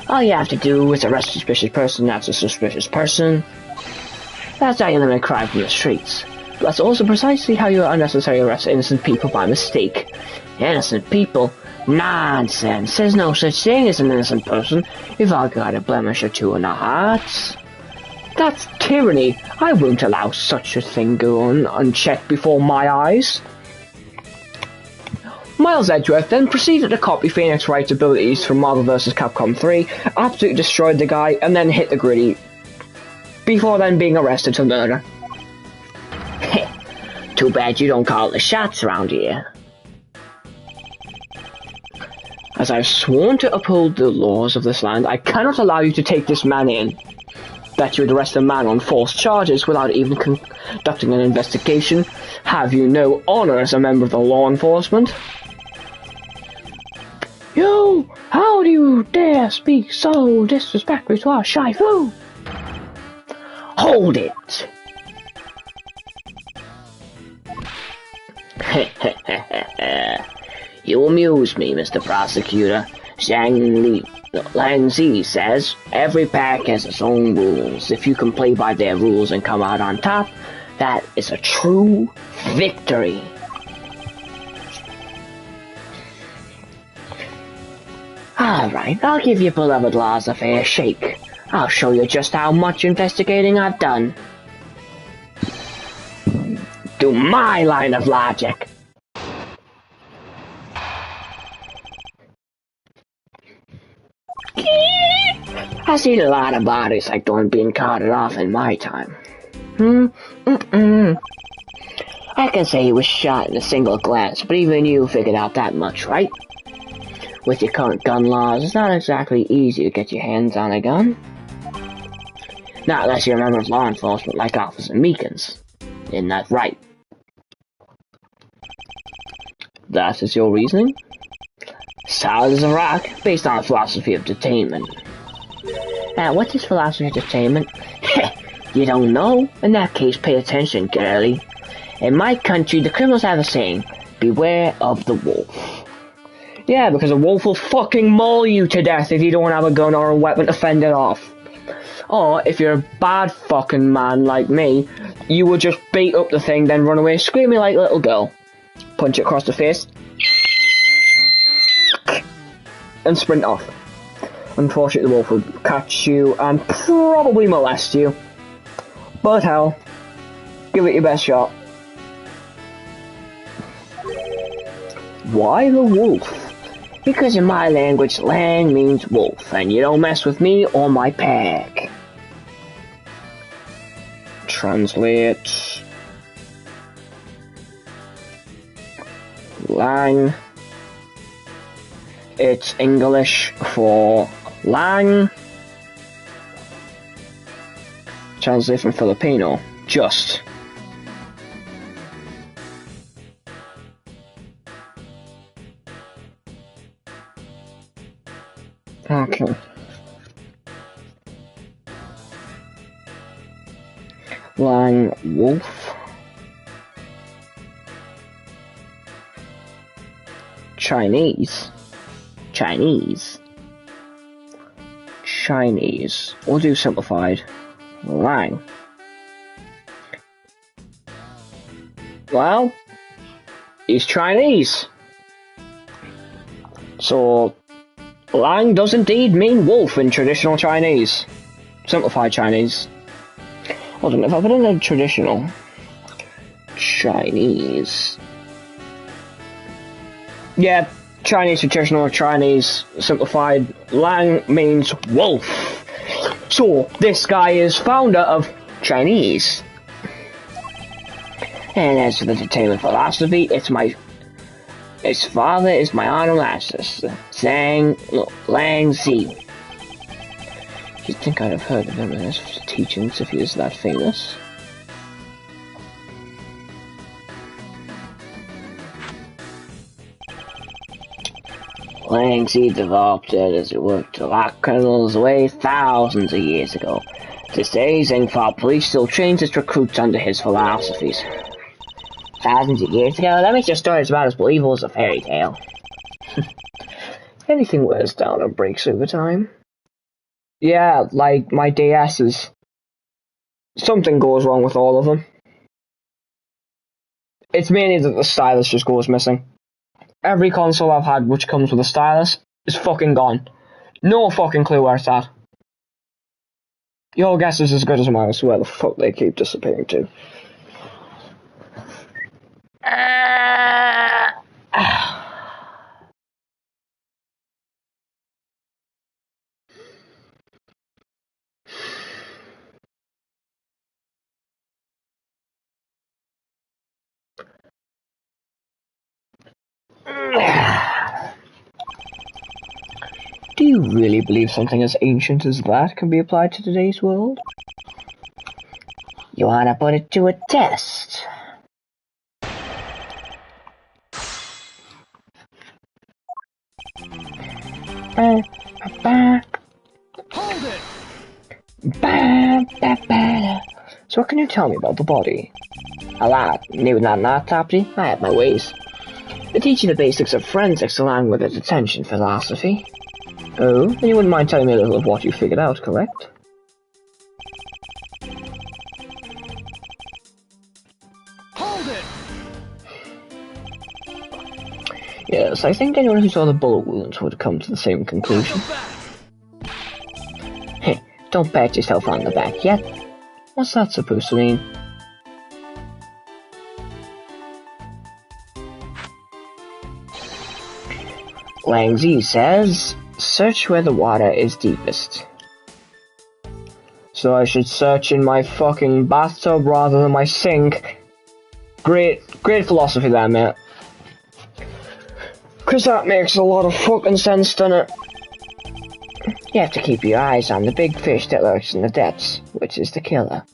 All you have to do is arrest a suspicious person that's a suspicious person. That's how you eliminate crime from the streets. But that's also precisely how you unnecessarily arrest innocent people by mistake. Innocent people? Nonsense! There's no such thing as an innocent person. We've all got a blemish or two in our hearts. That's tyranny. I won't allow such a thing go on unchecked before my eyes. Miles Edgeworth then proceeded to copy Phoenix Wright's abilities from Marvel vs. Capcom 3, absolutely destroyed the guy, and then hit the gritty, before then being arrested for murder. Too bad you don't call the shots around here. As I've sworn to uphold the laws of this land, I cannot allow you to take this man in. That you would arrest a man on false charges without even conducting an investigation. Have you no honor as a member of the law enforcement? You! How do you dare speak so disrespectfully to our shy fool? Hold it! You amuse me, Mr. Prosecutor. Lang Zi says, every pack has its own rules. If you can play by their rules and come out on top, that is a true victory. Alright, I'll give your beloved laws a fair shake. I'll show you just how much investigating I've done. To my line of logic. I've seen a lot of bodies like the one being carted off in my time. I I can say he was shot in a single glance, but even you figured out that much, right? With your current gun laws, it's not exactly easy to get your hands on a gun. Not unless you're a member of law enforcement like Officer Meekins. Isn't that right? That is your reasoning? Solid as a rock, based on a philosophy of detainment. What's this philosophy of detainment? You don't know? In that case, pay attention, girlie. In my country, the criminals have a saying, beware of the wolf. Yeah, because a wolf will fucking maul you to death if you don't have a gun or a weapon to fend it off. Or, if you're a bad fucking man like me, you would just beat up the thing, then run away screaming like a little girl. Punch it across the face. And sprint off. Unfortunately, the wolf would catch you and probably molest you. But hell, give it your best shot. Why the wolf? Because in my language, lang means wolf, and you don't mess with me or my pack. Translate. Lang. It's English for lang. Translate from Filipino. Just. Okay. Lang wolf. Chinese. We'll do simplified. Lang. Well, he's Chinese. So, lang does indeed mean wolf in traditional Chinese. Simplified Chinese. Hold on, if I put in a traditional Chinese. Yeah, Chinese traditional Chinese simplified. Lang means wolf. So, this guy is founder of Chinese. And as for the detainment philosophy, his father is my honorable ancestor, Lang Zi. You'd think I'd have heard of him in his teachings if he is that famous. Lang Zi developed it as it worked to lock criminals away thousands of years ago. To this day, Zhengfao police still trains its recruits under his philosophies. Thousands of years ago? That makes your story about as believable as a fairy tale. Anything wears down or breaks over time. Yeah, like my DS's. Something goes wrong with all of them. It's mainly that the stylus just goes missing. Every console I've had which comes with a stylus is fucking gone. No fucking clue where it's at. Your guess is as good as mine as to where the fuck they keep disappearing to. Do you really believe something as ancient as that can be applied to today's world? You wanna put it to a test? Hold it! So what can you tell me about the body? A lot. Maybe not an autopsy. I have my ways. I teach you the basics of forensics along with its attention philosophy. Oh, then you wouldn't mind telling me a little of what you figured out, correct? Hold it! Yes, I think anyone who saw the bullet wounds would come to the same conclusion. Hey, don't pat yourself on the back yet. What's that supposed to mean? Lang Zi says, search where the water is deepest. So I should search in my fucking bathtub rather than my sink. Great Great philosophy there, mate. Cause that makes a lot of fucking sense, doesn't it? You have to keep your eyes on the big fish that lurks in the depths, which is the killer.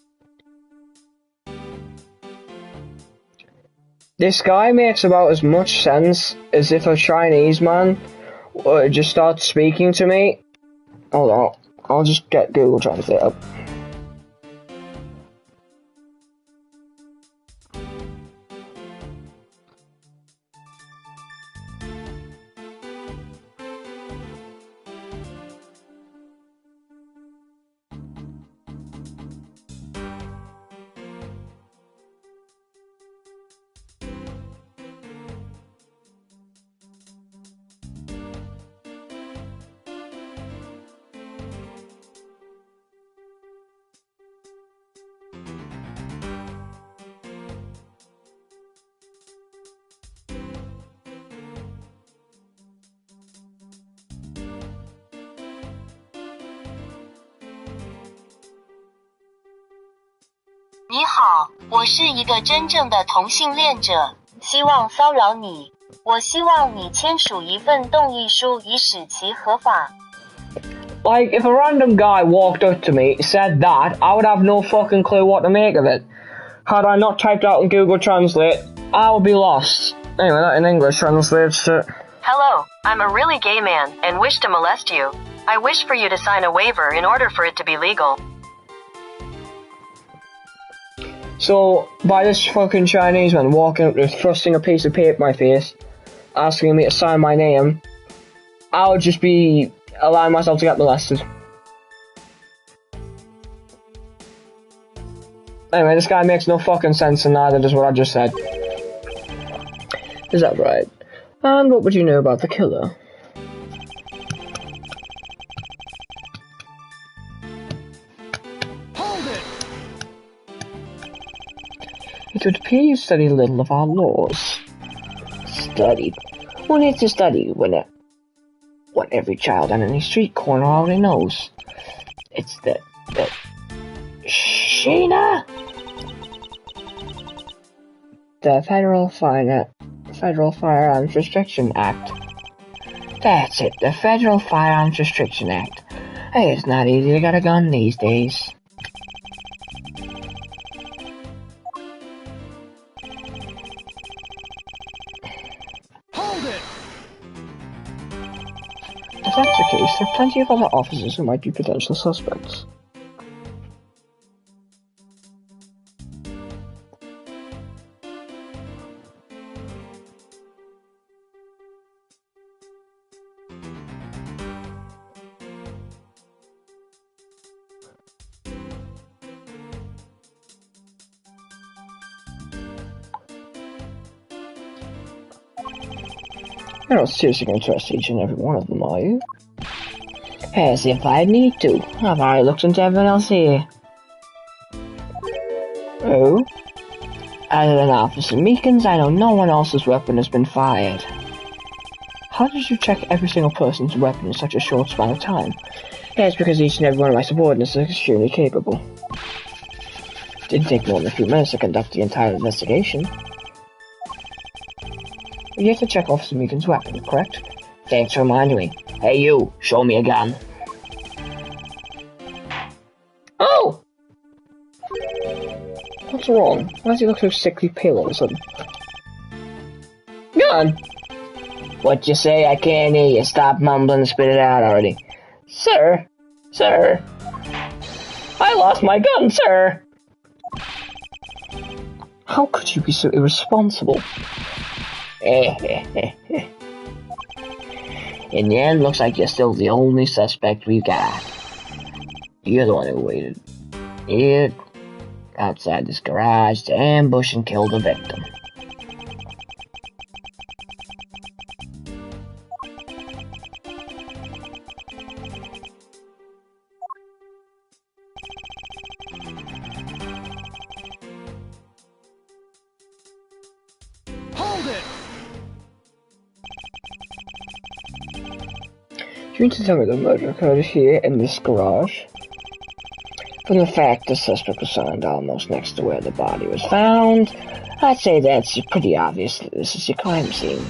This guy makes about as much sense as if a Chinese man just starts speaking to me. Hold on, I'll just get Google Translate up.你好，我是一个真正的同性恋者，希望骚扰你。我希望你签署一份动议书以使其合法。 Like, if a random guy walked up to me, said that, I would have no fucking clue what to make of it. Had I not typed out in Google Translate, I would be lost. Anyway, that in English translates to... Hello, I'm a really gay man and wish to molest you. I wish for you to sign a waiver in order for it to be legal. So, by this fucking Chinese man walking up there, thrusting a piece of paper in my face, asking me to sign my name, I would just be allowing myself to get molested. Anyway, this guy makes no fucking sense and neither does what I just said. Is that right? And what would you know about the killer? It would appear you studied little of our laws. Studied? Who needs to study when what every child on any street corner already knows? It's the Sheena? The Federal Firearms Restriction Act. That's it, the Federal Firearms Restriction Act. Hey, it's not easy to get a gun these days. If that's the case, there are plenty of other officers who might be potential suspects. You're not seriously going to trust each and every one of them, are you? As if I need to. I've already looked into everyone else here. Oh? Other than Officer Meekins, I know no one else's weapon has been fired. How did you check every single person's weapon in such a short span of time? It's because each and every one of my subordinates is extremely capable. Didn't take more than a few minutes to conduct the entire investigation. You have to check Officer Meekins' weapon, correct? Thanks for reminding me. Hey you, show me a gun. Oh! What's wrong? Why does he look so sickly pale all of a sudden? Gun! What you say? I can't hear you. Stop mumbling and spit it out already. Sir! Sir! I lost my gun, sir! How could you be so irresponsible? In the end, looks like you're still the only suspect we've got. You're the one who waited here outside this garage to ambush and kill the victim. Do you mean to tell me the murder occurred here in this garage? From the fact the suspect was found almost next to where the body was found, I'd say that's pretty obvious that this is your crime scene.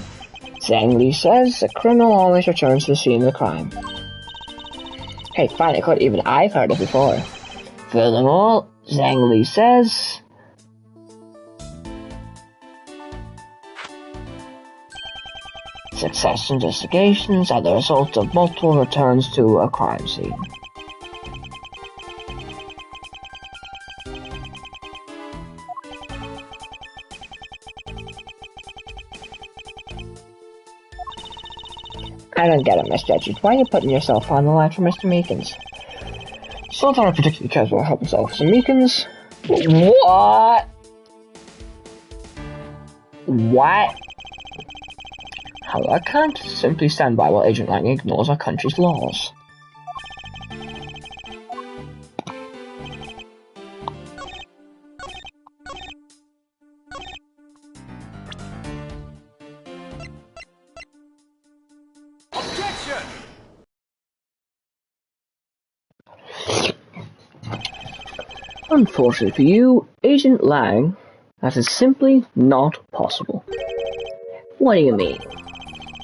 Zhang Li says a criminal always returns to the scene of the crime. Hey, finally, even I've heard it before. Furthermore, Zhang Li says... successful investigations are the result of multiple returns to a crime scene. I don't get it, Mr. Edgeworth. Why are you putting yourself on the line for Mr. Meekins? So far, particularly cares about helping Officer Meekins. What? What? How I can't simply stand by while Agent Lang ignores our country's laws. Unfortunately for you, Agent Lang, that is simply not possible. What do you mean?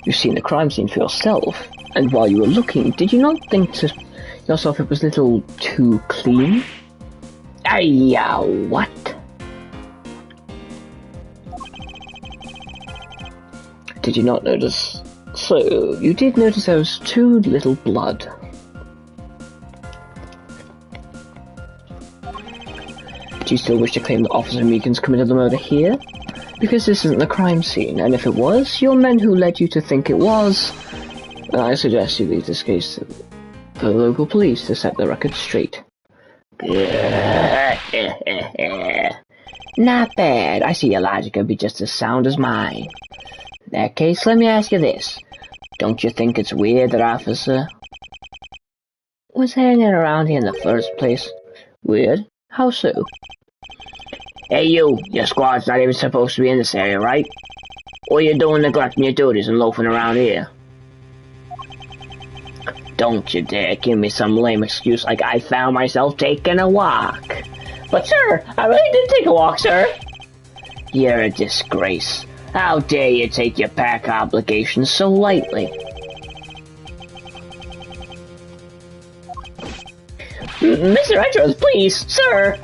You've seen the crime scene for yourself, and while you were looking, did you not think to yourself it was a little too clean? What? Did you not notice? So, you did notice there was too little blood. Do you still wish to claim that Officer Meekins committed the murder here? Because this isn't the crime scene, and if it was, your men who led you to think it was, I suggest you leave this case to the local police to set the record straight. Not bad. I see your logic would be just as sound as mine. In that case, let me ask you this. Don't you think it's weird that Officer was hanging around here in the first place? Weird? How so? Hey you, your squad's not even supposed to be in this area, right? Or you're doing neglecting your duties and loafing around here? Don't you dare give me some lame excuse like I found myself taking a walk. But sir, I really did take a walk, sir. You're a disgrace. How dare you take your pack obligations so lightly? Mr. Edgeworth, please, sir!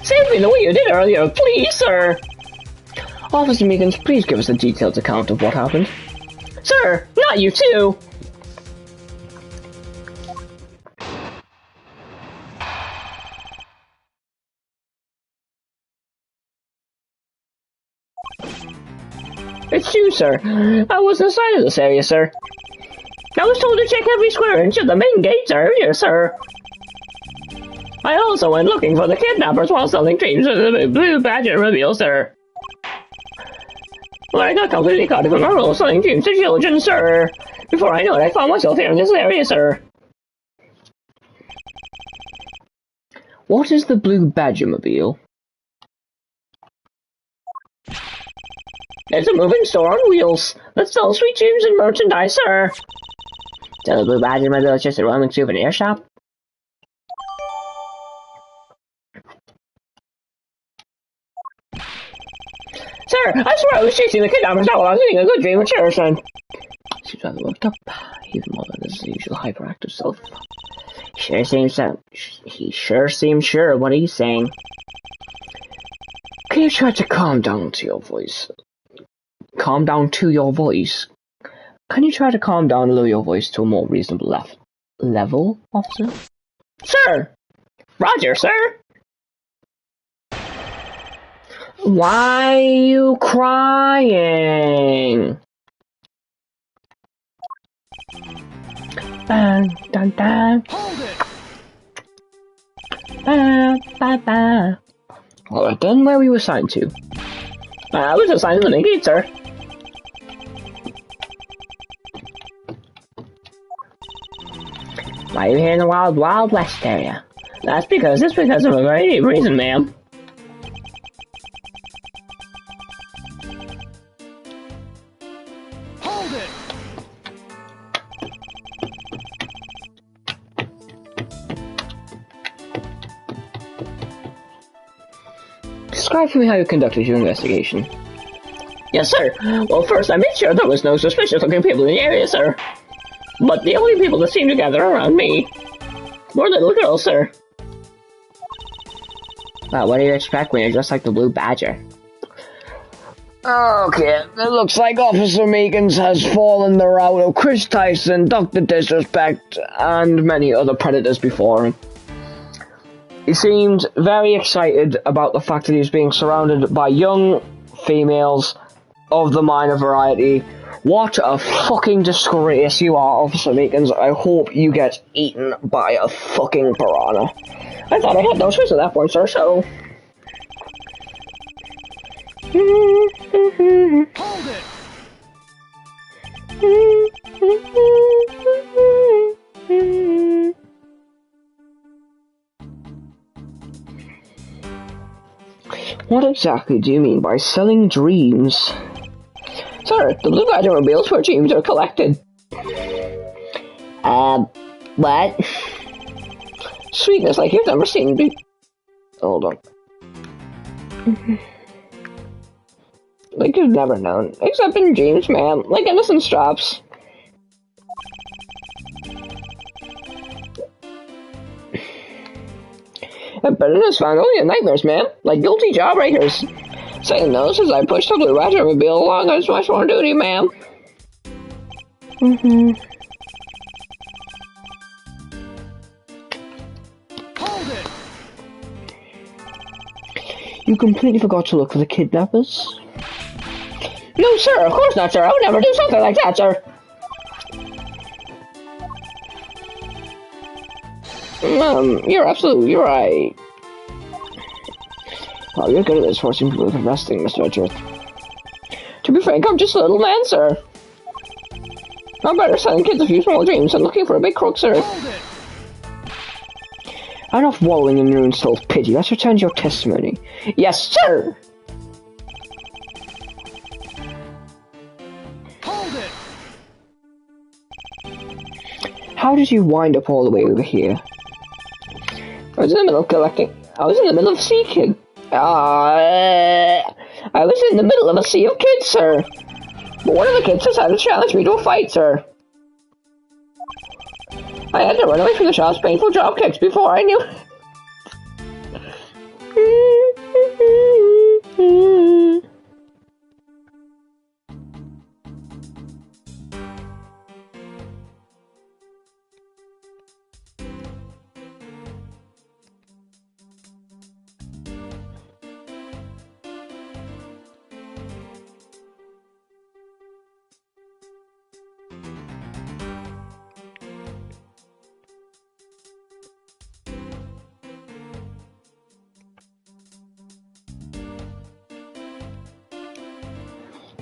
Save me the way you did earlier, please, sir! Officer Meekins, please give us a detailed account of what happened. Sir, not you too! It's you, sir. I was inside of this area, sir. I was told to check every square inch of the main gates earlier, sir. I also went looking for the kidnappers while selling dreams of the blue badger reveal, sir. Well, I got completely caught up in my role selling dreams to children, sir. Before I knew it, I found myself here in this area, sir. What is the blue badger mobile? It's a moving store on wheels that sells sweet dreams and merchandise, sir. So the blue badger mobile is just a roaming souvenir shop? Sir, I swear I was chasing the kidnappers now while I was living a good dream of cherishing. She's rather worked up, even more than his usual hyperactive self. He sure seems sure of what he's saying. Can you try to calm down to your voice? Calm down to your voice? Can you try to calm down and lower your voice to a more reasonable level, officer? Sir! Roger, sir! Why are you crying? Dun, dun, dun. Hold it! Alright then, where were you assigned to? I was assigned to the main gate, sir. Why are you here in the Wild Wild West area? It's because of a very deep reason, ma'am. Hold it! Describe for me how you conducted your investigation. Yes, sir. Well, first I made sure there was no suspicious-looking people in the area, sir. But the only people that seemed to gather around me were little girls, sir. Well, what do you expect when you're dressed like the Blue Badger? Okay, it looks like Officer Meekins has fallen the route of Chris Tyson, Dr. Disrespect, and many other predators before him. He seemed very excited about the fact that he was being surrounded by young females of the minor variety. What a fucking disgrace you are, Officer Meekins. I hope you get eaten by a fucking piranha. I thought I had no choice at that point, sir, so... Hold it! What exactly do you mean by selling dreams? Sir, the Blue Badger mobiles where dreams are collected. What? Sweetness like you've never seen be- Hold on. Like you've never known. Except in dreams, man. Like innocent straps. And better is found only in nightmares, man. Like guilty jawbreakers. Saying no as I push the Blue Badger mobile along as much more duty, ma'am. Hold it! You completely forgot to look for the kidnappers? No, sir, of course not, sir. I would never do something like that, sir. You're absolutely right. Oh, you're good at this, forcing people to resting, Mr. Edgeworth. To be frank, I'm just a little man, sir. I'm better selling kids a few small dreams than looking for a big crook, sir. Hold it! Enough wallowing in your own self-pity. Let's return to your testimony. Yes, sir! Hold it! How did you wind up all the way over here? I was in the middle of collecting. I was in the middle of seeking. I was in the middle of a sea of kids, sir. But one of the kids decided to challenge me to a fight, sir. I had to run away from the shop's painful drop kicks before I knew.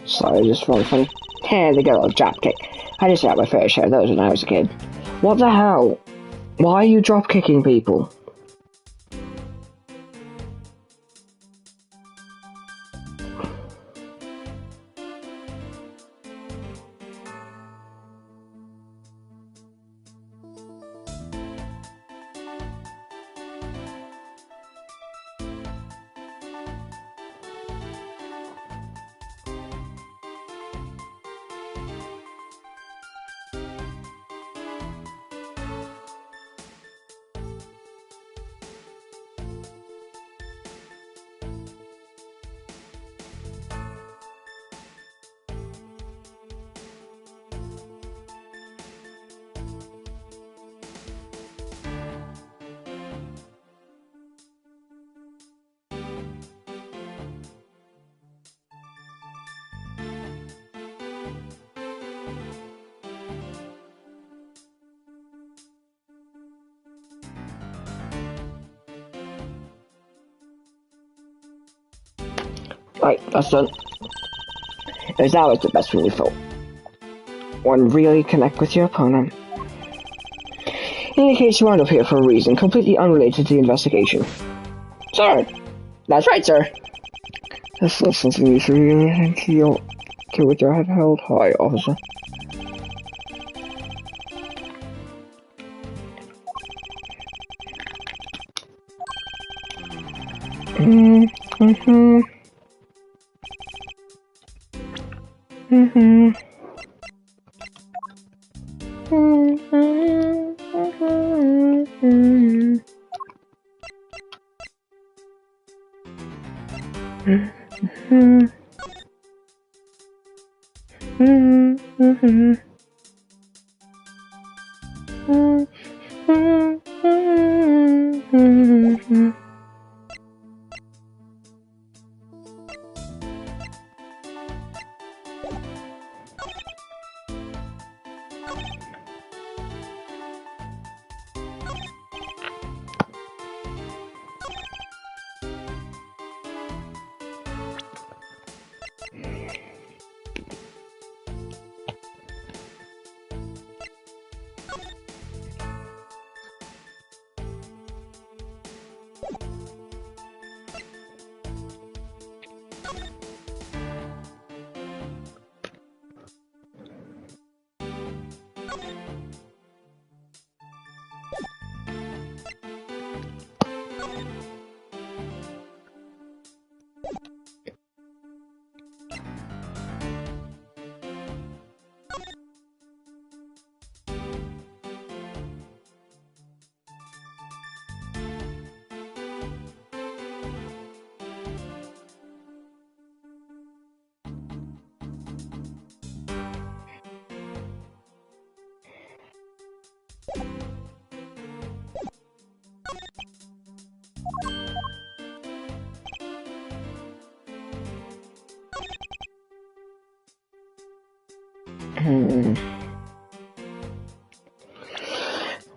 Sorry, just really funny. Hey, the girl dropkick. I just had my fair share of those when I was a kid. What the hell? Why are you drop-kicking people? Right, that's done. It's always the best when you feel one really connect with your opponent. In any case, you wound up here for a reason completely unrelated to the investigation. Sir. That's right, sir. Let's listen to you, so you heal to with your head held high, officer. Mm-hmm. Mm-hmm.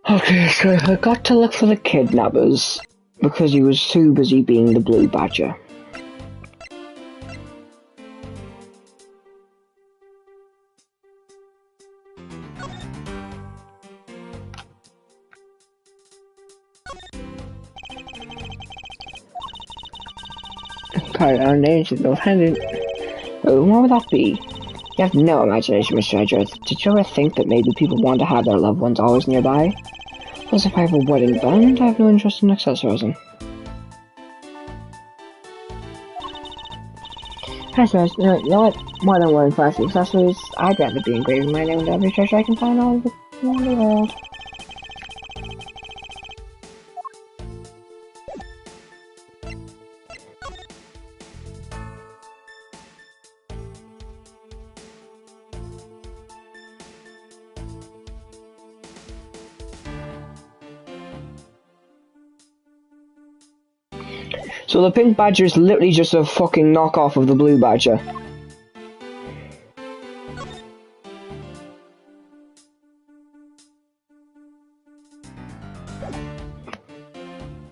Okay, so I got to look for the kidnappers because he was too busy being the Blue Badger. Okay, our names are handed. Oh, what would that be? You have no imagination, Mr. Edgeworth. Did you ever think that maybe people want to have their loved ones always nearby? Plus, if I have a wedding band, I have no interest in accessorizing. I suppose, you know what? More than one classy accessories, I'd rather be engraving my name into every treasure I can find all over the world. So the pink badger is literally just a fucking knockoff of the blue badger.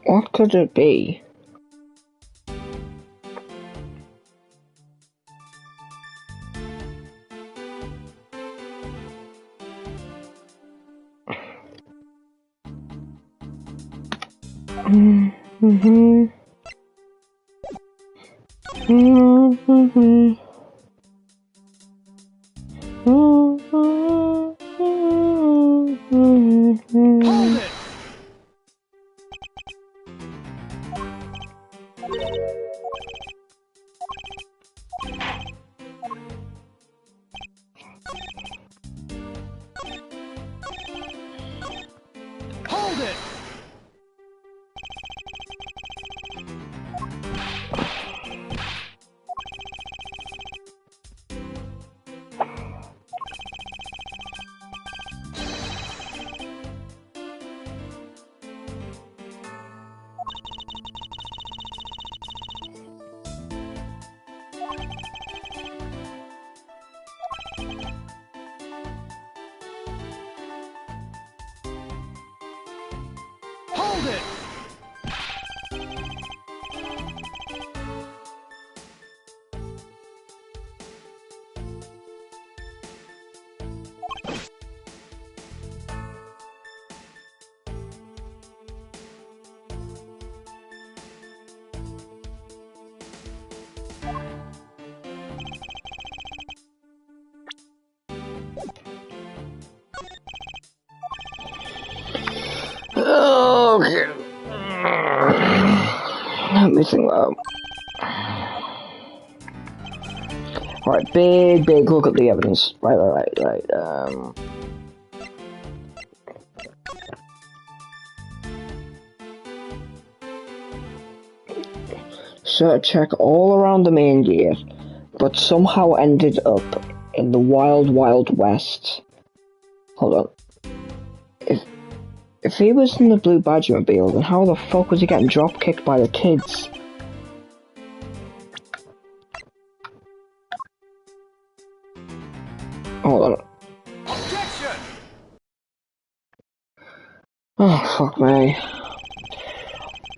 What could it be? Mm-hmm. Mm-hmm. Hold it! Hold it! Hold it! Okay. Let me think about. Alright, big look at the evidence. Right. Search check all around the main gate, but somehow ended up in the wild west. Hold on. If he was in the blue Badgermobile, then how the fuck was he getting drop kicked by the kids? Hold on. Objection! Oh, fuck me.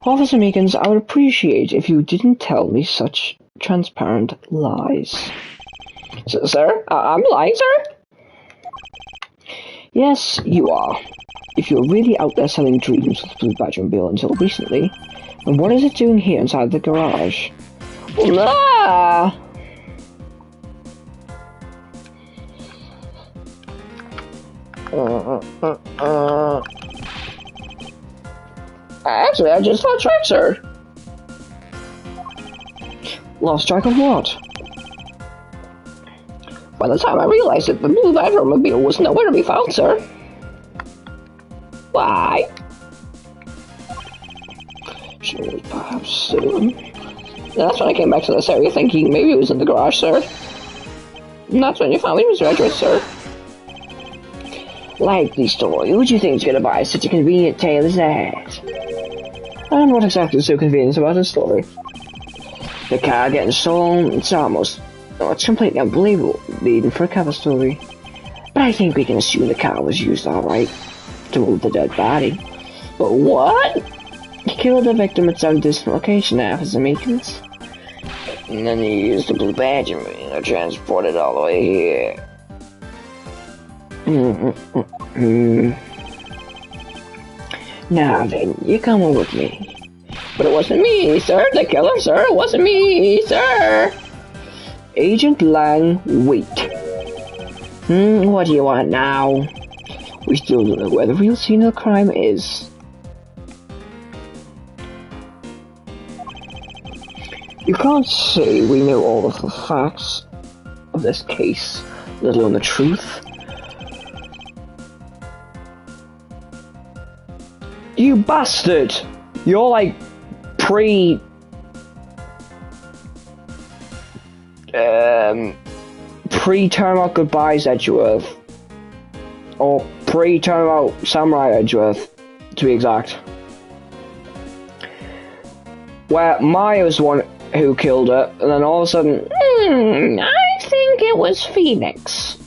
Officer Meekins, I would appreciate if you didn't tell me such transparent lies. Sir? I'm lying, sir? Yes, you are. If you're really out there selling dreams with the Blue Badgermobile until recently, then what is it doing here inside the garage? Ah! Actually, I just lost track, sir. Lost track of what? By the time I realized it, the blue Badgermobile was nowhere to be found, sir. Why? Sure, perhaps soon. That's when I came back to this area thinking maybe it was in the garage, sir. And that's when you found me, Mr. Edgeworth, sir. Likely story. Who do you think is going to buy such a convenient tale as that? And what exactly is so convenient about this story? The car getting stolen, it's completely unbelievable, even for a cover story. But I think we can assume the car was used alright to move the dead body. But what? He killed the victim at some distant location, Officer Meekins. And then he used the blue badger to transport it all the way here. Now then, you're coming with me. But it wasn't me, sir. The killer, sir. It wasn't me, sir. Agent Lang, wait. What do you want now? We still don't know where the real scene of the crime is. You can't say we know all of the facts of this case, let alone the truth. You bastard! You're like pre-term out goodbyes Edgeworth. Or pre-term out Samurai Edgeworth, to be exact. Where Maya was the one who killed her, and then all of a sudden, I think it was Phoenix.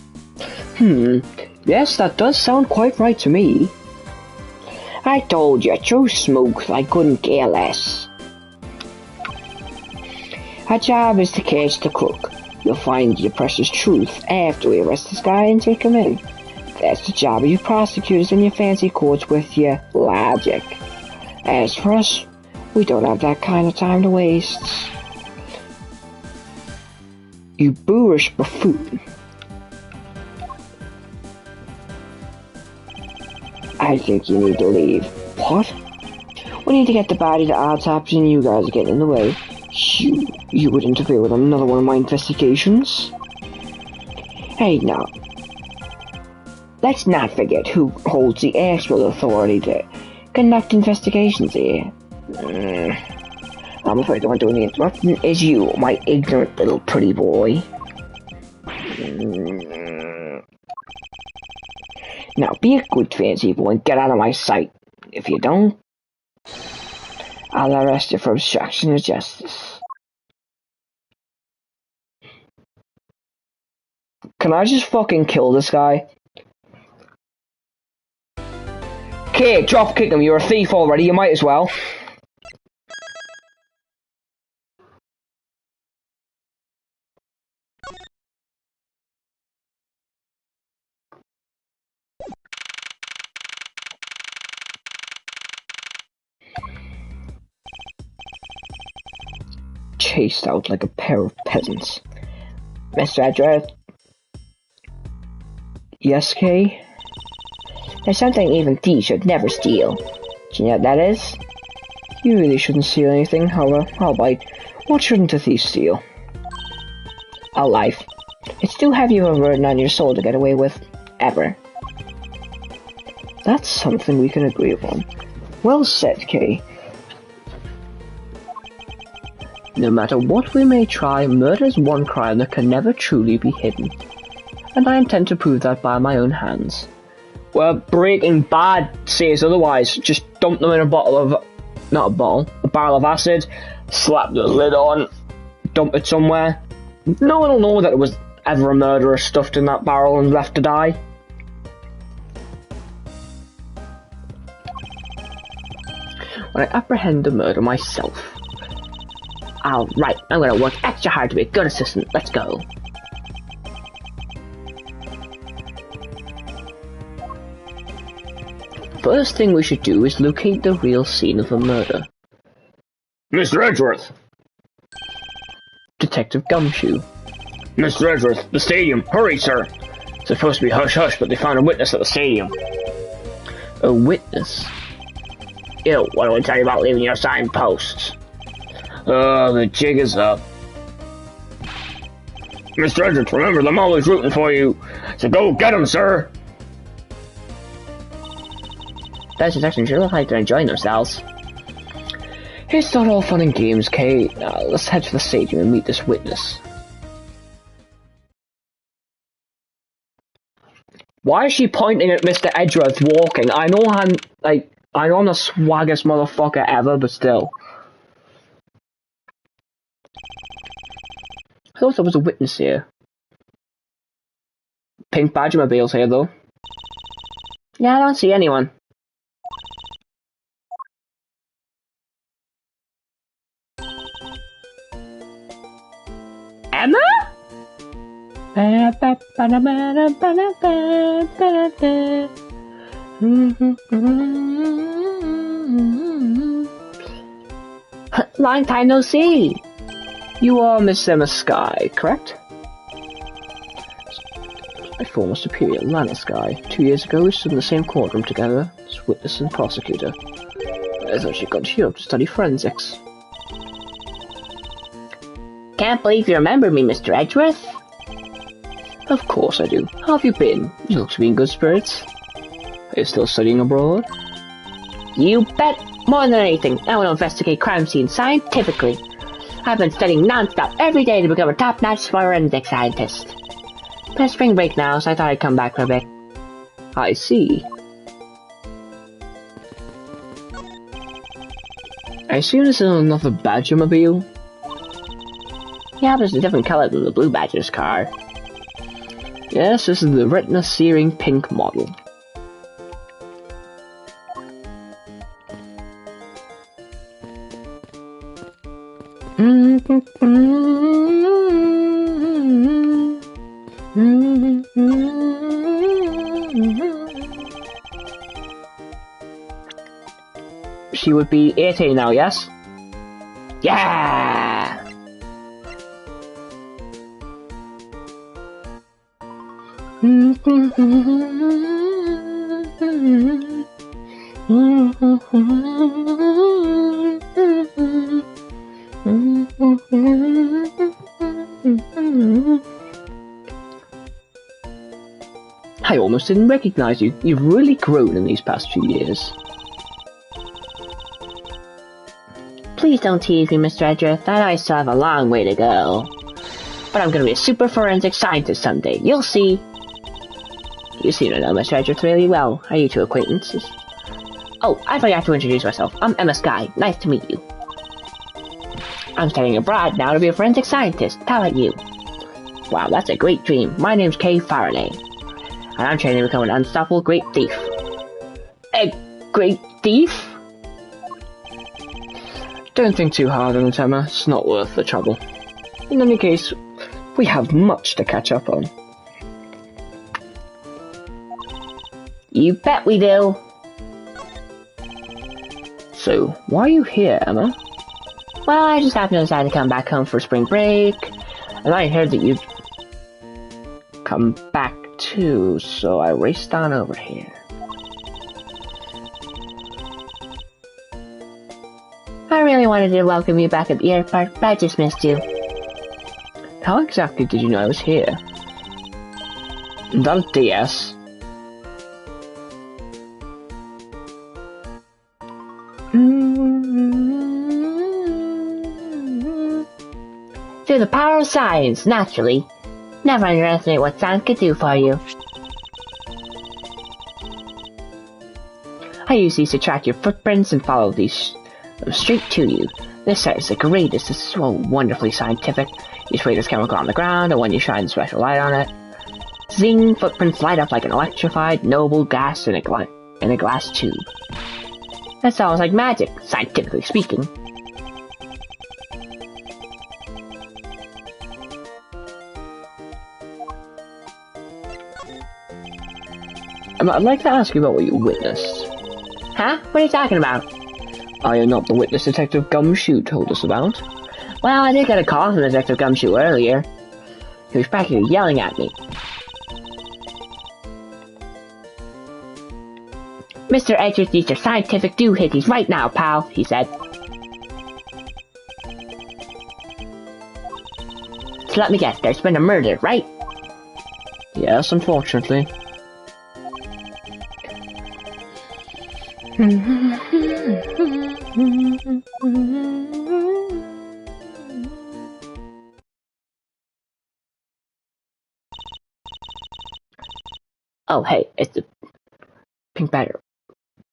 Yes, that does sound quite right to me. I told you, too smooth, I couldn't care less. Our job is to catch the crook. You'll find your precious truth after we arrest this guy and take him in. That's the job of you prosecutors in your fancy courts with your logic. As for us, we don't have that kind of time to waste. You boorish buffoon. I think you need to leave. What? We need to get the body to autopsy and you guys are getting in the way. You would interfere with another one of my investigations? Hey, now. Let's not forget who holds the actual authority to conduct investigations here. I'm afraid the one doing the interrupting is you, my ignorant little pretty boy. Now be a good fancy boy and get out of my sight. If you don't, I'll arrest you for obstruction of justice. Can I just fucking kill this guy? Okay, drop kick him, you're a thief already, you might as well. Chased out like a pair of peasants. Mr. Edgeworth? Yes, Kay? There's something even thieves should never steal. Do you know what that is? You really shouldn't steal anything, however, I'll bite. What shouldn't a thief steal? A life. It's too heavy of a burden on your soul to get away with, ever. That's something we can agree upon. Well said, Kay. No matter what we may try, murder is one crime that can never truly be hidden. And I intend to prove that by my own hands. Well, Breaking Bad says otherwise. Just dump them in a barrel of acid, slap the lid on, dump it somewhere. No one will know that it was ever a murderer stuffed in that barrel and left to die. When I apprehend the murder myself. Alright, I'm gonna work extra hard to be a good assistant. Let's go. First thing we should do is locate the real scene of the murder. Mr. Edgeworth! Detective Gumshoe. Mr. Edgeworth, the stadium! Hurry, sir! It's supposed to be hush-hush, but they found a witness at the stadium. A witness? Ew, what do I tell you about leaving your signposts? Oh, the jig is up. Mr. Edgeworth, remember, I'm always rooting for you. So go get him, sir! Those detectives sure look like they're enjoying themselves. It's not all fun and games, Kay. Now, let's head to the stadium and meet this witness. Why is she pointing at Mr. Edgeworth walking? I know I'm the swaggest motherfucker ever, but still. I thought there was a witness here. Pink Badgermobile's here, though. Yeah, I don't see anyone. Emma? Long time no see. You are Miss Emma Skye, correct? My former superior, Lana Skye. 2 years ago, we stood in the same courtroom together as witness and prosecutor. I thought she'd gone to Europe to study forensics. Can't believe you remember me, Mr. Edgeworth. Of course I do. How have you been? You look to be in good spirits. Are you still studying abroad? You bet. More than anything, I want to investigate crime scenes scientifically. I've been studying non-stop every day to become a top-notch forensic scientist. But it's spring break now, so I thought I'd come back for a bit. I see. I assume this is another Badgermobile? Yeah, but it's a different color than the Blue Badger's car. Yes, this is the retina-searing pink model. She would be 18 now, yes? Yeah! I almost didn't recognize you. You've really grown in these past few years. Please don't tease me, Mr. Edgeworth. I know I still have a long way to go. But I'm gonna be a super forensic scientist someday. You'll see. You seem to know Mr. Edgeworth really well. Are you two acquaintances? Oh, I forgot to introduce myself. I'm Emma Skye. Nice to meet you. I'm studying abroad now to be a forensic scientist. How about you? Wow, that's a great dream. My name's Kay Faraday. And I'm training to become an unstoppable great thief. A great thief? Don't think too hard on it, Emma. It's not worth the trouble. In any case, we have much to catch up on. You bet we do. So, why are you here, Emma? Well, I just happened to decide to come back home for spring break. And I heard that you'd come back too, so I raced on over here. I really wanted to welcome you back at the airport, but I just missed you. How exactly did you know I was here? That a DS? Through the power of science, naturally. Never underestimate what science can do for you. I use these to track your footprints and follow these straight to you. This site is the greatest. This is so wonderfully scientific. You spray this chemical on the ground, and when you shine special light on it, zing, footprints light up like an electrified, noble gas in a glass tube. That sounds like magic, scientifically speaking. I'd like to ask you about what you witnessed. Huh? What are you talking about? Are you not the witness Detective Gumshoe told us about? Well, I did get a call from Detective Gumshoe earlier. He was back here yelling at me. Mr. Edgeworth needs your scientific doohickeys right now, pal, he said. So let me guess, there's been a murder, right? Yes, unfortunately. Oh, hey, it's the pink badger.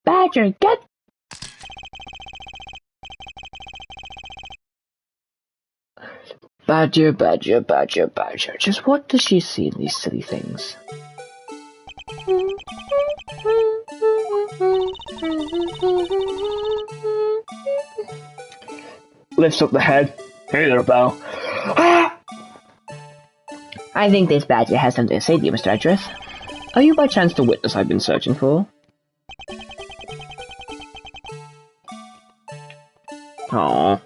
Badger, get... Badger, badger, badger, badger. Just what does she see in these silly things? Lifts up the head. Hey there, pal. I think this badger has something to say to you, Mr. Edgeworth. Are you by chance the witness I've been searching for? Aww.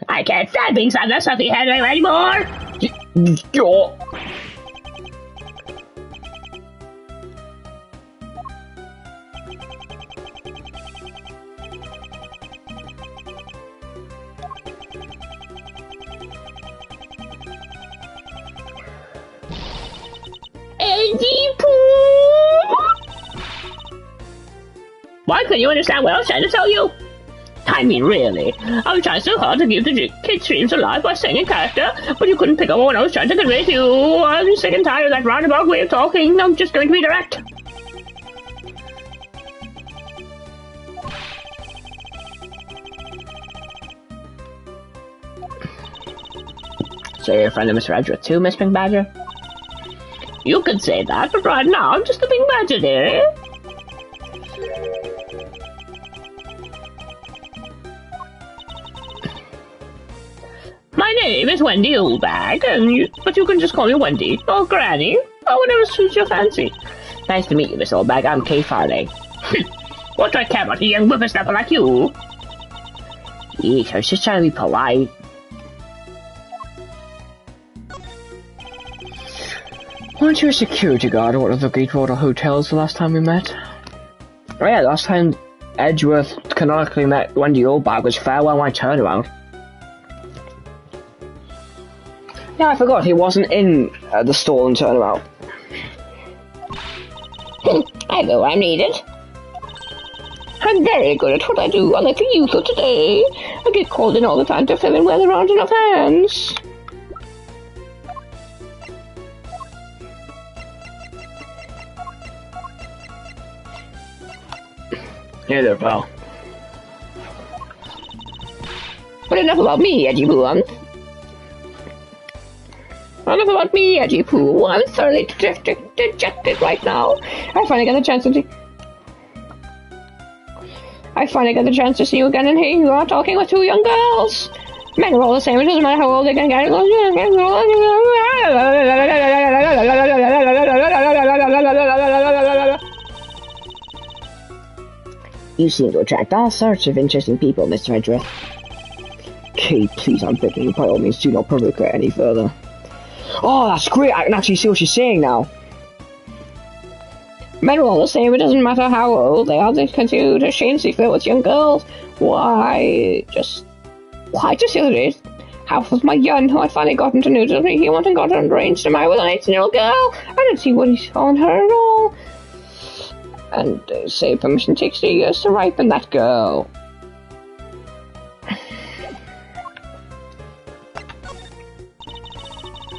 I can't stand being sat there stuffy head anymore! Why couldn't you understand what I was trying to tell you? I mean, really. I was trying so hard to keep the kids' dreams alive by saying a character, but you couldn't pick up on what I was trying to convey to you. I'm sick and tired of that roundabout way of talking. I'm just going to be direct. So you're a friend of Mr. Edgeworth too, Miss Pink Badger? You could say that, but right now I'm just a Pink Badger, dearie. My name is Wendy Oldbag, but you can just call me Wendy, or Granny, or whatever suits your fancy. Nice to meet you, Miss Oldbag. I'm Kay Farley. What do I care about a young whippersnapper like you? Yeesh, I was just trying to be polite. Weren't you a security guard at one of the Gatewater hotels the last time we met? Oh yeah, last time Edgeworth canonically met Wendy Oldbag was farewell my turnaround. Yeah, I forgot, he wasn't in the stolen turnabout. I know I'm needed. I'm very good at what I do, unlike the youth of today. I get called in all the time to fill in where there aren't enough hands. Hey there, pal. But enough about me, Edgy Poo. Enough about me, Edgy Poo. I'm thoroughly dejected right now. I finally got the chance to see you again, and here you are talking with two young girls. Men are all the same. It doesn't matter how old they can get. You seem to attract all sorts of interesting people, Mr. Edgeworth. Okay, please, I'm begging you, by all means, do not provoke her any further. Oh, that's great! I can actually see what she's saying now. Men are all the same, it doesn't matter how old they are, they continue to shamelessly flirt with young girls. Just the other day, half of my young who I finally got into news with me, he went and got arranged to marry with an 18-year-old girl. I didn't see what he saw in her at all. And they say permission takes 3 years to ripen that girl.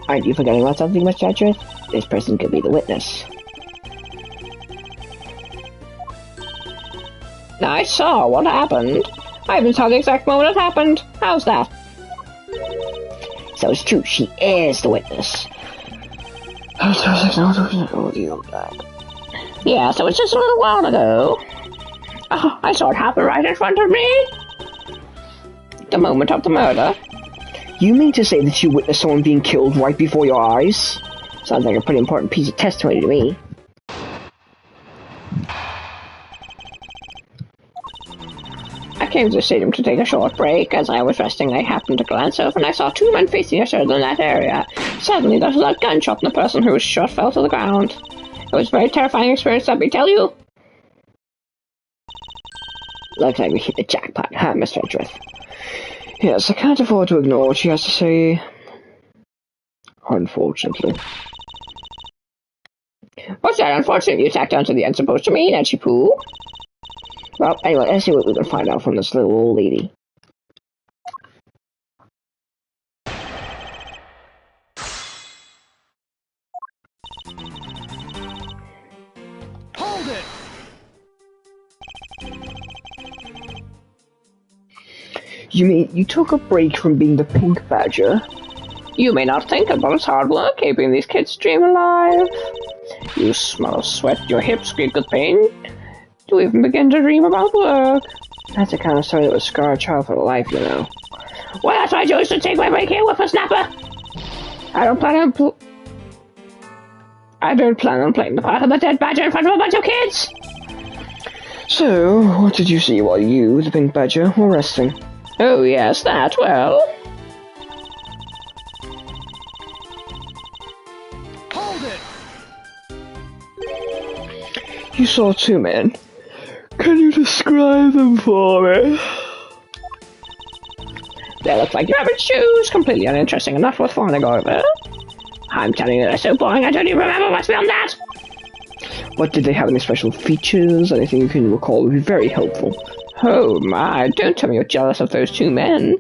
Aren't you forgetting about something, Mr. Edgeworth? This person could be the witness. I saw what happened. I even saw the exact moment it happened. How's that? So it's true, she is the witness. Yeah, so it's just a little while ago. Oh, I saw it happen right in front of me. The moment of the murder. You mean to say that you witnessed someone being killed right before your eyes? Sounds like a pretty important piece of testimony to me. I came to the stadium to take a short break. As I was resting, I happened to glance over and I saw 2 men facing each other in that area. Suddenly, there was a loud gunshot and the person who was shot fell to the ground. It was a very terrifying experience, let me tell you. Looks like we hit the jackpot, huh, Mr. Edgeworth? Yes, I can't afford to ignore what she has to say. Unfortunately. What's that unfortunate you tacked onto the end supposed to mean, Edgy Poo? Well, anyway, let's see what we can find out from this little old lady. Hold it! You mean you took a break from being the Pink Badger? You may not think it, but it's hard work keeping these kids' dream alive. You smell of sweat, your hips squeak with pain. You even begin to dream about work. That's the kind of story that would scar a child for life, you know. Well, that's why I chose to take my break here, whippersnapper. I don't plan on playing the part of the dead badger in front of a bunch of kids. So, what did you see while you, the Pink Badger, were resting? Oh yes, that, well... Hold it! You saw 2 men. Can you describe them for me? They look like rabbit shoes, completely uninteresting and not worth fawning over. I'm telling you, they're so boring I don't even remember what's beyond that. What, did they have any special features? Anything you can recall would be very helpful. Oh my, don't tell me you're jealous of those 2 men.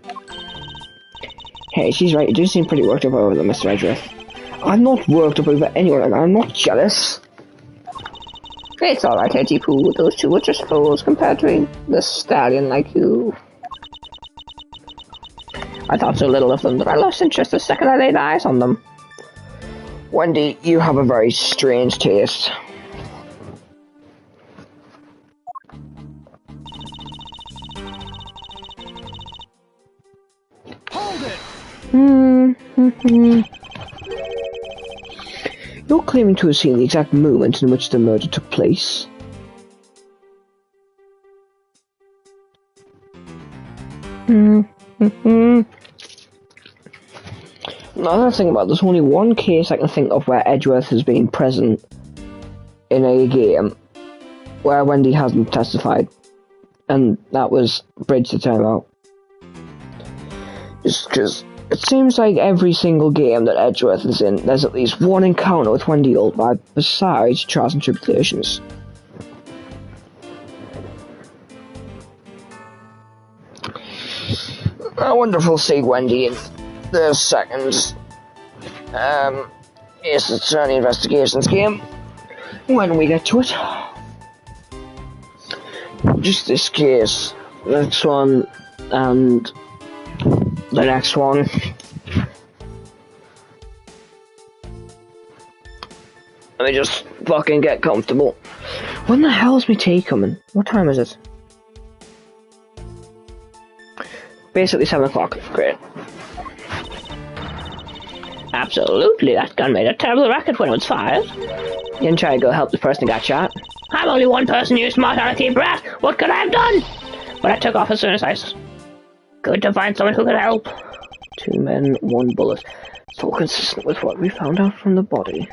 Hey, she's right, you do seem pretty worked up over them, Mr. Edgeworth. I'm not worked up over anyone, and I'm not jealous. It's alright, Edgy Poo, those 2 were just fools compared to the stallion like you. I thought so little of them that I lost interest the second I laid eyes on them. Wendy, you have a very strange taste. Hold it! You're claiming to have seen the exact moment in which the murder took place. Another thing about there's only one case I can think of where Edgeworth has been present in a game where Wendy hasn't testified, and that was Bridge the Timeout. Just because it seems like every single game that Edgeworth is in, there's at least one encounter with Wendy Oldbag besides Trials and Tribulations. I wonder if we'll see Wendy in the second Ace Attorney Investigations game when we get to it. Just this case, the next one, and the next one. Let me just fucking get comfortable. When the hell's my tea coming? What time is it? Basically 7 o'clock. Great. Absolutely, that gun made a terrible racket when it was fired. You didn't try to go help the person who got shot? I'm only one person, you smart alecky brat. What could I have done? But I took off as soon as I... Good to find someone who could help. 2 men, 1 bullet. It's all consistent with what we found out from the body.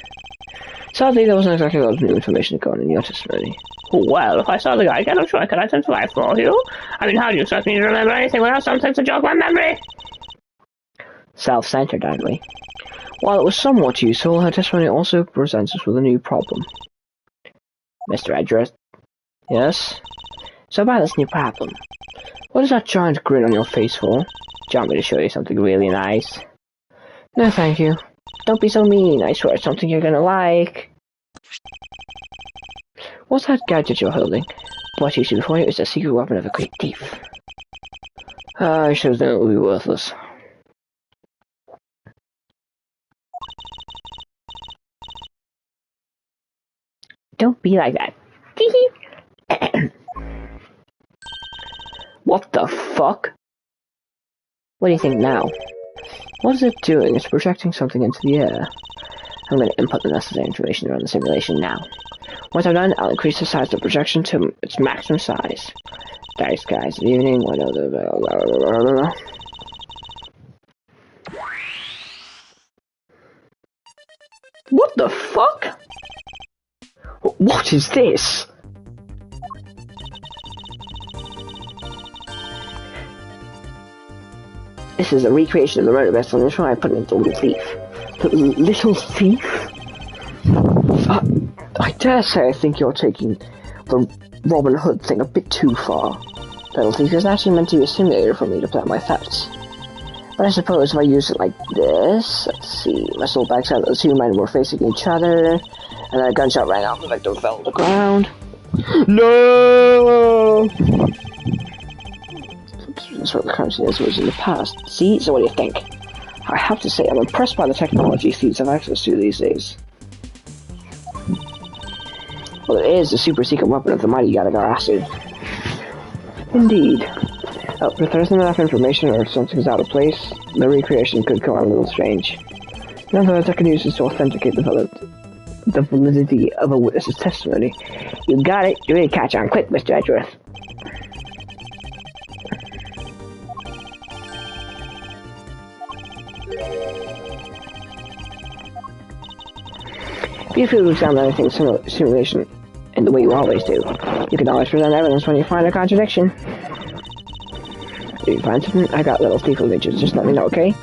Sadly, there wasn't exactly a lot of new information going in your testimony. Well, if I saw the guy again, I'm sure I could identify for you. I mean, how do you expect me to remember anything without some sense of jog my memory? Self-centered, aren't we? While it was somewhat useful, her testimony also presents us with a new problem. Mr. Edgeworth? Yes? So about this new problem. What is that giant grin on your face for? Do you want me to show you something really nice? No, thank you. Don't be so mean. I swear it's something you're gonna like. What's that gadget you're holding? What you see before you is a secret weapon of a great thief. I should have known it would be worthless. Don't be like that. What the fuck? What do you think now? What is it doing? It's projecting something into the air. I'm going to input the necessary information around the simulation now. Once I'm done, I'll increase the size of the projection to its maximum size. Dark skies of evening, what other... What the fuck? What is this? This is a recreation of the murder vessel, and I put it into Little Thief. The Little Thief? I dare say I think you're taking the Robin Hood thing a bit too far. Little Thief is actually meant to be a simulator for me to plan my thefts. But I suppose if I use it like this, let's see, my soul backs out, the 2 men were facing each other, and then a gunshot rang out, the victim fell to the ground. No! That's what the crime scene was in the past. See? So what do you think? I have to say, I'm impressed by the technology thieves have access to these days. Well, it is a super secret weapon of the mighty Gallagher acid. Indeed. Oh, if there isn't enough information or if something's out of place, the recreation could come out a little strange. Nonetheless, I can use this to authenticate the validity of a witness's testimony. You got it. You really catch on quick, Mr. Edgeworth. Feel free to examine anything simulation in the way you always do. You can always present evidence when you find a contradiction. If you find something, I got Little Thief images. Just let me know, okay?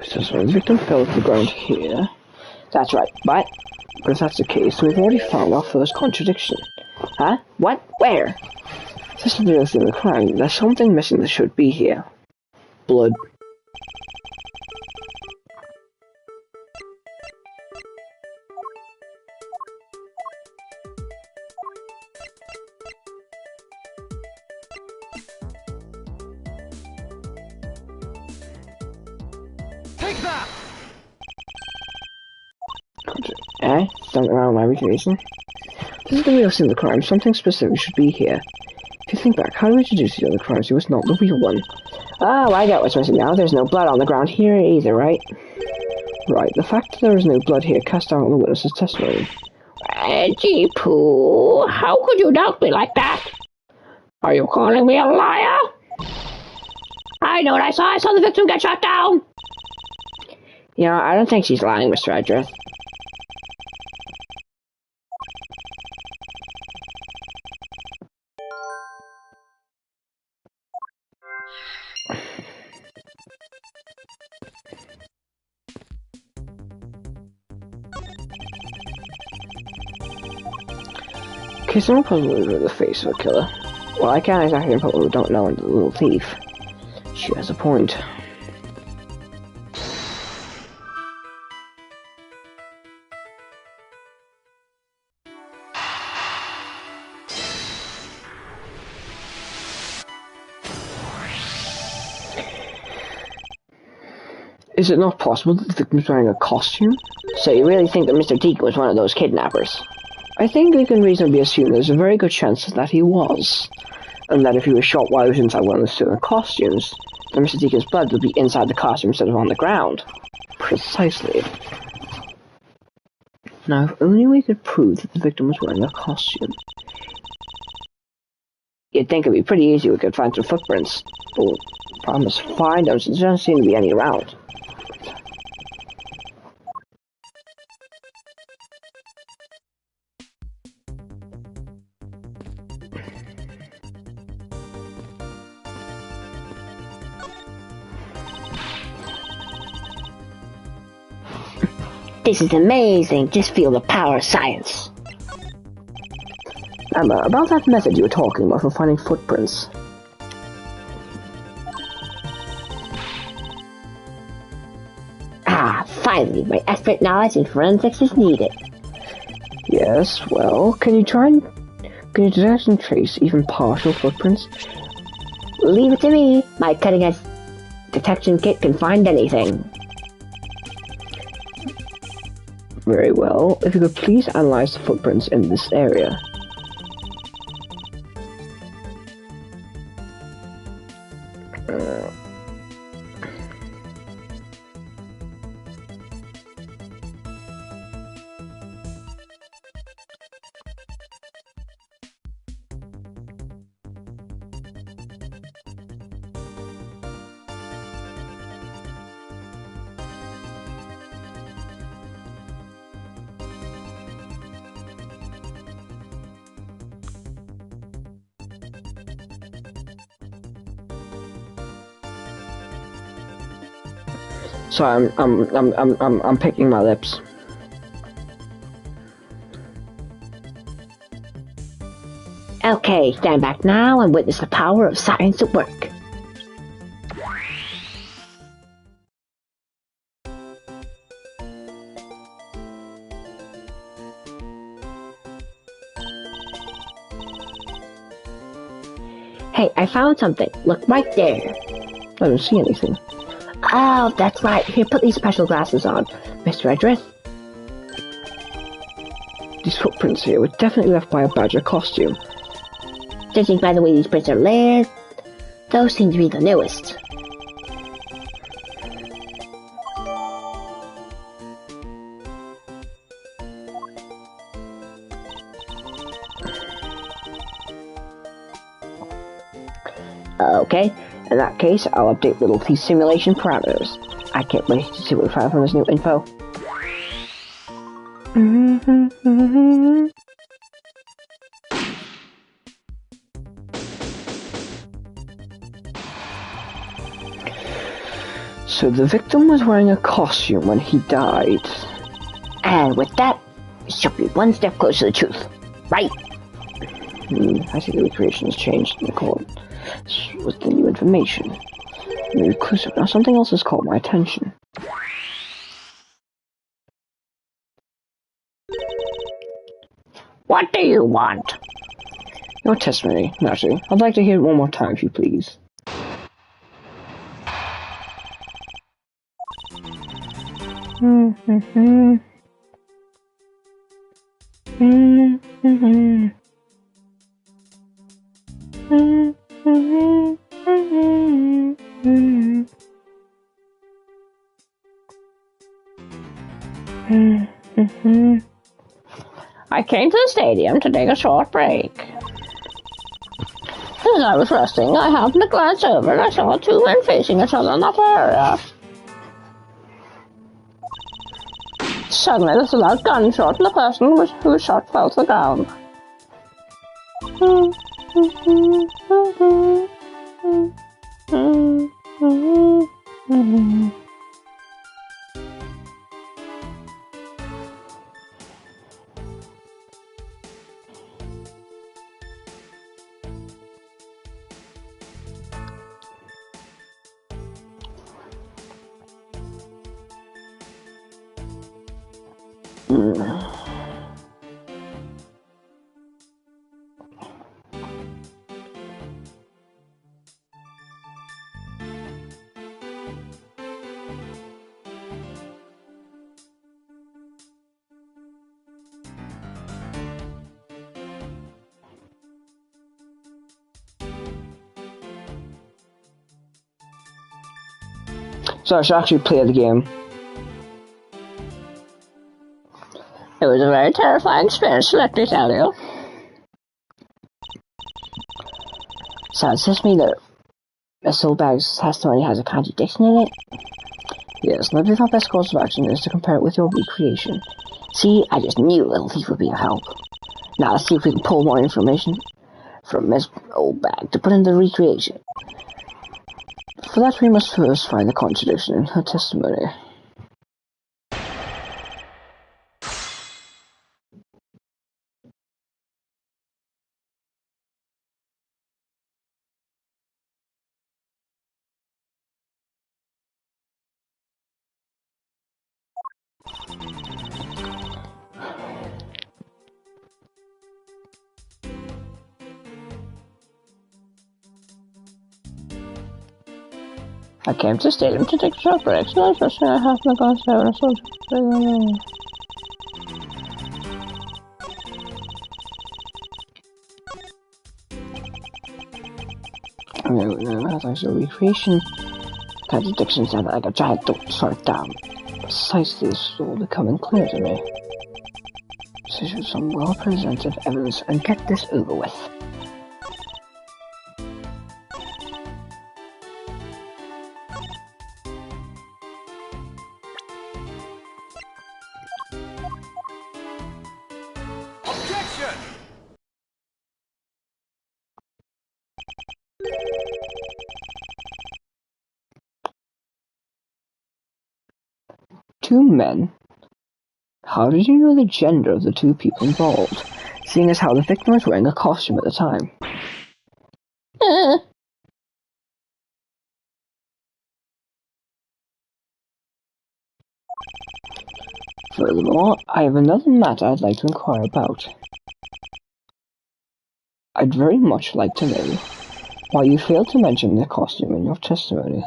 So the victim fell to the ground here. That's right, but if that's the case, we've already found our first contradiction. Huh? What? Where? This is the real thing of the crime. There's something missing that should be here. Blood. Take that! Eh? Something around my recreation? This is the real scene of the crime. Something specific should be here. If you think back, how do we introduce the other crimes? It was not the real one. Oh, I get what's missing now. There's no blood on the ground here either, right? Right, the fact that there is no blood here cast doubt on the witness's testimony. Reggie Pooh, how could you doubt me like that? Are you calling me a liar? I know what I saw. I saw the victim get shot down. Yeah, I don't think she's lying, Mr. Edgeworth. Okay, someone probably with the face of a killer. Well, I can't exactly put what we don't know into the Little Thief. She has a point. Is it not possible that the victim's wearing a costume? So you really think that Mr. Deacon was one of those kidnappers? I think we can reasonably assume there's a very good chance that he was. And that if he was shot while he was inside one of the stolen costumes, then Mr. Deacon's blood would be inside the costume instead of on the ground. Precisely. Now, if only we could prove that the victim was wearing a costume. You'd think it'd be pretty easy we could find some footprints, but the problem is find them since there doesn't seem to be any around. This is amazing. Just feel the power of science. Emma, about that method you were talking about for finding footprints. Ah, finally, my expert knowledge in forensics is needed. Yes, well, can you detect and trace even partial footprints? Leave it to me. My cutting-edge detection kit can find anything. Very well. If you could please analyze the footprints in this area. Sorry, I'm picking my lips. Okay, stand back now and witness the power of science at work. Hey, I found something. Look right there. I don't see anything. Oh, that's right. Here, put these special glasses on, Mr. Edgeworth. These footprints here were definitely left by a badger costume. Judging by the way these prints are layered, those seem to be the newest. Okay, in that case, I'll update little thief simulation parameters. I can't wait to see what we find from this new info. So the victim was wearing a costume when he died. And with that, we shall be one step closer to the truth. Right? I see the recreation has changed in the court. This was the new information. Very reclusive. Now something else has caught my attention. What do you want? Your testimony, naturally. I'd like to hear it one more time, if you please. I came to the stadium to take a short break. As I was resting, I happened to glance over and I saw two men facing each other in that area. Suddenly, there was a loud gunshot and the person who was shot fell to the ground. So I should actually play the game. It was was a very terrifying experience, let me tell you. Sounds to me that Miss Soulbag's testimony has a contradiction in it. Yes, none of our best course of action is to compare it with your recreation. See, I just knew Little Thief would be of help. Now let's see if we can pull more information from Miss Oldbag to put in the recreation. For that, we must first find the contradiction in her testimony. I came to the stadium to take a short break, so I was I have my guns there and so. There's a recreation. Contradiction sounded like a giant sort down. Precisely, this is all becoming clear to me. So should some well-presented evidence and get this over with. Objection! Two men? How did you know the gender of the two people involved, seeing as how the victim was wearing a costume at the time? Furthermore, I have another matter I'd like to inquire about. I'd very much like to know why you failed to mention the costume in your testimony.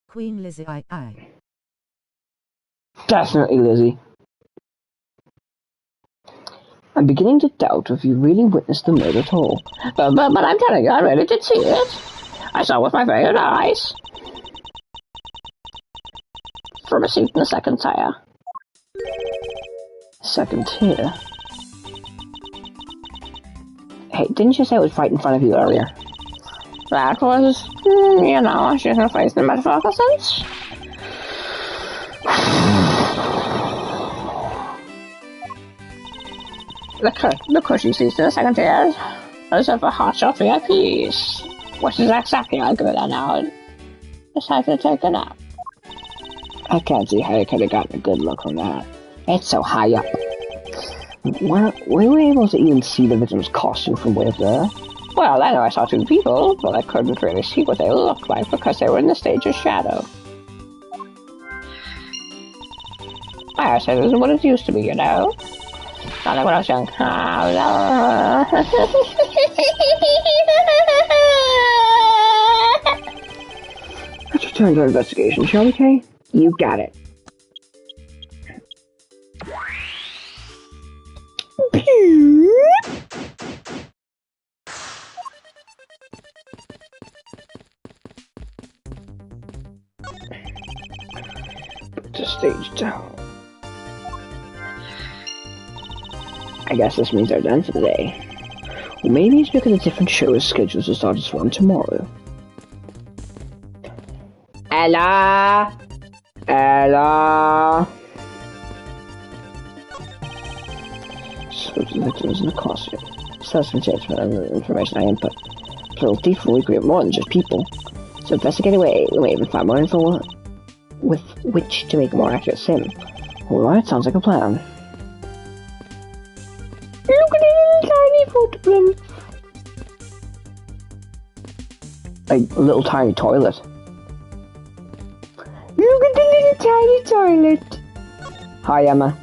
Queen Lizzie I. Definitely, Lizzie. I'm beginning to doubt if you really witnessed the murder at all. But I'm telling you, I really did see it. I saw it with my very own eyes. From a seat in the second tier. Second tier? Hey, didn't you say it was right in front of you earlier? That was, you know, a shooting face in a metaphorical sense. The cushy seats in the second tier. Those are for hotshot VIPs. Which is exactly how good I now decided to take a nap. I can't see how you could have gotten a good look on that. It's so high up. Were you able to even see the victim's costume from way up there? Well, I know I saw two people, but I couldn't really see what they looked like because they were in the stage's shadow. My eyesight isn't what it used to be, you know. Not like when I was young. Let's return to our investigation, shall we, Kay? You got it. Put the stage down. I guess this means they're done for the day. Well, maybe it's because a different show is scheduled to start its run tomorrow. Ella! Ella! So the victim is in a costume. Self-contained information I input. Little Thief will recreate more than just people. So investigate away. We may even find more info with which to make a more accurate sim. Alright, sounds like a plan. Look at the tiny footprint! A little tiny toilet. Look at the little tiny toilet! Hi, Emma.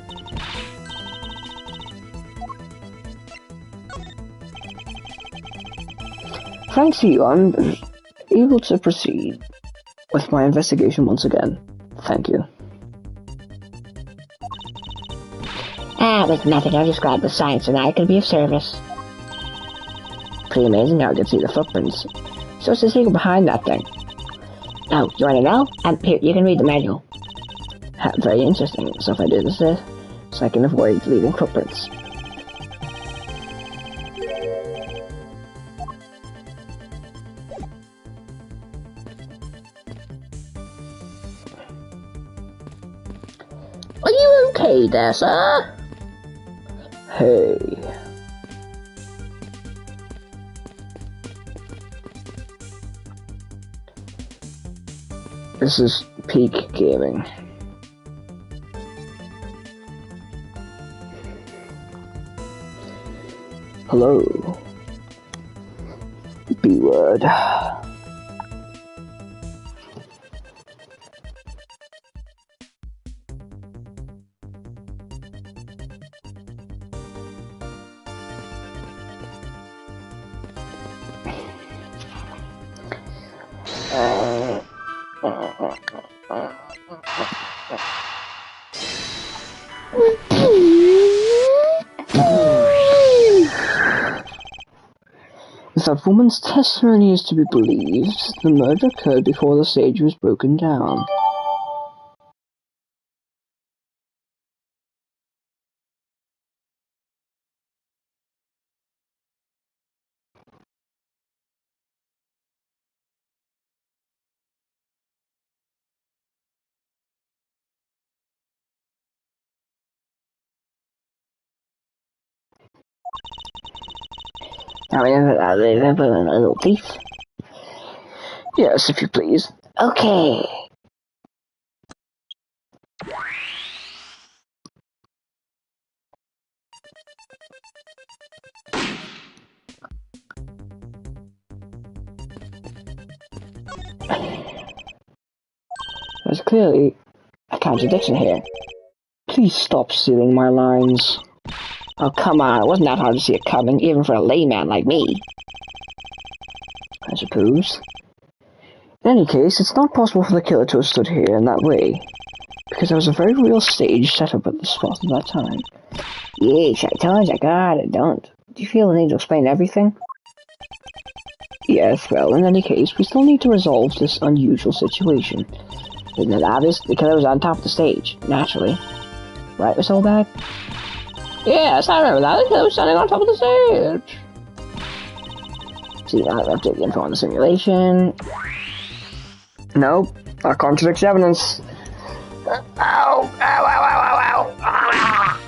Thanks to you, I'm able to proceed with my investigation once again. Thank you. Ah, it was nothing. I just grabbed the science and I could be of service. pretty amazing how I could see the footprints. So what's the secret behind that thing? Oh, you wanna know? Here, you can read the manual. Very interesting. So if I do this, so I can avoid leaving footprints. Are you okay there, sir? Hey. This is peak gaming. Hello. B-word. If that woman's testimony is to be believed, the murder occurred before the stage was broken down. Now a little thief. Yes, if you please. Okay. There's clearly a contradiction here. Please stop stealing my lines. Oh, come on. It wasn't that hard to see it coming, even for a layman like me. I suppose. In any case, it's not possible for the killer to have stood here in that way, because there was a very real stage set up at the spot at that time. Yeesh, I told you, God, I don't. Do you feel the need to explain everything? Yes, well, in any case, we still need to resolve this unusual situation. Isn't it obvious? The killer was on top of the stage, naturally. Right, Miss Oldbag? Yes, I remember that. The killer was standing on top of the stage. See, now I have to the info on the simulation. Nope, that contradicts evidence. Ow! Ow! Ow! Ow! Ow! Ow!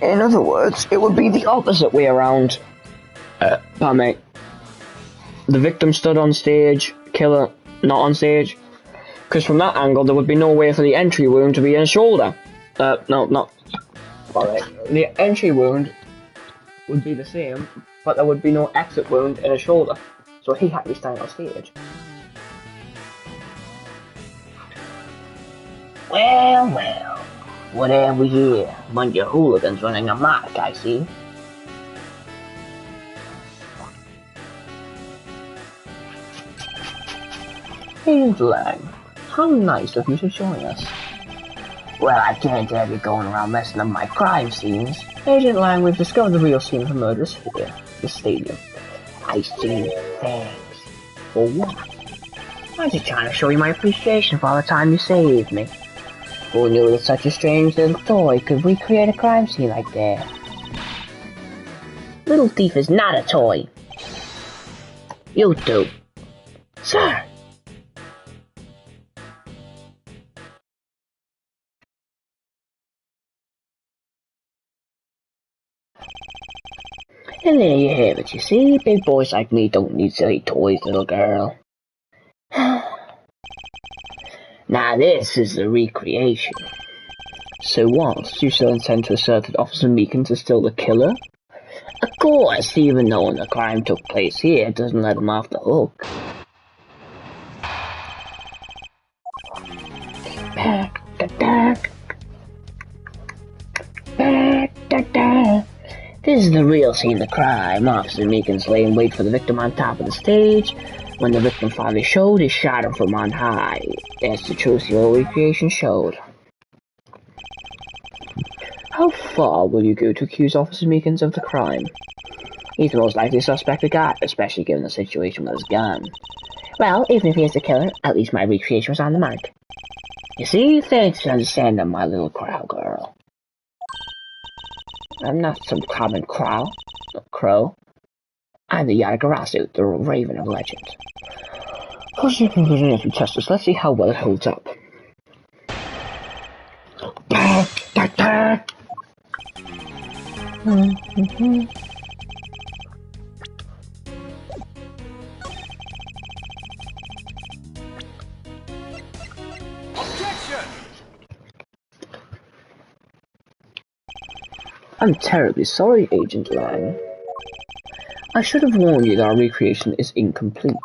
In other words, it would be the opposite way around. Pardon me. The victim stood on stage, killer not on stage. Because from that angle, there would be no way for the entry wound to be in a shoulder. No, not. Alright. The entry wound would be the same, but there would be no exit wound in a shoulder. So he had to be standing on stage. Well, well. What have we here? Bunch of hooligans running amok, I see. Agent Lang, how nice of you to join us. Well, I can't have you going around messing up my crime scenes. Agent Lang, we've discovered the real scene of the murders here, the stadium. I see. Thanks. For what? I'm just trying to show you my appreciation for all the time you saved me. Who knew that such a strange little toy could recreate a crime scene like that? Little Thief is not a toy. You two. Sir! And there you have it, you see? Big boys like me don't need silly toys, little girl. Now this is the recreation. So what? You still intend to assert that Officer Meekins is still the killer? Of course, even though the crime took place here, it doesn't let him off the hook. This is the real scene of the crime. Officer Meekins lay in wait for the victim on top of the stage. When the victim finally showed, he shot him from on high. That's the truth the old recreation showed. How far will you go to accuse Officer Meekins of the crime? He's the most likely suspect we got, especially given the situation with his gun. Well, even if he is the killer, at least my recreation was on the mark. You see, thanks for understanding, my little crow. I'm not some common crow. I'm the Yatagarasu, the Raven of Legend. What's your conclusion if we test this? Let's see how well it holds up. Objection! I'm terribly sorry, Agent Lang. I should have warned you that our recreation is incomplete.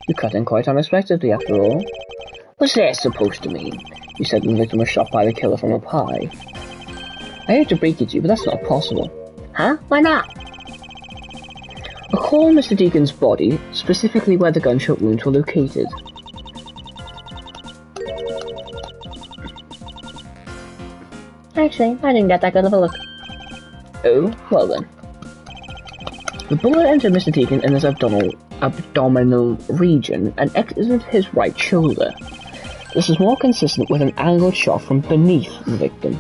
You cut in quite unexpectedly, after all. What's that supposed to mean? You said the victim was shot by the killer from up high. I hate to break it to you, but that's not possible. Huh? Why not? Recall Mr. Deacon's body, specifically where the gunshot wounds were located. Actually, I didn't get that good of a look. Oh, well then. The bullet entered Mr. Deacon in his abdominal region and exited his right shoulder. This is more consistent with an angled shot from beneath the victim.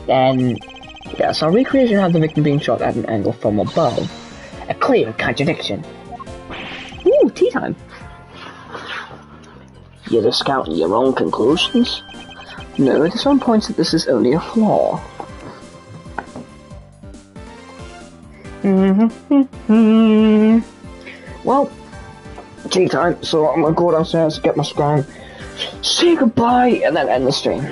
Then, yes, our recreation had the victim being shot at an angle from above. A clear contradiction. Ooh, tea time. You're discounting your own conclusions? No, this one points that this is only a flaw. Well, tea time, so I'm gonna go downstairs, get my scran, say goodbye, and then end the stream.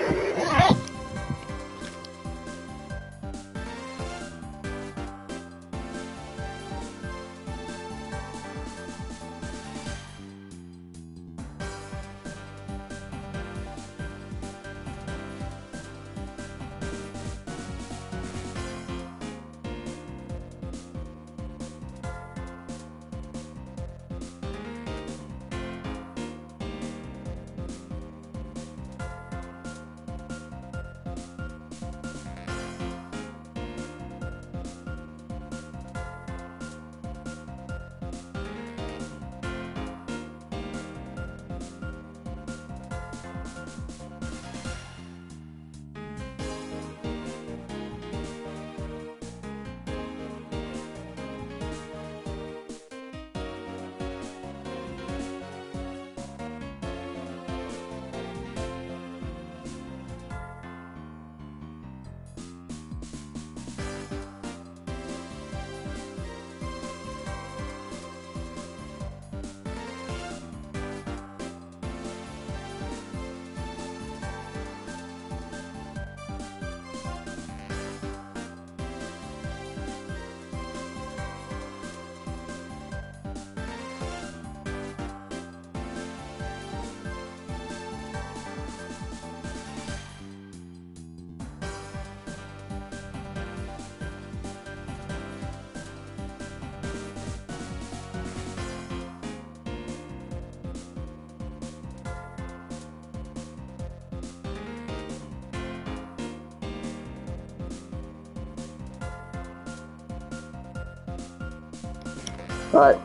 Alright.